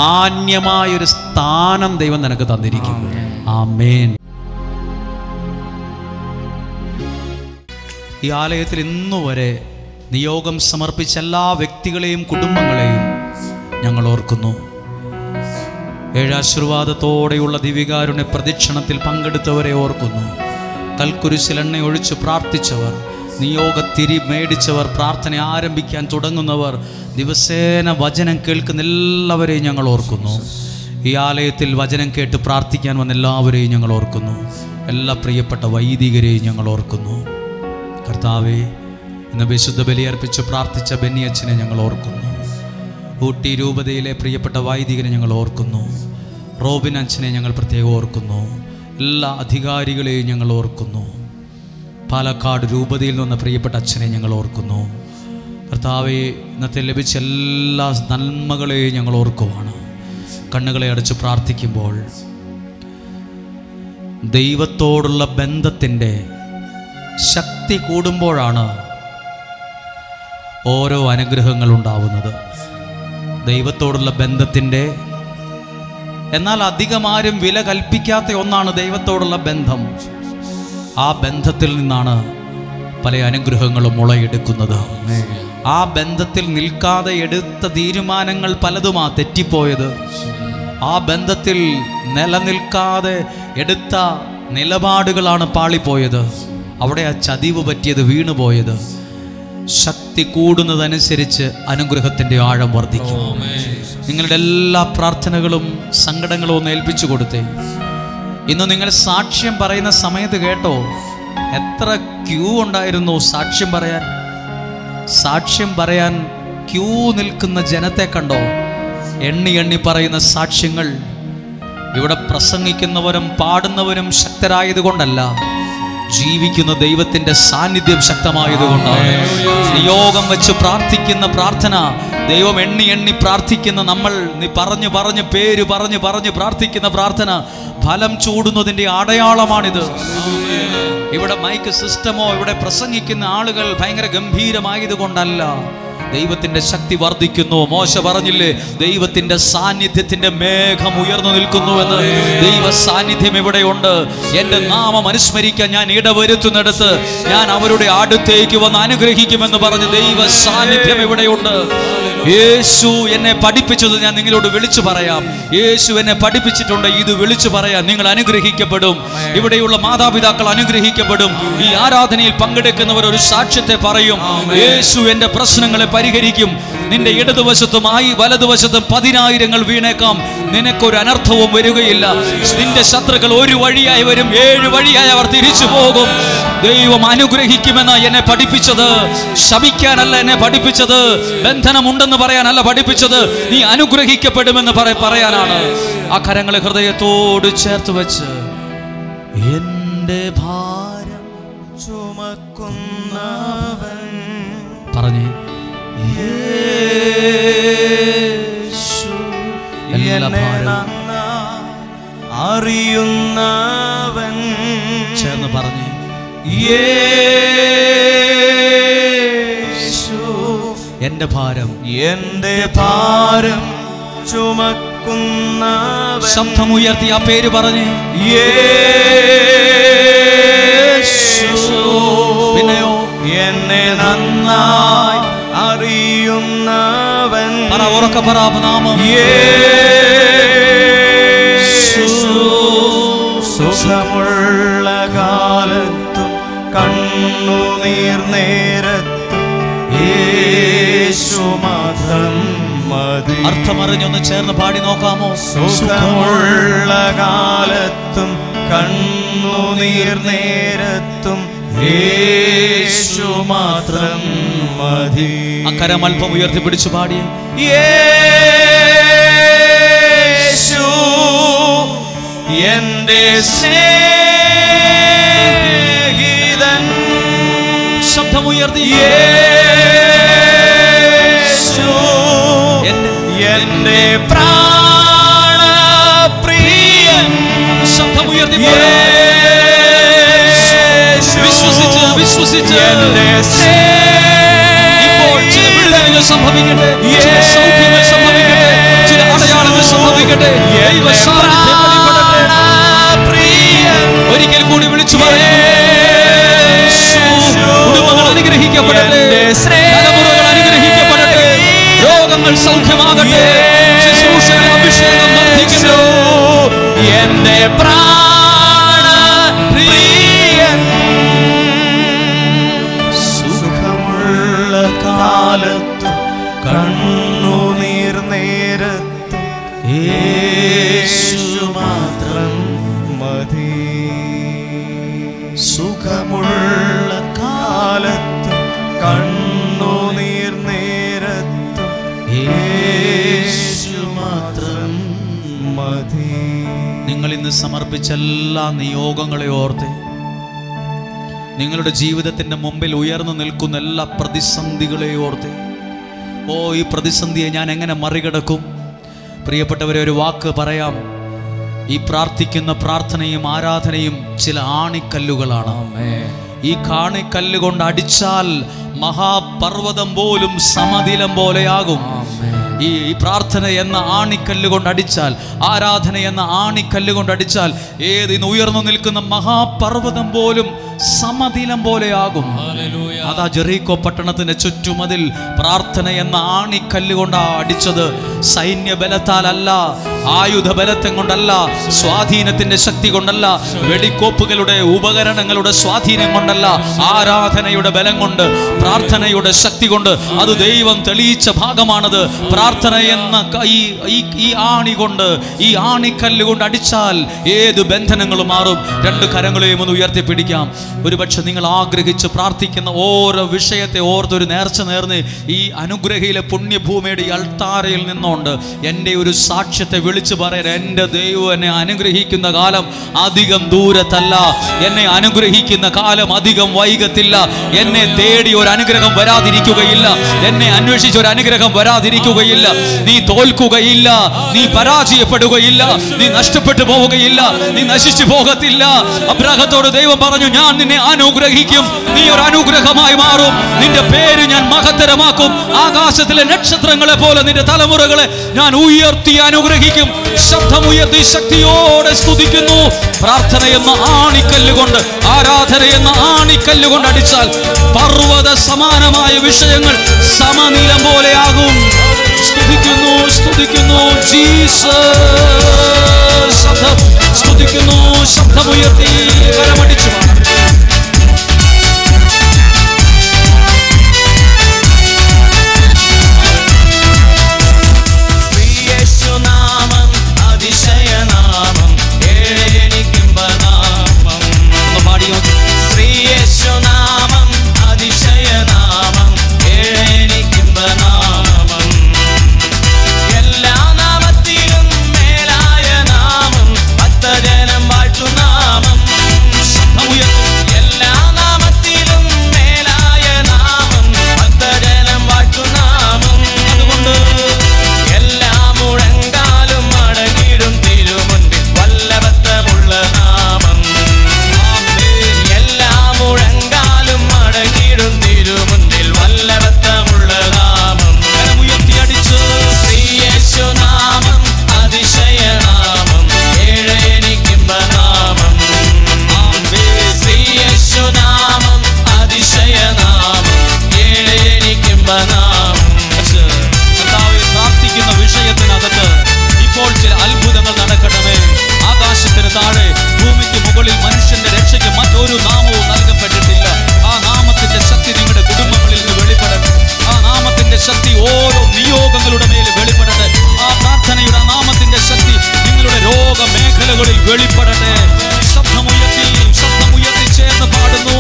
മാന്യമായൊരു സ്ഥാനം ദൈവം നിനക്ക് തന്നിരിക്കും. ആമേൻ. ഈ ആലയത്തിൽ ഇന്നുവരെ നിയോഗം സമർപ്പിച്ച എല്ലാ വ്യക്തികളെയും കുടുംബങ്ങളെയും ഞങ്ങൾ ഓർക്കുന്നു. ഏഴാശീർവാദത്തോടെയുള്ള ദിവികാരുണ്യ പ്രദക്ഷിണത്തിൽ പങ്കെടുത്തവരെ ഓർക്കുന്നു. കൽക്കുരിശിൽ എണ്ണ ഒഴിച്ച് പ്രാർത്ഥിച്ചവർ, നിയോഗത്തിരി മേടിച്ചവർ, പ്രാർത്ഥന ആരംഭിക്കാൻ തുടങ്ങുന്നവർ, ദിവസേന വചനം കേൾക്കുന്ന എല്ലാവരെയും ഞങ്ങൾ ഓർക്കുന്നു. ഈ ആലയത്തിൽ വചനം കേട്ട് പ്രാർത്ഥിക്കാൻ വന്ന എല്ലാവരെയും ഞങ്ങൾ ഓർക്കുന്നു. എല്ലാ പ്രിയപ്പെട്ട വൈദികരെയും ഞങ്ങൾ ഓർക്കുന്നു. കർത്താവേ, ഇന്ന് വിശുദ്ധ ബലിയർപ്പിച്ച് പ്രാർത്ഥിച്ച ബെന്നിയച്ഛനെ ഞങ്ങൾ ഓർക്കുന്നു. ഊട്ടി രൂപതയിലെ പ്രിയപ്പെട്ട വൈദികനെ ഞങ്ങൾ ഓർക്കുന്നു. റോബിൻ അച്ഛനെ ഞങ്ങൾ പ്രത്യേകം ഓർക്കുന്നു. എല്ലാ അധികാരികളെയും ഞങ്ങൾ ഓർക്കുന്നു. പാലക്കാട് രൂപതയിൽ നിന്ന് പ്രിയപ്പെട്ട അച്ഛനെ ഞങ്ങൾ ഓർക്കുന്നു. കർത്താവെ, ഇന്നത്തെ ലഭിച്ച എല്ലാ നന്മകളെയും ഞങ്ങൾ ഓർക്കുവാണ്. കണ്ണുകളെ അടച്ച് പ്രാർത്ഥിക്കുമ്പോൾ ദൈവത്തോടുള്ള ബന്ധത്തിൻ്റെ ശക്തി കൂടുമ്പോഴാണ് ഓരോ അനുഗ്രഹങ്ങൾ ഉണ്ടാവുന്നത്. ദൈവത്തോടുള്ള ബന്ധത്തിൻ്റെ, എന്നാൽ അധികമാരും വില കൽപ്പിക്കാത്ത ഒന്നാണ് ദൈവത്തോടുള്ള ബന്ധം. ആ ബന്ധത്തിൽ നിന്നാണ് പല അനുഗ്രഹങ്ങളും മുളയെടുക്കുന്നത്. ആ ബന്ധത്തിൽ നിൽക്കാതെ എടുത്ത തീരുമാനങ്ങൾ പലതുമാ തെറ്റിപ്പോയത്. ആ ബന്ധത്തിൽ നിലനിൽക്കാതെ എടുത്ത നിലപാടുകളാണ് പാളിപ്പോയത്. അവിടെ ആ ചതിവ് പറ്റിയത്, വീണുപോയത്. ശക്തി കൂടുന്നതനുസരിച്ച് അനുഗ്രഹത്തിൻ്റെ ആഴം വർദ്ധിക്കും. നിങ്ങളുടെ എല്ലാ പ്രാർത്ഥനകളും സങ്കടങ്ങളും ഒന്ന് ഏൽപ്പിച്ചു കൊടുത്തേ. ഇന്ന് നിങ്ങൾ സാക്ഷ്യം പറയുന്ന സമയത്ത് കേട്ടോ, എത്ര ക്യൂ ഉണ്ടായിരുന്നു സാക്ഷ്യം പറയാൻ. സാക്ഷ്യം പറയാൻ ക്യൂ നിൽക്കുന്ന ജനത്തെ കണ്ടോ? എണ്ണി എണ്ണി പറയുന്ന സാക്ഷ്യങ്ങൾ. ഇവിടെ പ്രസംഗിക്കുന്നവരും പാടുന്നവരും ശക്തരായതുകൊണ്ടല്ല, ജീവിക്കുന്ന ദൈവത്തിന്റെ സാന്നിധ്യം ശക്തമായതുകൊണ്ടാണ്. നിയോഗം വെച്ച് പ്രാർത്ഥിക്കുന്ന പ്രാർത്ഥന, ദൈവം എണ്ണി എണ്ണി പ്രാർത്ഥിക്കുന്ന നമ്മൾ, നീ പറഞ്ഞു പറഞ്ഞ് പേര് പറഞ്ഞ് പറഞ്ഞ് പ്രാർത്ഥിക്കുന്ന പ്രാർത്ഥന ഫലം ചൂടുന്നതിൻ്റെ അടയാളമാണിത്. ഇവിടെ മൈക്ക് സിസ്റ്റമോ ഇവിടെ പ്രസംഗിക്കുന്ന ആളുകൾ ഭയങ്കര ഗംഭീരമായതുകൊണ്ടല്ല, ദൈവത്തിന്റെ ശക്തി വർദ്ധിക്കുന്നു. മോശ പറഞ്ഞില്ലേ, ദൈവത്തിന്റെ സാന്നിധ്യത്തിന്റെ മേഘം ഉയർന്നു നിൽക്കുന്നുവെന്ന്. ദൈവ സാന്നിധ്യം ഇവിടെയുണ്ട്. എൻ്റെ നാമം അനുസ്മരിക്കാൻ ഞാൻ ഇടവരുത്തുന്നിടത്ത് ഞാൻ അവരുടെ അടുത്തേക്ക് വന്ന് അനുഗ്രഹിക്കുമെന്ന് പറഞ്ഞ് ദൈവ സാന്നിധ്യം ഇവിടെയുണ്ട്. യേശു എന്നെ പഠിപ്പിച്ചത് ഞാൻ നിങ്ങളോട് വിളിച്ചു പറയാം. യേശു എന്നെ പഠിപ്പിച്ചിട്ടുണ്ട്, ഇത് വിളിച്ചു പറയാം. നിങ്ങൾ അനുഗ്രഹിക്കപ്പെടും. ഇവിടെയുള്ള മാതാപിതാക്കൾ അനുഗ്രഹിക്കപ്പെടും. ഈ ആരാധനയിൽ പങ്കെടുക്കുന്നവർ ഒരു സാക്ഷ്യത്തെ പറയും. യേശു എൻ്റെ പ്രശ്നങ്ങളെ പരിഹരിക്കും. നിന്റെ ഇടതുവശത്തും വലതുവശത്തും 10,000 വീണേക്കാം, നിനക്കൊരു അനർത്ഥവും വരികയില്ല. നിന്റെ ശത്രുക്കൾ ഒരു വഴിയായി വരും, 7 വഴിയായി അവർ തിരിച്ചു പോകും. ദൈവം അനുഗ്രഹിക്കുമെന്ന് എന്നെ പഠിപ്പിച്ചത്. ശപിക്കാനല്ല എന്നെ പഠിപ്പിച്ചത്, ബന്ധനമുണ്ടെന്ന് പറയാനല്ല പഠിപ്പിച്ചത്, നീ അനുഗ്രഹിക്കപ്പെടുമെന്ന് പറയാനാണ്. ആ കരങ്ങളെ ഹൃദയത്തോട് ചേർത്ത് വെച്ച് എന്റെ ഭാരം ചുമക്കുന്നവൻ പറഞ്ഞേ, അറിയുന്നവൻ ചേർന്ന് പറഞ്ഞേ, എന്റെ ഭാരം ചുമക്കുന്നവൻ. ശബ്ദമുയർത്തി ആ പേര് പറഞ്ഞേ, പിന്നെയോ എന്നെ നന്നായി അറിയുന്നവൻ. പറ, ഉറക്കെ പറ നാമം. സുഖമുള്ള കാലത്തും കണ്ണുനീർ നേരത്തും യേശു മാത്രം മതി. അർത്ഥമറിഞ്ഞൊന്ന് ചേർന്ന് പാടി നോക്കാമോ? സുഖമുള്ള കാലത്തും കണ്ണുനീർ നേരത്തും യേശു മാത്രം മതി. അക്കരം അല്പം ഉയർത്തിപ്പിടിച്ചു പാടിയേ, യേശു എന്റെ സ്നേഹിതൻ. ശബ്ദമുയർത്തി, യേശു എന്റെ പ്രാണപ്രിയൻ. ശബ്ദമുയർത്തി, വിശ്വസിച്ച് എന്റെ ഇപ്പോൾ ചില വിടുതലുകൾ സംഭവിക്കട്ടെ, ചില സൗഖ്യങ്ങൾ സംഭവിക്കട്ടെ, ചില അടയാളങ്ങൾ സംഭവിക്കട്ടെ, ദൈവ സാന്നിധ്യം വെളിപ്പെടട്ടെ. ഒരിക്കൽ കൂടി വിളിച്ചു പറയുന്നു, കുടുംബങ്ങൾ അനുഗ്രഹിക്കപ്പെടട്ടെ, തലമുറകൾ അനുഗ്രഹിക്കപ്പെടട്ടെ, രോഗങ്ങൾ സൗഖ്യമാകട്ടെ, ശുശ്രൂഷയുടെ അഭിഷേകം വർദ്ധിക്കുന്നു. എന്റെ പ്രാണപ്രിയൻ സുഖമുള്ള കാലത്തും കണ്ണുനീർ നേരത്തും യേശു മാത്രം മതി. സുഖമുള്ള കാലത്തും കണ്ണുനീർ നേരത്തും യേശു മാത്രം മതി. നിങ്ങൾ ഇന്ന് സമർപ്പിച്ച എല്ലാ നിയോഗങ്ങളെ ഓർത്ത്, നിങ്ങളുടെ ജീവിതത്തിൻ്റെ മുമ്പിൽ ഉയർന്നു നിൽക്കുന്ന എല്ലാ പ്രതിസന്ധികളെ ഓർത്ത്, ഓ ഈ പ്രതിസന്ധിയെ ഞാൻ എങ്ങനെ മറികടക്കും? പ്രിയപ്പെട്ടവരെ, ഒരു വാക്ക് പറയാം, ഈ പ്രാർത്ഥിക്കുന്ന പ്രാർത്ഥനയും ആരാധനയും ചില ആണിക്കല്ലുകളാണ്. ഈ കാണിക്കല്ല് കൊണ്ട് അടിച്ചാൽ മഹാപർവ്വതം പോലും സമതിലം പോലെയാകും. ഈ പ്രാർത്ഥന എന്ന ആണിക്കല്ല് കൊണ്ട് അടിച്ചാൽ, ആരാധന എന്ന ആണിക്കല്ല് കൊണ്ട് അടിച്ചാൽ ഏതിന് ഉയർന്നു നിൽക്കുന്ന മഹാപർവ്വതം പോലും സമതിലം പോലെയാകും. അതാ ജെറീക്കോ പട്ടണത്തിന്റെ ചുറ്റുമതിൽ പ്രാർത്ഥന എന്ന ആണിക്കല്ല് കൊണ്ടാ അടിച്ചത്. സൈന്യബലത്താലല്ല, ആയുധ ബലത്വം കൊണ്ടല്ല, സ്വാധീനത്തിന്റെ ശക്തി കൊണ്ടല്ല, വെടിക്കോപ്പുകളുടെ ഉപകരണങ്ങളുടെ സ്വാധീനം കൊണ്ടല്ല, ആരാധനയുടെ ബലം കൊണ്ട്, പ്രാർത്ഥനയുടെ ശക്തി കൊണ്ട്. അത് ദൈവം തെളിയിച്ച ഭാഗമാണത്. പ്രാർത്ഥന എന്ന ഈ ആണി കൊണ്ട്, ഈ ആണിക്കല്ല് കൊണ്ട് അടിച്ചാൽ ഏത് ബന്ധനങ്ങളും മാറും. 2 കരങ്ങളെയും ഒന്ന് ഉയർത്തിപ്പിടിക്കാം. ഒരുപക്ഷെ നിങ്ങൾ ആഗ്രഹിച്ച് പ്രാർത്ഥിക്കുന്ന ഓരോ വിഷയത്തെ ഓർത്തൊരു നേർച്ച നേർന്ന് ഈ അനുഗ്രഹയിലെ പുണ്യഭൂമിയുടെ അൾത്താരയിൽ നിന്നുകൊണ്ട് എൻ്റെ ഒരു സാക്ഷ്യത്തെ വിളിച്ചു പറയാൻ, എൻ്റെ ദൈവം എന്നെ അനുഗ്രഹിക്കുന്ന കാലം അധികം ദൂരത്തല്ല, എന്നെ അനുഗ്രഹിക്കുന്ന കാലം അധികം വൈകത്തില്ല. എന്നെ തേടി ഒരു അനുഗ്രഹം വരാതിരിക്കുകയില്ല, എന്നെ അന്വേഷിച്ച ഒരു അനുഗ്രഹം വരാതിരിക്കുകയില്ല. നീ തോൽക്കുകയില്ല, നീ പരാജയപ്പെടുകയില്ല, നീ നഷ്ടപ്പെട്ടു പോവുകയില്ല, നീ നശിച്ചു പോകത്തില്ല. അബ്രാഹത്തോട് ദൈവം പറഞ്ഞു, ഞാൻ നിന്നെ അനുഗ്രഹിക്കും, നീ ഒരു അനുഗ്രഹമായി മാറും, നിന്റെ പേര് ഞാൻ മഹത്തരമാക്കും, ആകാശത്തിലെ നക്ഷത്രങ്ങളെ പോലെ നിന്റെ തലമുറകളെ ഞാൻ ഉയർത്തി അനുഗ്രഹിക്കും. ശബ്ദമുയർത്തി ശക്തിയോടെ സ്തുതിക്കുന്നു. പ്രാർത്ഥന എന്ന ആണിക്കല്ലുകൊണ്ട്, ആരാധന എന്ന ആണിക്കല്ലുകൊണ്ട് അടിച്ചാൽ പർവ്വത സമാനമായ വിഷയങ്ങൾ സമനിലം പോലെയാകും. സ്തുതിക്കുന്നു, സ്തുതിക്കുന്നു ജീസസ്. ശബ്ദം സ്തുതിക്കുന്നു, ശബ്ദമുയർത്തി കരമടിച്ചു. പ്രാർത്ഥിക്കുന്ന വിഷയത്തിനകത്ത് ഇപ്പോൾ ചില അത്ഭുതങ്ങൾ നടക്കണമേ. ആകാശത്തിന് താഴെ ഭൂമിക്ക് മുകളിൽ മനുഷ്യന്റെ രക്ഷയ്ക്ക് മറ്റൊരു നാമവും നൽകപ്പെട്ടിട്ടില്ല. ആ നാമത്തിന്റെ ശക്തി നിങ്ങളുടെ കുടുംബങ്ങളിൽ നിന്ന് വെളിപ്പെടട്ടെ. ആ നാമത്തിന്റെ ശക്തി ഓരോ നിയോഗങ്ങളുടെ മേൽ വെളിപ്പെടട്ടെ. ആ പ്രാർത്ഥനയുടെ നാമത്തിന്റെ ശക്തി നിങ്ങളുടെ രോഗമേഖലകളിൽ വെളിപ്പെടട്ടെ. ശബ്ദമുയർത്തി ചേർന്ന് പാടുന്നു.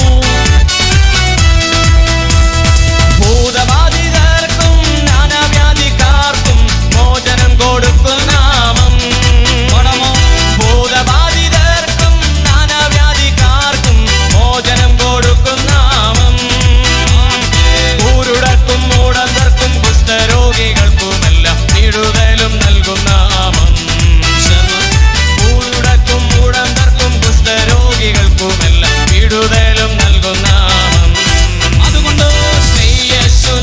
ഭൂതബാധിതർക്കും നാനാവ്യാധിക്കാർക്കും മോചനം കൊടുക്കും നാമം. ഭൂതബാധിതർക്കും നാനാവ്യാധിക്കാർക്കും മോചനം കൊടുക്കും നാമം. ൂരുടർക്കും മൂടന്തർക്കും കുഷ്ഠരോഗികൾക്കുമെല്ലാം വിടുതലും നൽകും നാമം. ൂരുടർക്കും മൂടന്തർക്കും കുഷ്ഠരോഗികൾക്കുമെല്ലാം വിടുതലും നൽകും നാമം. അതുകൊണ്ട്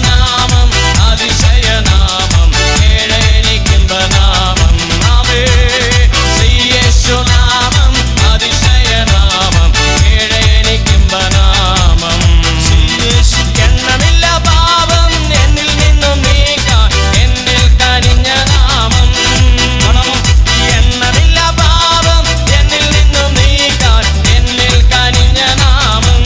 നാമം അതിശയനാമം ഏഴനിക്കുംബനാമം. യേശുനാമം അതിശയനാമം ഏഴനിക്കുംബനാമം. എണ്ണമില്ല പാപം എന്നിൽ നിന്നും നീക്കാൻ എന്നിൽ കനിഞ്ഞ നാമം. എണ്ണമില്ല പാപം എന്നിൽ നിന്നും നീക്കാൻ എന്നിൽ കനിഞ്ഞ നാമം.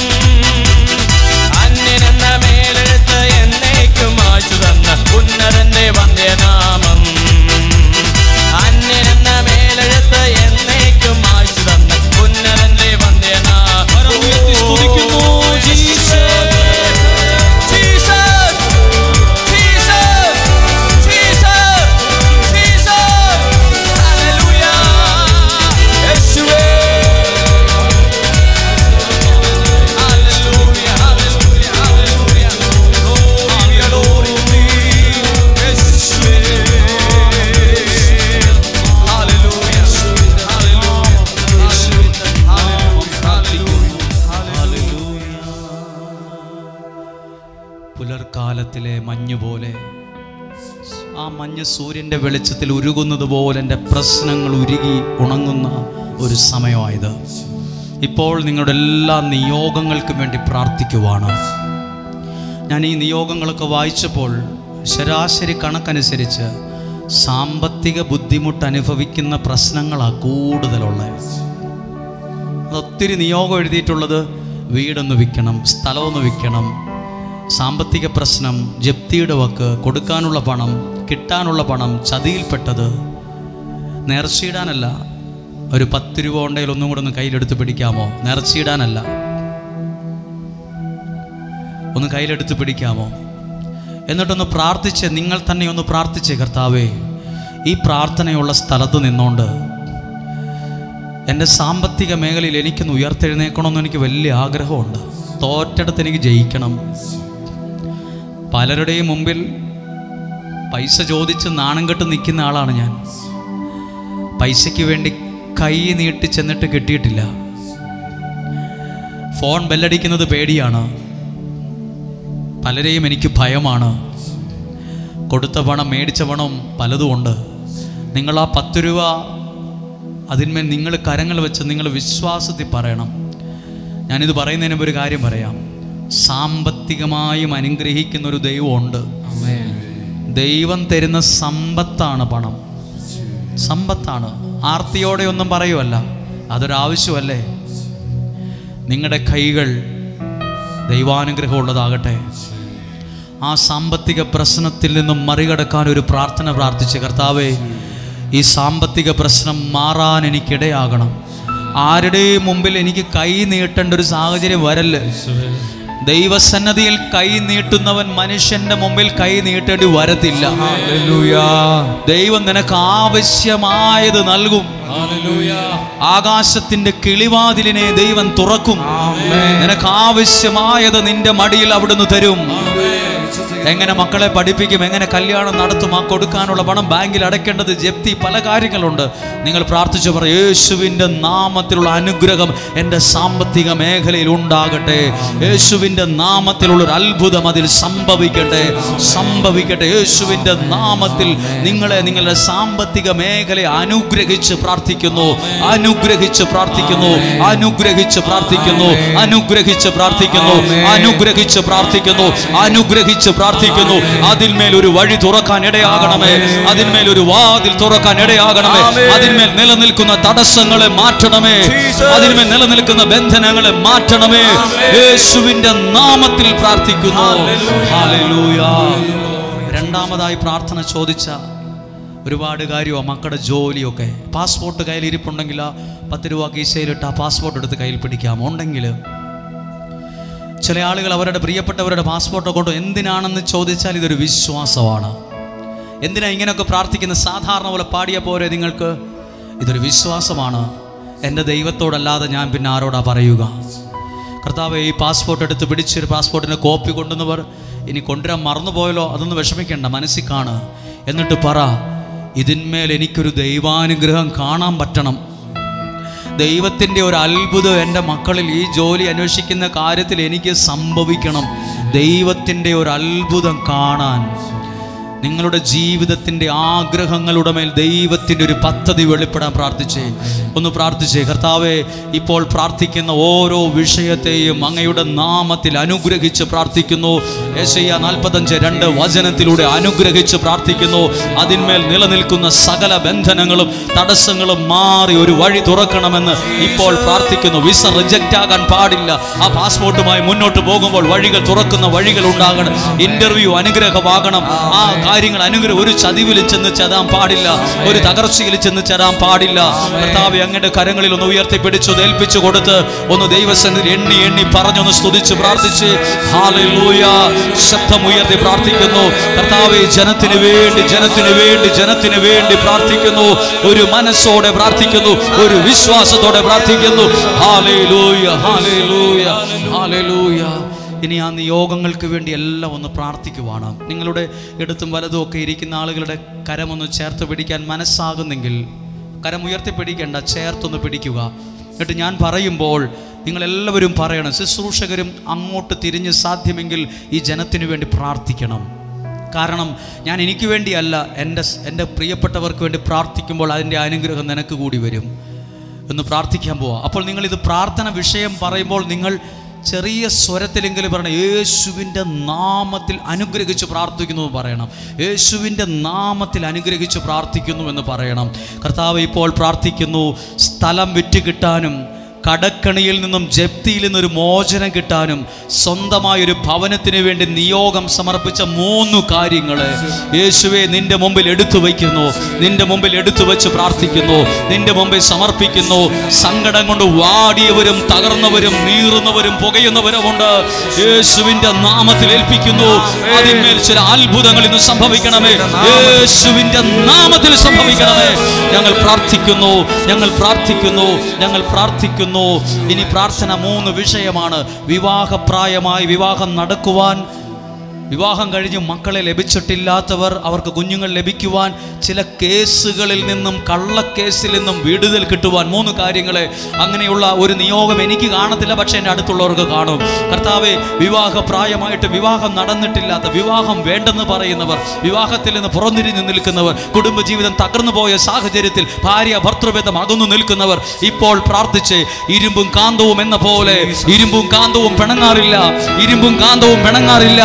അന്യനെന്ന മേലെഴുത്ത് എന്നേക്കും മായ്ച്ചു തന്ന ഉന്നതന്റെ വന്ധ്യനാമം. അന്യനെന്ന മേലെഴുത്ത് എന്നേക്കും മായ്ച്ചു തന്ന ഉന്നതന്റെ വന്ധ്യനാമം. സ്തുതിക്കുന്നു. പുലർക്കാലത്തിലെ മഞ്ഞ് പോലെ ആ മഞ്ഞ് സൂര്യൻ്റെ വെളിച്ചത്തിൽ ഉരുകുന്നത് പോലെ എൻ്റെ പ്രശ്നങ്ങൾ ഉരുകി ഉണങ്ങുന്ന ഒരു സമയമായത്. ഇപ്പോൾ നിങ്ങളുടെ എല്ലാ നിയോഗങ്ങൾക്കും വേണ്ടി പ്രാർത്ഥിക്കുവാണ്. ഞാൻ ഈ നിയോഗങ്ങളൊക്കെ വായിച്ചപ്പോൾ ശരാശരി കണക്കനുസരിച്ച് സാമ്പത്തിക ബുദ്ധിമുട്ട് അനുഭവിക്കുന്ന പ്രശ്നങ്ങളാണ് കൂടുതലുള്ളത്. അതൊത്തിരി നിയോഗം എഴുതിയിട്ടുള്ളത് വീടൊന്ന് വിൽക്കണം, സ്ഥലമൊന്ന് വിൽക്കണം, സാമ്പത്തിക പ്രശ്നം, ജപ്തിയുടെ വക്ക്, കൊടുക്കാനുള്ള പണം, കിട്ടാനുള്ള പണം, ചതിയിൽപ്പെട്ടത്. നേർച്ചയിടാനല്ല, ഒരു 10 രൂപ ഉണ്ടെങ്കിൽ ഒന്നും കൂടെ ഒന്ന് കയ്യിലെടുത്ത് പിടിക്കാമോ? നേർച്ചയിടാനല്ല, ഒന്ന് കയ്യിലെടുത്ത് പിടിക്കാമോ? എന്നിട്ടൊന്ന് പ്രാർത്ഥിച്ച്, നിങ്ങൾ തന്നെ ഒന്ന് പ്രാർത്ഥിച്ച്, കർത്താവേ ഈ പ്രാർത്ഥനയുള്ള സ്ഥലത്ത് നിന്നുകൊണ്ട് എൻ്റെ സാമ്പത്തിക മേഖലയിൽ എനിക്കൊന്ന് ഉയർത്തെഴുന്നേക്കണമെന്ന് എനിക്ക് വലിയ ആഗ്രഹമുണ്ട്. തോറ്റെടുത്ത് എനിക്ക് ജയിക്കണം. പലരുടെയും മുമ്പിൽ പൈസ ചോദിച്ച് നാണം കെട്ട് നിൽക്കുന്ന ആളാണ് ഞാൻ. പൈസയ്ക്ക് വേണ്ടി കൈ നീട്ടി ചെന്നിട്ട് കിട്ടിയിട്ടില്ല. ഫോൺ ബെല്ലടിക്കുന്നത് പേടിയാണ്. പലരെയും എനിക്ക് ഭയമാണ്. കൊടുത്ത പണം, മേടിച്ച പണം പലതുമുണ്ട്. നിങ്ങൾ ആ 10 രൂപ അതിന്മേൽ നിങ്ങൾ കരങ്ങൾ വെച്ച് നിങ്ങൾ വിശ്വാസത്തിൽ പറയണം. ഞാനിത് പറയുന്നതിന് മുമ്പ് ഒരു കാര്യം പറയാം. സാമ്പത്തികമായും അനുഗ്രഹിക്കുന്ന ഒരു ദൈവമുണ്ട്. ദൈവം തരുന്ന സമ്പത്താണ് പണം, സമ്പത്താണ്. ആർത്തിയോടെ ഒന്നും പറയുമല്ല, അതൊരാവശ്യമല്ലേ. നിങ്ങളുടെ കൈകൾ ദൈവാനുഗ്രഹമുള്ളതാകട്ടെ. ആ സാമ്പത്തിക പ്രശ്നത്തിൽ നിന്നും മറികടക്കാൻ ഒരു പ്രാർത്ഥന പ്രാർത്ഥിച്ച്, കർത്താവേ ഈ സാമ്പത്തിക പ്രശ്നം മാറാൻ എനിക്കിടയാകണം. ആരുടെയും മുമ്പിൽ എനിക്ക് കൈ നീട്ടേണ്ട ഒരു സാഹചര്യം വരല്ലേ. ദൈവസന്നദ്ധിയിൽ കൈ നീട്ടുന്നവൻ മനുഷ്യന്റെ മുമ്പിൽ കൈ നീട്ടേണ്ടി വരത്തില്ല. ദൈവം നിനക്ക് ആവശ്യമായത് നൽകും. ആകാശത്തിന്റെ കിളിവാതിലിനെ ദൈവം തുറക്കും. നിനക്ക് ആവശ്യമായത് നിന്റെ മടിയിൽ അവിടുന്ന് തരും. എങ്ങനെ മക്കളെ പഠിപ്പിക്കും, എങ്ങനെ കല്യാണം നടത്തും, ആ കൊടുക്കാനുള്ള പണം ബാങ്കിൽ അടയ്ക്കേണ്ടത്, ജപ്തി, പല കാര്യങ്ങളുണ്ട്. നിങ്ങൾ പ്രാർത്ഥിച്ചു പറ, യേശുവിൻ്റെ നാമത്തിലുള്ള അനുഗ്രഹം എൻ്റെ സാമ്പത്തിക മേഖലയിൽ ഉണ്ടാകട്ടെ. യേശുവിൻ്റെ നാമത്തിലുള്ളൊരു അത്ഭുതം അതിൽ സംഭവിക്കട്ടെ, സംഭവിക്കട്ടെ. യേശുവിൻ്റെ നാമത്തിൽ നിങ്ങളുടെ സാമ്പത്തിക മേഖലയെ അനുഗ്രഹിച്ച് പ്രാർത്ഥിക്കുന്നു, അനുഗ്രഹിച്ച് പ്രാർത്ഥിക്കുന്നു, അനുഗ്രഹിച്ച് പ്രാർത്ഥിക്കുന്നു, അനുഗ്രഹിച്ച് പ്രാർത്ഥിക്കുന്നു, അനുഗ്രഹിച്ച് പ്രാർത്ഥിക്കുന്നു, അനുഗ്രഹിച്ച് പ്രാർത്ഥിക്കുന്നു, പ്രാർത്ഥിക്കുന്നു. അതിന്മേൽ ഒരു വഴി തുറക്കാൻ ഇടയാകണമേ. അതിന്മേൽ ഒരു വാതിൽ തുറക്കാൻ ഇടയാകണമേ. അതിന്മേൽ നിലനിൽക്കുന്ന തടസ്സങ്ങളെ മാറ്റണമേ. അതിന്മേൽ നിലനിൽക്കുന്ന ബന്ധനങ്ങളെ മാറ്റണമേ. യേശുവിന്റെ നാമത്തിൽ പ്രാർത്ഥിക്കുന്നു. ഹല്ലേലൂയ. രണ്ടാമതായി പ്രാർത്ഥന ചോദിച്ച ഒരുപാട് കാര്യമാണ്. മക്കളുടെ ജോലിയൊക്കെ, പാസ്പോർട്ട് കയ്യിൽ ഇരിപ്പുണ്ടെങ്കിൽ 10 രൂപ കീശയിലിട്ട് ആ പാസ്പോർട്ട് എടുത്ത് കയ്യിൽ പിടിക്കാം. ഉണ്ടെങ്കിൽ ചില ആളുകൾ അവരുടെ പ്രിയപ്പെട്ടവരുടെ പാസ്പോർട്ട് കൊണ്ട് എന്തിനാണെന്ന് ചോദിച്ചാൽ ഇതൊരു വിശ്വാസമാണ്. എന്തിനാ ഇങ്ങനെയൊക്കെ പ്രാർത്ഥിക്കുന്ന? സാധാരണ പോലെ പാടിയ പോരെ നിങ്ങൾക്ക്? ഇതൊരു വിശ്വാസമാണ്. എൻ്റെ ദൈവത്തോടല്ലാതെ ഞാൻ പിന്നെ ആരോടാ പറയുക? കർത്താവേ, ഈ പാസ്പോർട്ട് എടുത്ത് പിടിച്ചൊരു പാസ്പോർട്ടിൻ്റെ കോപ്പി കൊണ്ടുവന്നവർ ഇനി കൊണ്ടുവരാൻ മറന്നുപോയല്ലോ, അതൊന്നും വിഷമിക്കേണ്ട, മനസ്സിൽ കാണ്. എന്നിട്ട് പറ, ഇതിന്മേൽ എനിക്കൊരു ദൈവാനുഗ്രഹം കാണാൻ പറ്റണം. ദൈവത്തിൻ്റെ ഒരു അത്ഭുതം എൻ്റെ മക്കളിൽ ഈ ജോലി അന്വേഷിക്കുന്ന കാര്യത്തിൽ എനിക്ക് സംഭവിക്കണം. ദൈവത്തിൻ്റെ ഒരു അത്ഭുതം കാണാൻ നിങ്ങളുടെ ജീവിതത്തിൻ്റെ ആഗ്രഹങ്ങളുടെ മേൽ ദൈവത്തിൻ്റെ ഒരു പദ്ധതി വെളിപ്പെടാൻ പ്രാർത്ഥിച്ചേ. ഒന്ന് പ്രാർത്ഥിച്ചേ. കർത്താവേ, ഇപ്പോൾ പ്രാർത്ഥിക്കുന്ന ഓരോ വിഷയത്തെയും അങ്ങയുടെ നാമത്തിൽ അനുഗ്രഹിച്ച് പ്രാർത്ഥിക്കുന്നു. യെശയ്യാ 45:2 വചനത്തിലൂടെ അനുഗ്രഹിച്ച് പ്രാർത്ഥിക്കുന്നു. അതിന്മേൽ നിലനിൽക്കുന്ന സകല ബന്ധനങ്ങളും തടസ്സങ്ങളും മാറി ഒരു വഴി തുറക്കണമെന്ന് ഇപ്പോൾ പ്രാർത്ഥിക്കുന്നു. വിസ റിജക്റ്റ് ആകാൻ പാടില്ല. ആ പാസ്പോർട്ടുമായി മുന്നോട്ട് പോകുമ്പോൾ വഴികൾ തുറക്കുന്ന വഴികൾ ഉണ്ടാകണം. ഇന്റർവ്യൂ അനുഗ്രഹമാകണം. ആ കാര്യങ്ങൾ അനുഗ്രഹം. ഒരു ചതിവിൽ ചെന്ന് ചെതാൻ പാടില്ല. ഒരു തകർച്ചയിൽ ചെന്ന് ചെതാൻ പാടില്ല. കർത്താവേ, അങ്ങയുടെ കരങ്ങളിൽ ഒന്ന് ഉയർത്തിപ്പിടിച്ചു ഏൽപ്പിച്ചു കൊടുത്ത് ഒന്ന് ദൈവസന്നിധിയിൽ എണ്ണി എണ്ണി പറഞ്ഞൊന്ന് സ്തുതിച്ച് പ്രാർത്ഥിച്ച് ഹല്ലേലൂയ ശബ്ദമുയർത്തി പ്രാർത്ഥിക്കുന്നു. കർത്താവേ, ജനത്തിന് വേണ്ടി ജനത്തിന് വേണ്ടി ജനത്തിന് വേണ്ടി പ്രാർത്ഥിക്കുന്നു. ഒരു മനസ്സോടെ പ്രാർത്ഥിക്കുന്നു. ഒരു വിശ്വാസത്തോടെ പ്രാർത്ഥിക്കുന്നു. Hallelujah hallelujah hallelujah. ഇനി ആ നിയോഗങ്ങൾക്ക് വേണ്ടി എല്ലാം ഒന്ന് പ്രാർത്ഥിക്കുവാണ്. നിങ്ങളുടെ ഇടത്തും വലതും ഒക്കെ ഇരിക്കുന്ന ആളുകളുടെ കരമൊന്ന് ചേർത്ത് പിടിക്കാൻ മനസ്സാകുന്നെങ്കിൽ കരം ഉയർത്തിപ്പിടിക്കേണ്ട, ചേർത്തൊന്ന് പിടിക്കുക. എന്നിട്ട് ഞാൻ പറയുമ്പോൾ നിങ്ങളെല്ലാവരും പറയണം. ശുശ്രൂഷകരും അങ്ങോട്ട് തിരിഞ്ഞ് സാധ്യമെങ്കിൽ ഈ ജനത്തിനു വേണ്ടി പ്രാർത്ഥിക്കണം. കാരണം ഞാൻ എനിക്ക് വേണ്ടിയല്ല, എൻ്റെ പ്രിയപ്പെട്ടവർക്ക് വേണ്ടി പ്രാർത്ഥിക്കുമ്പോൾ അതിൻ്റെ അനുഗ്രഹം നിനക്ക് കൂടി വരും എന്ന് പ്രാർത്ഥിക്കാൻ പോവാം. അപ്പോൾ നിങ്ങളിത് പ്രാർത്ഥന വിഷയം പറയുമ്പോൾ നിങ്ങൾ ചെറിയ സ്വരത്തിലെങ്കിലും പറയണം, യേശുവിൻ്റെ നാമത്തിൽ അനുഗ്രഹിച്ച് പ്രാർത്ഥിക്കുന്നു എന്ന് പറയണം. യേശുവിൻ്റെ നാമത്തിൽ അനുഗ്രഹിച്ച് പ്രാർത്ഥിക്കുന്നു എന്ന് പറയണം. കർത്താവ്, ഇപ്പോൾ പ്രാർത്ഥിക്കുന്നു. സ്ഥലം വിറ്റ് കിട്ടാനും കടക്കണിയിൽ നിന്നും ജപ്തിയിൽ നിന്നൊരു മോചനം കിട്ടാനും സ്വന്തമായൊരു ഭവനത്തിന് വേണ്ടി നിയോഗം സമർപ്പിച്ച 3 കാര്യങ്ങൾ യേശുവേ നിന്റെ മുമ്പിൽ എടുത്തു വയ്ക്കുന്നു. നിന്റെ മുമ്പിൽ എടുത്തു വെച്ച് പ്രാർത്ഥിക്കുന്നു. നിന്റെ മുമ്പിൽ സമർപ്പിക്കുന്നു. സങ്കടം കൊണ്ട് വാടിയവരും തകർന്നവരും നീറുന്നവരും പുകയുന്നവരുമുണ്ട്. യേശുവിൻ്റെ നാമത്തിൽ ഏൽപ്പിക്കുന്നു. അതിന്മേൽ ചില അത്ഭുതങ്ങൾ ഇന്ന് സംഭവിക്കണമേ. യേശുവിൻ്റെ നാമത്തിൽ സംഭവിക്കണമേ. ഞങ്ങൾ പ്രാർത്ഥിക്കുന്നു, ഞങ്ങൾ പ്രാർത്ഥിക്കുന്നു, ഞങ്ങൾ പ്രാർത്ഥിക്കുന്നു. ഇനി പ്രാർത്ഥന 3 വിഷയമാണ്. വിവാഹപ്രായമായി വിവാഹം നടക്കുവാൻ, വിവാഹം കഴിഞ്ഞ് മക്കളെ ലഭിച്ചിട്ടില്ലാത്തവർ, അവർക്ക് കുഞ്ഞുങ്ങൾ ലഭിക്കുവാൻ, ചില കേസുകളിൽ നിന്നും കള്ളക്കേസിൽ നിന്നും വിടുതൽ കിട്ടുവാൻ 3 കാര്യങ്ങളെ. അങ്ങനെയുള്ള ഒരു നിയോഗം എനിക്ക് കാണത്തില്ല, പക്ഷേ എൻ്റെ അടുത്തുള്ളവർക്ക് കാണും. കർത്താവേ, വിവാഹപ്രായമായിട്ട് വിവാഹം നടന്നിട്ടില്ലാത്ത, വിവാഹം വേണ്ടെന്ന് പറയുന്നവർ, വിവാഹത്തിൽ നിന്ന് പുറംതിരിഞ്ഞ് നിൽക്കുന്നവർ, കുടുംബജീവിതം തകർന്നു പോയ സാഹചര്യത്തിൽ ഭാര്യ ഭർത്തൃബന്ധം അകന്നു നിൽക്കുന്നവർ ഇപ്പോൾ പ്രാർത്ഥിച്ച്, ഇരുമ്പും കാന്തവും എന്ന പോലെ ഇരുമ്പും കാന്തവും പിണങ്ങാറില്ല. ഇരുമ്പും കാന്തവും പിണങ്ങാറില്ല.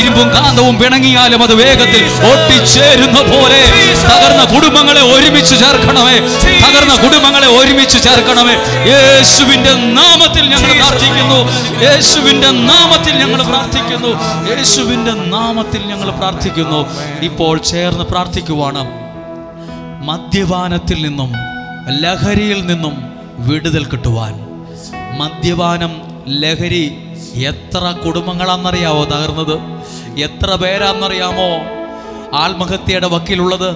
ഇരുമ്പും കാന്തവും പിണങ്ങിയാലും അത് വേഗത്തിൽ ഒട്ടിച്ചേരുന്ന പോലെ തകർന്ന കുടുംബങ്ങളെ ഒരുമിച്ച് ചേർക്കണമേ. തകർന്ന കുടുംബങ്ങളെ ഒരുമിച്ച് ചേർക്കണമേ. യേശുവിന്റെ നാമത്തിൽ ഞങ്ങൾ പ്രാർത്ഥിക്കുന്നു. യേശുവിന്റെ നാമത്തിൽ ഞങ്ങൾ പ്രാർത്ഥിക്കുന്നു. യേശുവിന്റെ നാമത്തിൽ ഞങ്ങൾ പ്രാർത്ഥിക്കുന്നു. ഇപ്പോൾ ചേർന്ന് പ്രാർത്ഥിക്കുവാണ്. മദ്യപാനത്തിൽ നിന്നും ലഹരിയിൽ നിന്നും വിടുതൽ കിട്ടുവാൻ. മദ്യപാനം, ലഹരി, എത്ര കുടുംബങ്ങളാണെന്നറിയാമോ തകർന്നത്? എത്ര പേരാണെന്നറിയാമോ ആത്മഹത്യയുടെ വക്കിലുള്ളത്?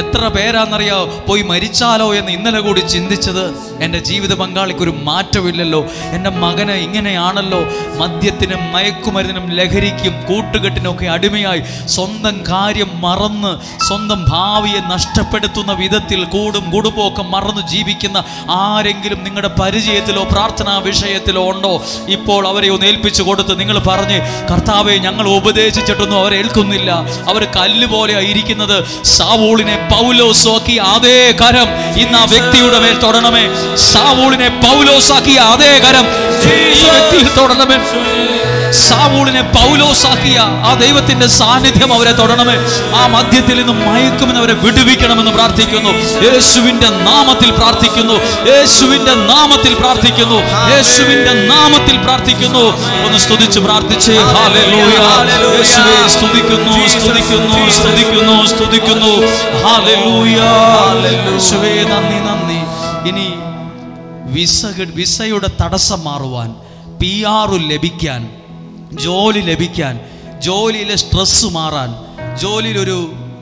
എത്ര പേരാണെന്നറിയാമോ പോയി മരിച്ചാലോ എന്ന് ഇന്നലെ കൂടി ചിന്തിച്ചത്? എൻ്റെ ജീവിത പങ്കാളിക്കൊരു മാറ്റമില്ലല്ലോ, എൻ്റെ മകന് ഇങ്ങനെയാണല്ലോ. മദ്യത്തിനും മയക്കുമരുന്നിനും ലഹരിക്കും കൂട്ടുകെട്ടിനൊക്കെ അടിമയായി സ്വന്തം കാര്യം മറന്ന് സ്വന്തം ഭാവിയെ നഷ്ടപ്പെടുത്തുന്ന വിധത്തിൽ കുടുംബമൊക്കെ മറന്ന് ജീവിക്കുന്ന ആരെങ്കിലും നിങ്ങളുടെ പരിചയത്തിലോ പ്രാർത്ഥനാ വിഷയത്തിലോ ഉണ്ടോ? ഇപ്പോൾ അവരെ ഒന്ന് ഏൽപ്പിച്ചു കൊടുത്ത് നിങ്ങൾ പറഞ്ഞ്, കർത്താവെ, ഞങ്ങൾ ഉപദേശിച്ചിട്ടൊന്നും അവരെ ഏൽക്കുന്നില്ല, അവർ കല്ല് പോലെ ഇരിക്കുന്നത്. സാവൂളിനെ പൗലോസാക്കിയ അതേ കരം ഇന്ന് ആ വ്യക്തിയുടെ മേൽ തൊടണമേ. സാവൂളിനെ പൗലോസാക്കിയ അതേ കരം ഈ വ്യക്തിയിൽ തൊടണമേ. സാവൂളിനെ പൗലോസാക്കിയ ആ ദൈവത്തിന്റെ സാന്നിധ്യം അവരെ തൊടണമേ. ആ മദ്യത്തിൽ നിന്ന് മയക്കുമെന്ന് അവരെ വിടുവിക്കണമെന്ന് പ്രാർത്ഥിക്കുന്നു. യേശുവിന്റെ നാമത്തിൽ പ്രാർത്ഥിക്കുന്നു. യേശുവിന്റെ നാമത്തിൽ പ്രാർത്ഥിക്കുന്നു. യേശുവിന്റെ നാമത്തിൽ പ്രാർത്ഥിക്കുന്നു. ഒന്ന് സ്തുതിച്ച് പ്രാർത്ഥിച്ചേ. ഹല്ലേലൂയ. യേശുവേ സ്തുതിക്കുന്നു, സ്തുതിക്കുന്നു, സ്തുതിക്കുന്നു, സ്തുതിക്കുന്നു. ഹല്ലേലൂയ. യേശുവേ നന്ദി, നന്ദി. ഇനി വിസയുടെ തടസ്സം മാറുവാൻ, PR ലഭിക്കാൻ, ജോലി ലഭിക്കാൻ, ജോലിയിലെ സ്ട്രെസ് മാറാൻ, ജോലിയിലൊരു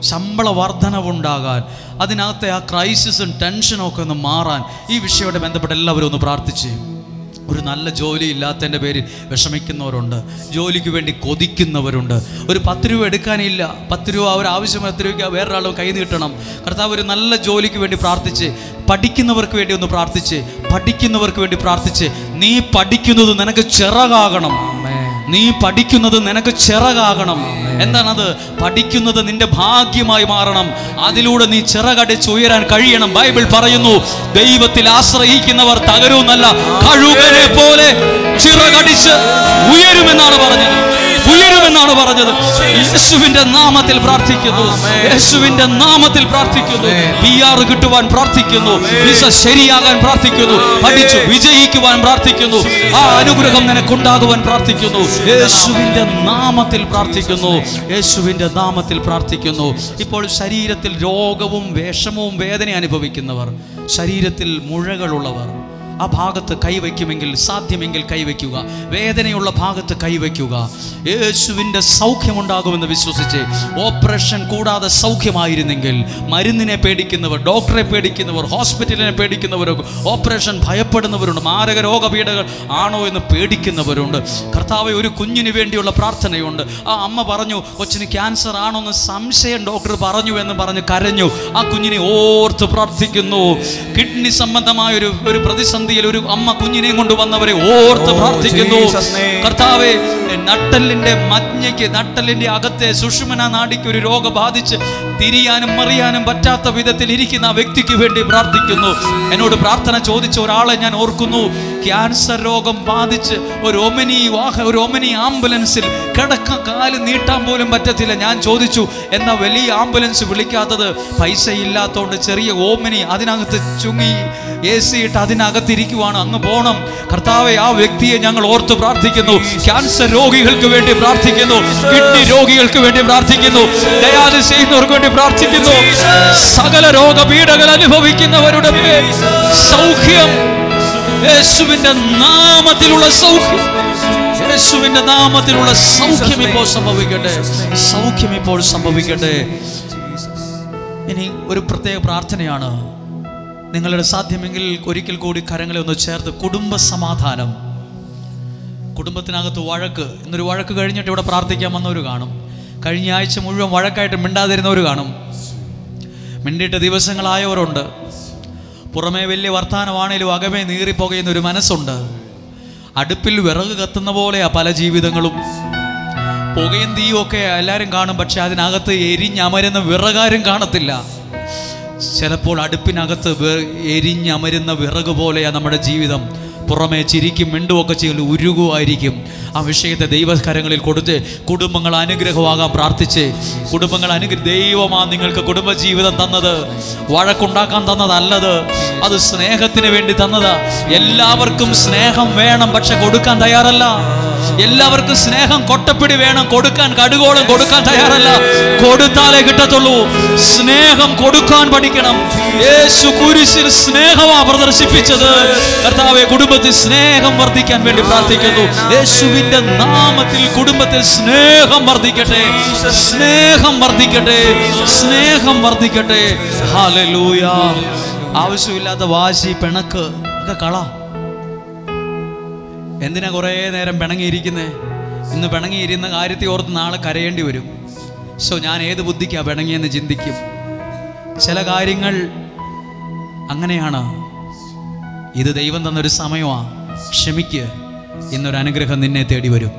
ശമ്പള വർധനവുണ്ടാകാൻ, അതിനകത്തെ ആ ക്രൈസിസും ടെൻഷനും ഒക്കെ ഒന്ന് മാറാൻ, ഈ വിഷയത്തോട് ബന്ധപ്പെട്ട് എല്ലാവരും ഒന്ന് പ്രാർത്ഥിച്ച്. ഒരു നല്ല ജോലി ഇല്ലാത്തതിൻ്റെ പേരിൽ വിഷമിക്കുന്നവരുണ്ട്, ജോലിക്ക് വേണ്ടി കൊതിക്കുന്നവരുണ്ട്. ഒരു 10 രൂപ എടുക്കാനില്ല, 10 രൂപ അവർ ആവശ്യം 10 രൂപയ്ക്ക് വേറൊരാളും കൈ നീട്ടണം. കർത്താവ് ഒരു നല്ല ജോലിക്ക് വേണ്ടി പ്രാർത്ഥിച്ച്, പഠിക്കുന്നവർക്ക് വേണ്ടി ഒന്ന് പ്രാർത്ഥിച്ച്, പഠിക്കുന്നവർക്ക് വേണ്ടി പ്രാർത്ഥിച്ച്. നീ പഠിക്കുന്നത് നിനക്ക് ചിറകാകണം. നീ പഠിക്കുന്നത് നിനക്ക് ചിറകാകണം. എന്താണത്? പഠിക്കുന്നത് നിന്റെ ഭാഗ്യമായി മാറണം. അതിലൂടെ നീ ചിറകടിച്ച് ഉയരാൻ കഴിയണം. ബൈബിൾ പറയുന്നു, ദൈവത്തിൽ ആശ്രയിക്കുന്നവർ തകരുമെന്നല്ല, കഴുകനെ പോലെ ചിറകടിച്ച് ഉയരുമെന്നാണ് പറഞ്ഞത്. ഉയരുമെന്നാണ് പറഞ്ഞത്. യേശുവിന്റെ നാമത്തിൽ പ്രാർത്ഥിക്കുന്നു. യേശുവിന്റെ നാമത്തിൽ പ്രാർത്ഥിക്കുന്നു. PR കിട്ടുവാൻ പ്രാർത്ഥിക്കുന്നു. വിസ ശരിയാകാൻ പ്രാർത്ഥിക്കുന്നു. പഠിച്ചു വിജയിക്കുവാൻ പ്രാർത്ഥിക്കുന്നു. ആ അനുഗ്രഹം നിനക്കുണ്ടാകുവാൻ പ്രാർത്ഥിക്കുന്നു. യേശുവിന്റെ നാമത്തിൽ പ്രാർത്ഥിക്കുന്നു. യേശുവിന്റെ നാമത്തിൽ പ്രാർത്ഥിക്കുന്നു. ഇപ്പോൾ ശരീരത്തിൽ രോഗവും വിഷമവും വേദന അനുഭവിക്കുന്നവർ, ശരീരത്തിൽ മുഴകളുള്ളവർ, ആ ഭാഗത്ത് കൈവയ്ക്കുമെങ്കിൽ, സാധ്യമെങ്കിൽ കൈവയ്ക്കുക. വേദനയുള്ള ഭാഗത്ത് കൈവയ്ക്കുക. യേശുവിൻ്റെ സൗഖ്യമുണ്ടാകുമെന്ന് വിശ്വസിച്ച്. ഓപ്പറേഷൻ കൂടാതെ സൗഖ്യമായിരുന്നെങ്കിൽ, മരുന്നിനെ പേടിക്കുന്നവർ, ഡോക്ടറെ പേടിക്കുന്നവർ, ഹോസ്പിറ്റലിനെ പേടിക്കുന്നവരൊക്കെ, ഓപ്പറേഷൻ ഭയപ്പെടുന്നവരുണ്ട്, മാരക രോഗപീഠകൾ ആണോ എന്ന് പേടിക്കുന്നവരുണ്ട്. കർത്താവെ, ഒരു കുഞ്ഞിന് വേണ്ടിയുള്ള പ്രാർത്ഥനയുണ്ട്. ആ അമ്മ പറഞ്ഞു, കൊച്ചിന് ക്യാൻസർ ആണോ എന്ന് സംശയം ഡോക്ടർ പറഞ്ഞു എന്ന് പറഞ്ഞ് കരഞ്ഞു. ആ കുഞ്ഞിനെ ഓർത്ത് പ്രാർത്ഥിക്കുന്നു. കിഡ്നി സംബന്ധമായ ഒരു പ്രതിസന്ധിയിൽ ഒരു അമ്മ കുഞ്ഞിനെയും കൊണ്ട് വന്നവരെ ഓർത്ത് പ്രാർത്ഥിക്കുന്നു. കർത്താവെ, നട്ടലിന്റെ മജ്ഞയ്ക്ക്, നട്ടലിന്റെ അകത്തെ സുഷുമ്ന നാഡിക്ക് ഒരു രോഗം ബാധിച്ച് തിരിയാനും മറിയാനും പറ്റാത്ത വിധത്തിൽ ഇരിക്കുന്ന ആ വ്യക്തിക്ക് വേണ്ടി പ്രാർത്ഥിക്കുന്നു. എന്നോട് പ്രാർത്ഥന ചോദിച്ച ഒരാളെ ഞാൻ ഓർക്കുന്നു. ക്യാൻസർ രോഗം ബാധിച്ച് ഒരു ഒമനി ആംബുലൻസിൽ കാല് നീട്ടാൻ പോലും പറ്റത്തില്ല. ഞാൻ ചോദിച്ചു, എന്നാ വലിയ ആംബുലൻസ് വിളിക്കാത്തത്? പൈസ ഇല്ലാത്തതുകൊണ്ട് ചെറിയ ഓമനി അതിനകത്ത് ചുങ്ങി AC ഇട്ട് അതിനകത്തിരിക്കുവാണ്, അങ്ങ് പോണം. കർത്താവെ, ആ വ്യക്തിയെ ഞങ്ങൾ ഓർത്ത് പ്രാർത്ഥിക്കുന്നു. ക്യാൻസർ രോഗികൾക്ക് വേണ്ടി പ്രാർത്ഥിക്കുന്നു. കിഡ്നി രോഗികൾക്ക് വേണ്ടി പ്രാർത്ഥിക്കുന്നു. ഡയാലിസിസ് ചെയ്യുന്നവർക്ക് വേണ്ടി പ്രാർത്ഥിക്കുന്നു. സകല രോഗപീഠകൾ അനുഭവിക്കുന്നവരുടെ സൗഖ്യം, യേശുവിന്റെ നാമത്തിലുള്ള സൗഖ്യം, യേശുവിന്റെ നാമത്തിലുള്ള സൗഖ്യം ഇപ്പോൾ സംഭവിക്കട്ടെ. സൗഖ്യം ഇപ്പോൾ സംഭവിക്കട്ടെ. ഇനി ഒരു പ്രത്യേക പ്രാർത്ഥനയാണ്. നിങ്ങളുടെ സാധ്യമെങ്കിൽ ഒരിക്കൽ കൂടി കരങ്ങളെ ഒന്ന് ചേർത്ത്. കുടുംബ സമാധാനം. കുടുംബത്തിനകത്ത് വഴക്ക്. ഇന്നൊരു വഴക്ക് കഴിഞ്ഞിട്ട് ഇവിടെ പ്രാർത്ഥിക്കാൻ വന്നവർ കാണും. കഴിഞ്ഞ ആഴ്ച മുഴുവൻ വഴക്കായിട്ട് മിണ്ടാതിരുന്നവർ കാണും. മിണ്ടിയിട്ട് ദിവസങ്ങളായവരുണ്ട്. പുറമേ വലിയ വർത്തമാനമാണേലും അകമേ നീറിപ്പോകുന്നൊരു മനസ്സുണ്ട്. അടുപ്പിൽ വിറക് കത്തുന്ന പോലെയാ പല ജീവിതങ്ങളും. പുകയും തീയും ഒക്കെ എല്ലാവരും കാണും, പക്ഷെ അതിനകത്ത് എരിഞ്ഞമരുന്ന വിറകാരും കാണത്തില്ല. ചിലപ്പോൾ അടുപ്പിനകത്ത് എരിഞ്ഞമരുന്ന വിറക് പോലെയാ നമ്മുടെ ജീവിതം. പുറമേ ചിരിക്കും മിണ്ടുമൊക്കെ ചെയ്യും, ഉരുകുമായിരിക്കും. ആ വിഷയത്തെ ദൈവകരങ്ങളിൽ കൊടുത്ത് കുടുംബങ്ങൾ അനുഗ്രഹമാകാൻ പ്രാർത്ഥിച്ച്. കുടുംബങ്ങൾ ദൈവമാ നിങ്ങൾക്ക് കുടുംബജീവിതം തന്നത്, വഴക്കുണ്ടാക്കാൻ തന്നതല്ലത്. അത് സ്നേഹത്തിന് വേണ്ടി തന്നതാ. എല്ലാവർക്കും സ്നേഹം വേണം, പക്ഷെ കൊടുക്കാൻ തയ്യാറല്ല. എല്ലാവർക്കും സ്നേഹം കൊട്ടപ്പിടി വേണം, കൊടുക്കാൻ കടുകോളം കൊടുക്കാൻ തയ്യാറല്ല. കൊടുത്താലേ കിട്ടത്തുള്ളൂ. സ്നേഹം കൊടുക്കാൻ പഠിക്കണം. യേശു കുരിശിൽ സ്നേഹമാ പ്രദർശിപ്പിച്ചത്. കർത്താവേ, കുടുംബത്തിൽ സ്നേഹം വർദ്ധിക്കാൻ വേണ്ടി പ്രാർത്ഥിക്കുന്നു. യേശുവിന്റെ നാമത്തിൽ കുടുംബത്തിൽ സ്നേഹം വർദ്ധിക്കട്ടെ, സ്നേഹം വർദ്ധിക്കട്ടെ, സ്നേഹം വർദ്ധിക്കട്ടെ. ഹല്ലേലൂയ. ആവശ്യമില്ലാത്ത വാശി, പിണക്ക് ഒക്കെ കള. എന്തിനാ കുറേ നേരം പിണങ്ങിയിരിക്കുന്നേ? ഇന്ന് പിണങ്ങിയിരുന്ന കാര്യത്തെ ഓർത്ത് നാളെ കരയേണ്ടി വരും. ഞാൻ ഏത് ബുദ്ധിക്കാ പിണങ്ങിയെന്ന് ചിന്തിക്കും. ചില കാര്യങ്ങൾ അങ്ങനെയാണ്. ഇത് ദൈവം തന്നൊരു സമയമാണ്. ക്ഷമിക്ക്. ഇന്നൊരു അനുഗ്രഹം നിന്നെ തേടി വരും.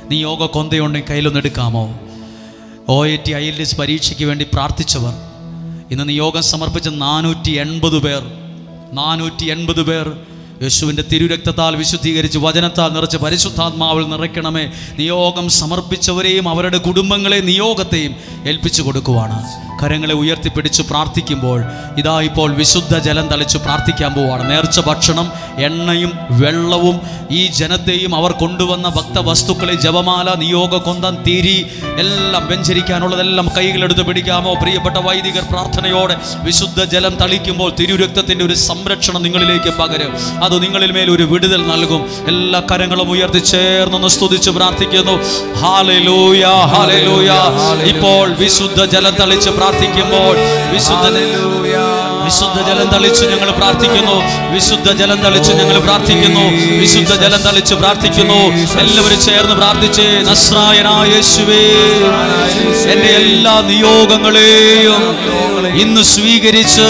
നീ യോഗ കൊന്തയുണ്ടെങ്കിൽ കയ്യിലൊന്നെടുക്കാമോ? OAT IELTS പരീക്ഷയ്ക്ക് വേണ്ടി പ്രാർത്ഥിച്ചവർ, ഇന്ന് നിയോഗം സമർപ്പിച്ച 480 പേർ യേശുവിൻ്റെ തിരുരക്തത്താൽ വിശുദ്ധീകരിച്ച് വചനത്താൽ നിറച്ച് പരിശുദ്ധാത്മാവിൽ നിറയ്ക്കണമേ. നിയോഗം സമർപ്പിച്ചവരെയും അവരുടെ കുടുംബങ്ങളെ നിയോഗത്തെയും ഏൽപ്പിച്ചു കൊടുക്കുവാണ്. കരങ്ങളെ ഉയർത്തിപ്പിടിച്ച് പ്രാർത്ഥിക്കുമ്പോൾ ഇതാ ഇപ്പോൾ വിശുദ്ധ ജലം തളിച്ച് പ്രാർത്ഥിക്കാൻ പോവുകയാണ്. നേർച്ച ഭക്ഷണം, എണ്ണയും വെള്ളവും ഈ ജനത്തെയും അവർ കൊണ്ടുവന്ന ഭക്തവസ്തുക്കളെ, ജപമാല, നിയോഗ കൊന്തം, തിരി എല്ലാം വെഞ്ചരിക്കാനുള്ളതെല്ലാം കൈകളെടുത്ത് പിടിക്കാമോ? പ്രിയപ്പെട്ട വൈദികർ പ്രാർത്ഥനയോടെ വിശുദ്ധ ജലം തളിക്കുമ്പോൾ തിരുരക്തത്തിൻ്റെ ഒരു സംരക്ഷണം നിങ്ങളിലേക്ക് പകരും. അത് നിങ്ങളിൽ മേൽ ഒരു വിടുതൽ നൽകും. എല്ലാ കരങ്ങളും ഉയർത്തി ചേർന്നൊന്ന് സ്തുതിച്ച് പ്രാർത്ഥിക്കുന്നു. Hallelujah, hallelujah. ഇപ്പോൾ വിശുദ്ധ ജലം തളിച്ച് പ്രാർത്ഥിക്കുമ്പോൾ വിശുദ്ധ ജലം തളിച്ച് ഞങ്ങൾ പ്രാർത്ഥിക്കുന്നു. വിശുദ്ധ ജലം തളിച്ച് ഞങ്ങൾ പ്രാർത്ഥിക്കുന്നു. വിശുദ്ധ ജലം തളിച്ച് പ്രാർത്ഥിക്കുന്നു. എല്ലാവരും ചേർന്ന് പ്രാർത്ഥിച്ച്, നസ്രായനായ യേശുവേ, എന്റെ എല്ലാ നിയോഗങ്ങളെയും ഇന്ന് സ്വീകരിച്ച്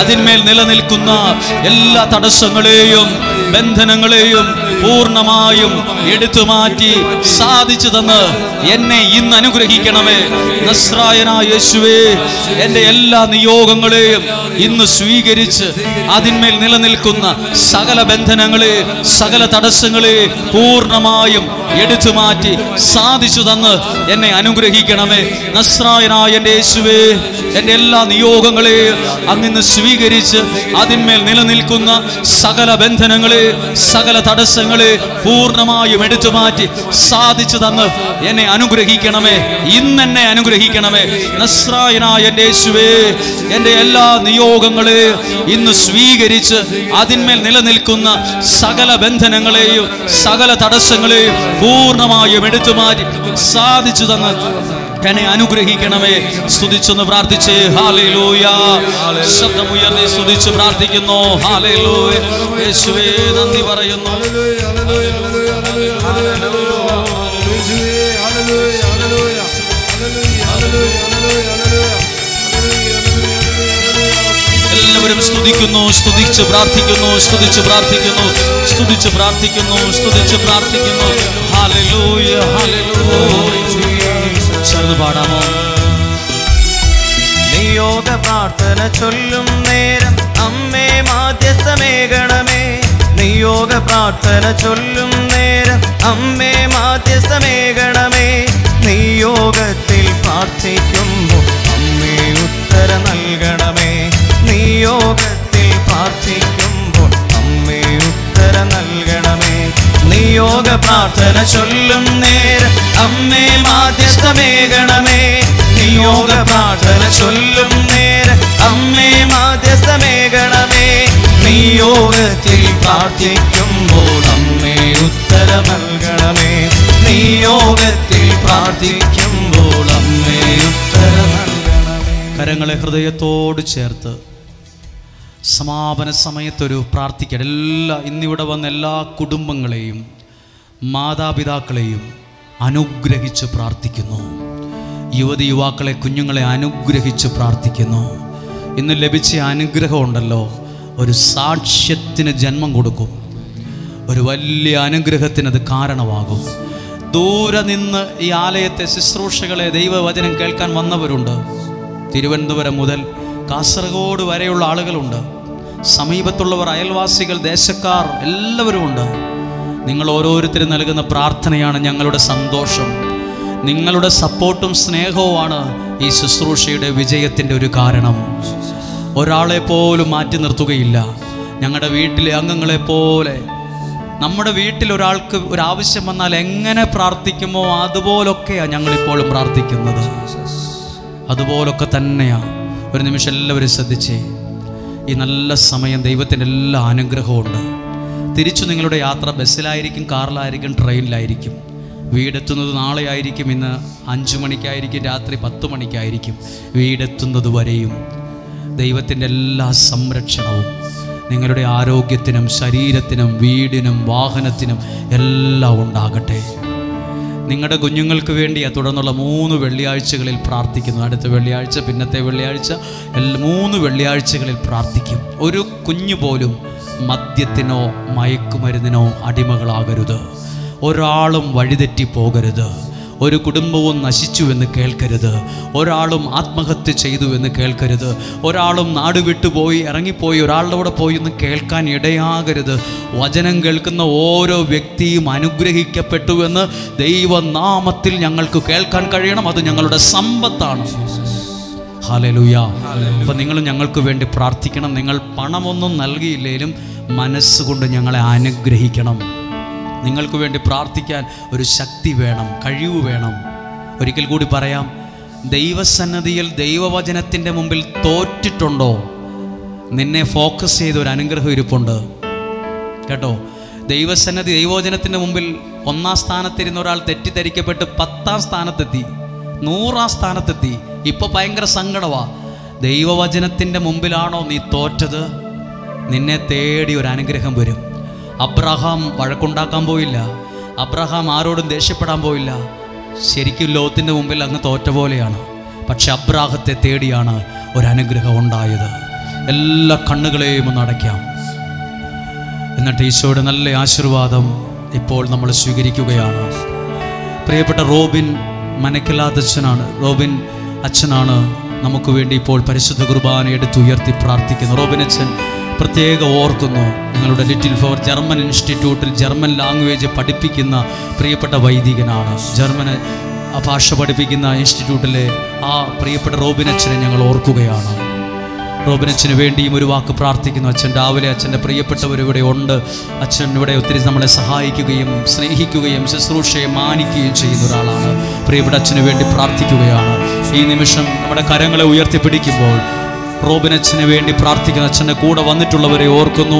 അതിന്മേൽ നിലനിൽക്കുന്ന എല്ലാ തടസ്സങ്ങളെയും ബന്ധനങ്ങളെയും പൂർണ്ണമായും എടുത്തു മാറ്റി സാധിച്ചു തന്ന് എന്നെ ഇന്ന് അനുഗ്രഹിക്കണമേ. നസ്രായനായ യേശുവേ, എൻ്റെ എല്ലാ നിയോഗങ്ങളെയും ഇന്ന് സ്വീകരിച്ച് അതിന്മേൽ നിലനിൽക്കുന്ന സകല ബന്ധനങ്ങളെ, സകല തടസ്സങ്ങളെ പൂർണ്ണമായും എടുത്തു മാറ്റി സാധിച്ചു തന്ന് എന്നെ അനുഗ്രഹിക്കണമേ. നസ്രായനായ എൻ്റെ യേശുവേ, എൻ്റെ എല്ലാ നിയോഗങ്ങളെയും അങ്ങിന്ന് സ്വീകരിച്ച് അതിന്മേൽ നിലനിൽക്കുന്ന സകല ബന്ധനങ്ങളെ, സകല തടസ്സങ്ങളെ പൂർണ്ണമായും എടുത്തു മാറ്റി സാധിച്ചു തന്ന് എന്നെ അനുഗ്രഹിക്കണമേ. ഇന്നെന്നെ അനുഗ്രഹിക്കണമേ. നസ്രായനായ എൻ്റെ യേശുവേ, എൻ്റെ എല്ലാ നിയോഗങ്ങളെയും ഇന്ന് സ്വീകരിച്ച് അതിന്മേൽ നിലനിൽക്കുന്ന സകല ബന്ധനങ്ങളെയും സകല തടസ്സങ്ങളെയും പൂർണ്ണമായും എടുത്തു മാറ്റി സാധിച്ചു തന്ന് എന്നെ അനുഗ്രഹിക്കണമേ. സ്തുതിച്ചൊന്ന് പ്രാർത്ഥിച്ചേ. ഹല്ലേലൂയ. ശബ്ദമുയർത്തി സ്തുതിച്ച് പ്രാർത്ഥിക്കുന്നു. ഹല്ലേലൂയ. യേശുവേ, നന്ദി പറയുന്നു. എല്ലാവരും സ്തുതിക്കുന്നു, സ്തുതിച്ച് പ്രാർത്ഥിക്കുന്നു, സ്തുതിച്ച് പ്രാർത്ഥിക്കുന്നു, സ്തുതിച്ച് പ്രാർത്ഥിക്കുന്നു, സ്തുതിച്ച് പ്രാർത്ഥിക്കുന്നു. Hallelujah, hallelujah. ചേർന്ന് പാടാമോ? നിയോഗ പ്രാർത്ഥന ചൊല്ലും നേരം അമ്മേ മാധ്യസ്ഥമേകണമേ. നിയോഗ പ്രാർത്ഥന ചൊല്ലും നേരം അമ്മേ മാധ്യസ്ഥമേകണമേ. നിയോഗത്തിൽ പ്രാർത്ഥിക്കുമ്പോൾ അമ്മേ ഉത്തര നൽകണമേ. നിയോഗത്തിൽ പ്രാർത്ഥിക്കുമ്പോൾ അമ്മേ ഉത്തര നൽകണമേ. നിയോഗ പ്രാർത്ഥന ചൊല്ലും നേരം അമ്മേ മാധ്യസ്ഥമേകണമേ. നിയോഗ പ്രാർത്ഥന ചൊല്ലും നേരം അമ്മേ മാധ്യസ്ഥമേകണമേ. നിയോഗത്തിൽ പ്രാർത്ഥിക്കുമ്പോൾ അമ്മേ ഉത്തര നൽകണമേ. നിയോഗത്തിൽ പ്രാർത്ഥിക്കുമ്പോൾ അമ്മേ ഉത്തര നൽകണമേ. കരങ്ങളെ ഹൃദയത്തോട് ചേർത്ത് സമാപന സമയത്തൊരു പ്രാർത്ഥിക്കണം. ഇന്നിവിടെ വന്ന എല്ലാ കുടുംബങ്ങളെയും മാതാപിതാക്കളെയും അനുഗ്രഹിച്ച് പ്രാർത്ഥിക്കുന്നു. യുവതി യുവാക്കളെ, കുഞ്ഞുങ്ങളെ അനുഗ്രഹിച്ച് പ്രാർത്ഥിക്കുന്നു. ഇന്ന് ലഭിച്ച അനുഗ്രഹം ഉണ്ടല്ലോ, ഒരു സാക്ഷ്യത്തിന് ജന്മം കൊടുക്കും. ഒരു വലിയ അനുഗ്രഹത്തിനത് കാരണമാകും. ദൂരെ നിന്ന് ഈ ആലയത്തെ ശുശ്രൂഷകളെ, ദൈവവചനം കേൾക്കാൻ വന്നവരുണ്ട്. തിരുവനന്തപുരം മുതൽ കാസർഗോഡ് വരെയുള്ള ആളുകളുണ്ട്. സമീപത്തുള്ളവർ, അയൽവാസികൾ, ദേശക്കാർ എല്ലാവരും ഉണ്ട്. നിങ്ങൾ ഓരോരുത്തരും നൽകുന്ന പ്രാർത്ഥനയാണ് ഞങ്ങളുടെ സന്തോഷം. നിങ്ങളുടെ സപ്പോർട്ടും സ്നേഹവുമാണ് ഈ ശുശ്രൂഷയുടെ വിജയത്തിൻ്റെ ഒരു കാരണം. ഒരാളെ പോലും മാറ്റി നിർത്തുകയില്ല. ഞങ്ങളുടെ വീട്ടിലെ അംഗങ്ങളെപ്പോലെ, നമ്മുടെ വീട്ടിൽ ഒരാൾക്ക് ഒരാവശ്യം വന്നാൽ എങ്ങനെ പ്രാർത്ഥിക്കുമോ അതുപോലൊക്കെയാണ് ഞങ്ങളിപ്പോഴും പ്രാർത്ഥിക്കുന്നത്. അതുപോലൊക്കെ തന്നെയാണ്. ഒരു നിമിഷം എല്ലാവരും ശ്രദ്ധിച്ചേ. ഈ നല്ല സമയം ദൈവത്തിൻ്റെ എല്ലാ അനുഗ്രഹവും ഉണ്ട്. തിരിച്ചു നിങ്ങളുടെ യാത്ര ബസ്സിലായിരിക്കും, കാറിലായിരിക്കും, ട്രെയിനിലായിരിക്കും. വീടെത്തുന്നത് നാളെ ആയിരിക്കും, ഇന്ന് 5 മണിക്കായിരിക്കും, രാത്രി 10 മണിക്കായിരിക്കും. വീടെത്തുന്നത് വരെയും ദൈവത്തിൻ്റെ എല്ലാ സംരക്ഷണവും നിങ്ങളുടെ ആരോഗ്യത്തിനും ശരീരത്തിനും വീടിനും വാഹനത്തിനും എല്ലാം ഉണ്ടാകട്ടെ. നിങ്ങളുടെ കുഞ്ഞുങ്ങൾക്ക് വേണ്ടിയാണ് തുടർന്നുള്ള 3 വെള്ളിയാഴ്ചകളിൽ പ്രാർത്ഥിക്കുന്നു. അടുത്ത വെള്ളിയാഴ്ച, പിന്നത്തെ വെള്ളിയാഴ്ച, 3 വെള്ളിയാഴ്ചകളിൽ പ്രാർത്ഥിക്കും. ഒരു കുഞ്ഞു പോലും മദ്യത്തിനോ മയക്കുമരുന്നിനോ അടിമകളാകരുത്. ഒരാളും വഴിതെറ്റി പോകരുത്. ഒരു കുടുംബവും നശിച്ചു എന്ന് കേൾക്കരുത്. ഒരാളും ആത്മഹത്യ ചെയ്തു എന്ന് കേൾക്കരുത്. ഒരാളും നാട് വിട്ടുപോയി ഇറങ്ങിപ്പോയി ഒരാളുടെ കൂടെ പോയി എന്ന് കേൾക്കാൻ ഇടയാകരുത്. വചനം കേൾക്കുന്ന ഓരോ വ്യക്തിയും അനുഗ്രഹിക്കപ്പെട്ടുവെന്ന് ദൈവനാമത്തിൽ ഞങ്ങൾക്ക് കേൾക്കാൻ കഴിയണം. അത് ഞങ്ങളുടെ സമ്പത്താണ്. ഹല്ലേലൂയ. അപ്പം നിങ്ങൾ ഞങ്ങൾക്ക് വേണ്ടി പ്രാർത്ഥിക്കണം. നിങ്ങൾ പണമൊന്നും നൽകിയില്ലെങ്കിലും മനസ്സുകൊണ്ട് ഞങ്ങളെ അനുഗ്രഹിക്കണം. നിങ്ങൾക്ക് വേണ്ടി പ്രാർത്ഥിക്കാൻ ഒരു ശക്തി വേണം, കഴിവ് വേണം. ഒരിക്കൽ കൂടി പറയാം, ദൈവസന്നിധിയിൽ ദൈവവചനത്തിൻ്റെ മുമ്പിൽ തോറ്റിട്ടുണ്ടോ? നിന്നെ ഫോക്കസ് ചെയ്ത ഒരു അനുഗ്രഹം ഇരിപ്പുണ്ട് കേട്ടോ. ദൈവസന്നിധി ദൈവവചനത്തിൻ്റെ മുമ്പിൽ 1-ാം സ്ഥാനത്തിരുന്ന ഒരാൾ തെറ്റിദ്ധരിക്കപ്പെട്ട് 10-ാം സ്ഥാനത്തെത്തി, 100-ാം സ്ഥാനത്തെത്തി. ഇപ്പോൾ ഭയങ്കര സങ്കടമാണ്. ദൈവവചനത്തിൻ്റെ മുമ്പിലാണോ നീ തോറ്റത്? നിന്നെ തേടി ഒരു അനുഗ്രഹം വരും. അബ്രഹാം വഴക്കുണ്ടാക്കാൻ പോയില്ല. അബ്രഹാം ആരോടും ദേഷ്യപ്പെടാൻ പോയില്ല. ശരിക്കും ലോകത്തിൻ്റെ മുമ്പിൽ അങ്ങ് തോറ്റ പോലെയാണ്. പക്ഷെ അബ്രാഹത്തെ തേടിയാണ് ഒരു അനുഗ്രഹം ഉണ്ടായത്. എല്ലാ കണ്ണുകളെയും ഒന്ന് അടയ്ക്കാം. എന്നിട്ട് ഈശോയുടെ നല്ല ആശീർവാദം ഇപ്പോൾ നമ്മൾ സ്വീകരിക്കുകയാണ്. പ്രിയപ്പെട്ട റോബിൻ മനക്കില്ലാത്തച്ഛനാണ്, റോബിൻ അച്ഛനാണ് നമുക്ക് വേണ്ടി ഇപ്പോൾ പരിശുദ്ധ കുർബാന എടുത്തുയർത്തി പ്രാർത്ഥിക്കുന്നു. റോബിൻ അച്ഛൻ പ്രത്യേകം ഓർക്കുന്നു, നിങ്ങളുടെ ലിറ്റിൽ ഫ്ലവർ ജർമ്മൻ ഇൻസ്റ്റിറ്റ്യൂട്ടിൽ ജർമ്മൻ ലാംഗ്വേജ് പഠിപ്പിക്കുന്ന പ്രിയപ്പെട്ട വൈദികനാണ്. ജർമ്മൻ ഭാഷ പഠിപ്പിക്കുന്ന ഇൻസ്റ്റിറ്റ്യൂട്ടിലെ ആ പ്രിയപ്പെട്ട റോബിൻ അച്ഛനെ ഞങ്ങൾ ഓർക്കുകയാണ്. റോബിൻ അച്ഛന് വേണ്ടിയും ഒരു വാക്ക് പ്രാർത്ഥിക്കുന്നു. അച്ഛൻ രാവിലെ അച്ഛൻ്റെ പ്രിയപ്പെട്ടവരിവിടെ ഉണ്ട്. അച്ഛൻ ഇവിടെ ഒത്തിരി നമ്മളെ സഹായിക്കുകയും സ്നേഹിക്കുകയും ശുശ്രൂഷയെ മാനിക്കുകയും ചെയ്യുന്ന ഒരാളാണ്. പ്രിയപ്പെട്ട അച്ഛന് വേണ്ടി പ്രാർത്ഥിക്കുകയാണ്. ഈ നിമിഷം നമ്മുടെ കരങ്ങളെ ഉയർത്തിപ്പിടിക്കുമ്പോൾ റോബിൻ അച്ഛന് വേണ്ടി പ്രാർത്ഥിക്കുന്ന അച്ഛൻ്റെ കൂടെ വന്നിട്ടുള്ളവരെ ഓർക്കുന്നു.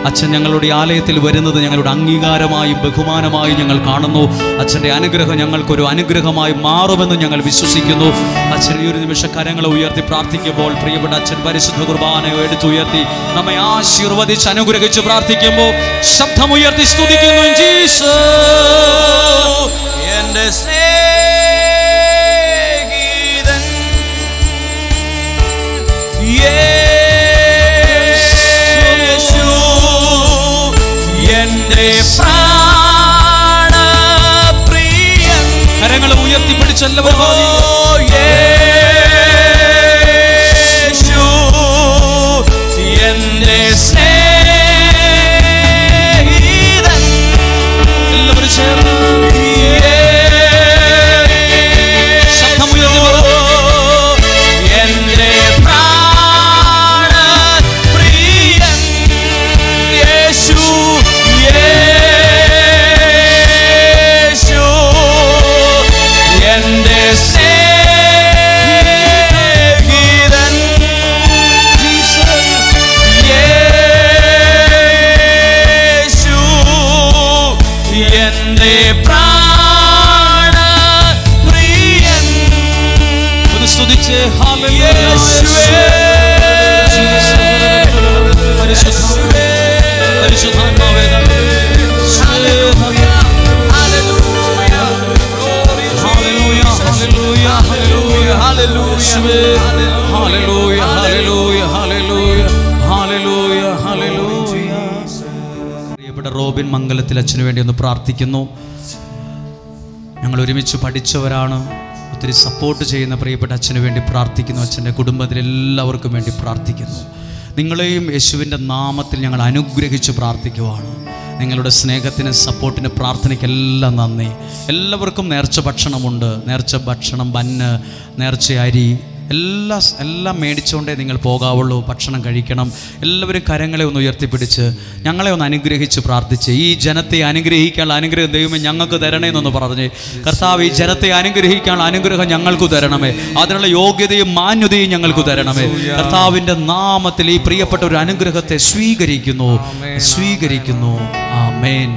അച്ഛൻ ഞങ്ങളുടെ ആലയത്തിൽ വരുന്നത് ഞങ്ങളുടെ അംഗീകാരമായും ബഹുമാനമായും ഞങ്ങൾ കാണുന്നു. അച്ഛൻ്റെ അനുഗ്രഹം ഞങ്ങൾക്കൊരു അനുഗ്രഹമായി മാറുമെന്ന് ഞങ്ങൾ വിശ്വസിക്കുന്നു. അച്ഛൻ ഈ ഒരു നിമിഷ കരങ്ങളെ ഉയർത്തി പ്രാർത്ഥിക്കുമ്പോൾ പ്രിയപ്പെട്ട അച്ഛൻ പരിശുദ്ധ കുർബാന എടുത്തുയർത്തി നമ്മെ ആശീർവദിച്ച് അനുഗ്രഹിച്ച് പ്രാർത്ഥിക്കുമ്പോൾ ശബ്ദമുയർത്തി സ്തുതിക്കുന്നു. ജീസസ് എൻ്റെ കരങ്ങൾ ഉയർത്തിപ്പിടിച്ചെല്ലാവരും എന്റെ സ്നേഹിതൻ എല്ലാവരും ചേർന്ന് എന്റെ പ്രാണപ്രിയൻ യേശു എന്റെ സ്നേഹിതൻ യേശു എന്റെ പ്രാണപ്രിയൻ. ഒന്ന് സ്തുതിച്ച് പരിശുദ്ധാത്മാവേ പ്രിയപ്പെട്ട റോബിൻ മംഗലത്തിൽ അച്ഛന് വേണ്ടി ഒന്ന് പ്രാർത്ഥിക്കുന്നു. ഞങ്ങൾ ഒരുമിച്ച് പഠിച്ചവരാണ്. ഒത്തിരി സപ്പോർട്ട് ചെയ്യുന്ന പ്രിയപ്പെട്ട അച്ഛന് വേണ്ടി പ്രാർത്ഥിക്കുന്നു. അച്ഛൻ്റെ കുടുംബത്തിലെല്ലാവർക്കും വേണ്ടി പ്രാർത്ഥിക്കുന്നു. നിങ്ങളെയും യേശുവിൻ്റെ നാമത്തിൽ ഞങ്ങൾ അനുഗ്രഹിച്ച് പ്രാർത്ഥിക്കുവാണ്. നിങ്ങളുടെ സ്നേഹത്തിന് സപ്പോർട്ടിന് പ്രാർത്ഥനയ്ക്കെല്ലാം നന്ദി. എല്ലാവർക്കും നേർച്ച ഭക്ഷണമുണ്ട്. നേർച്ച ഭക്ഷണം, ബന്ന്, നേർച്ച അരി എല്ലാം മേടിച്ചുകൊണ്ടേ നിങ്ങൾ പോകാവുള്ളൂ. ഭക്ഷണം കഴിക്കണം. എല്ലാവരും കരങ്ങളെ ഒന്ന് ഉയർത്തിപ്പിടിച്ച് ഞങ്ങളെ ഒന്ന് അനുഗ്രഹിച്ച് പ്രാർത്ഥിച്ച് ഈ ജനത്തെ അനുഗ്രഹിക്കാനുള്ള അനുഗ്രഹം ദൈവമേ ഞങ്ങൾക്ക് തരണേന്നൊന്ന് പറഞ്ഞ്, കർത്താവ് ഈ ജനത്തെ അനുഗ്രഹിക്കാനുള്ള അനുഗ്രഹം ഞങ്ങൾക്ക് തരണമേ. അതിനുള്ള യോഗ്യതയും മാന്യതയും ഞങ്ങൾക്ക് തരണമേ. കർത്താവിൻ്റെ നാമത്തിൽ ഈ പ്രിയപ്പെട്ട ഒരു അനുഗ്രഹത്തെ സ്വീകരിക്കുന്നു. ആമേൻ.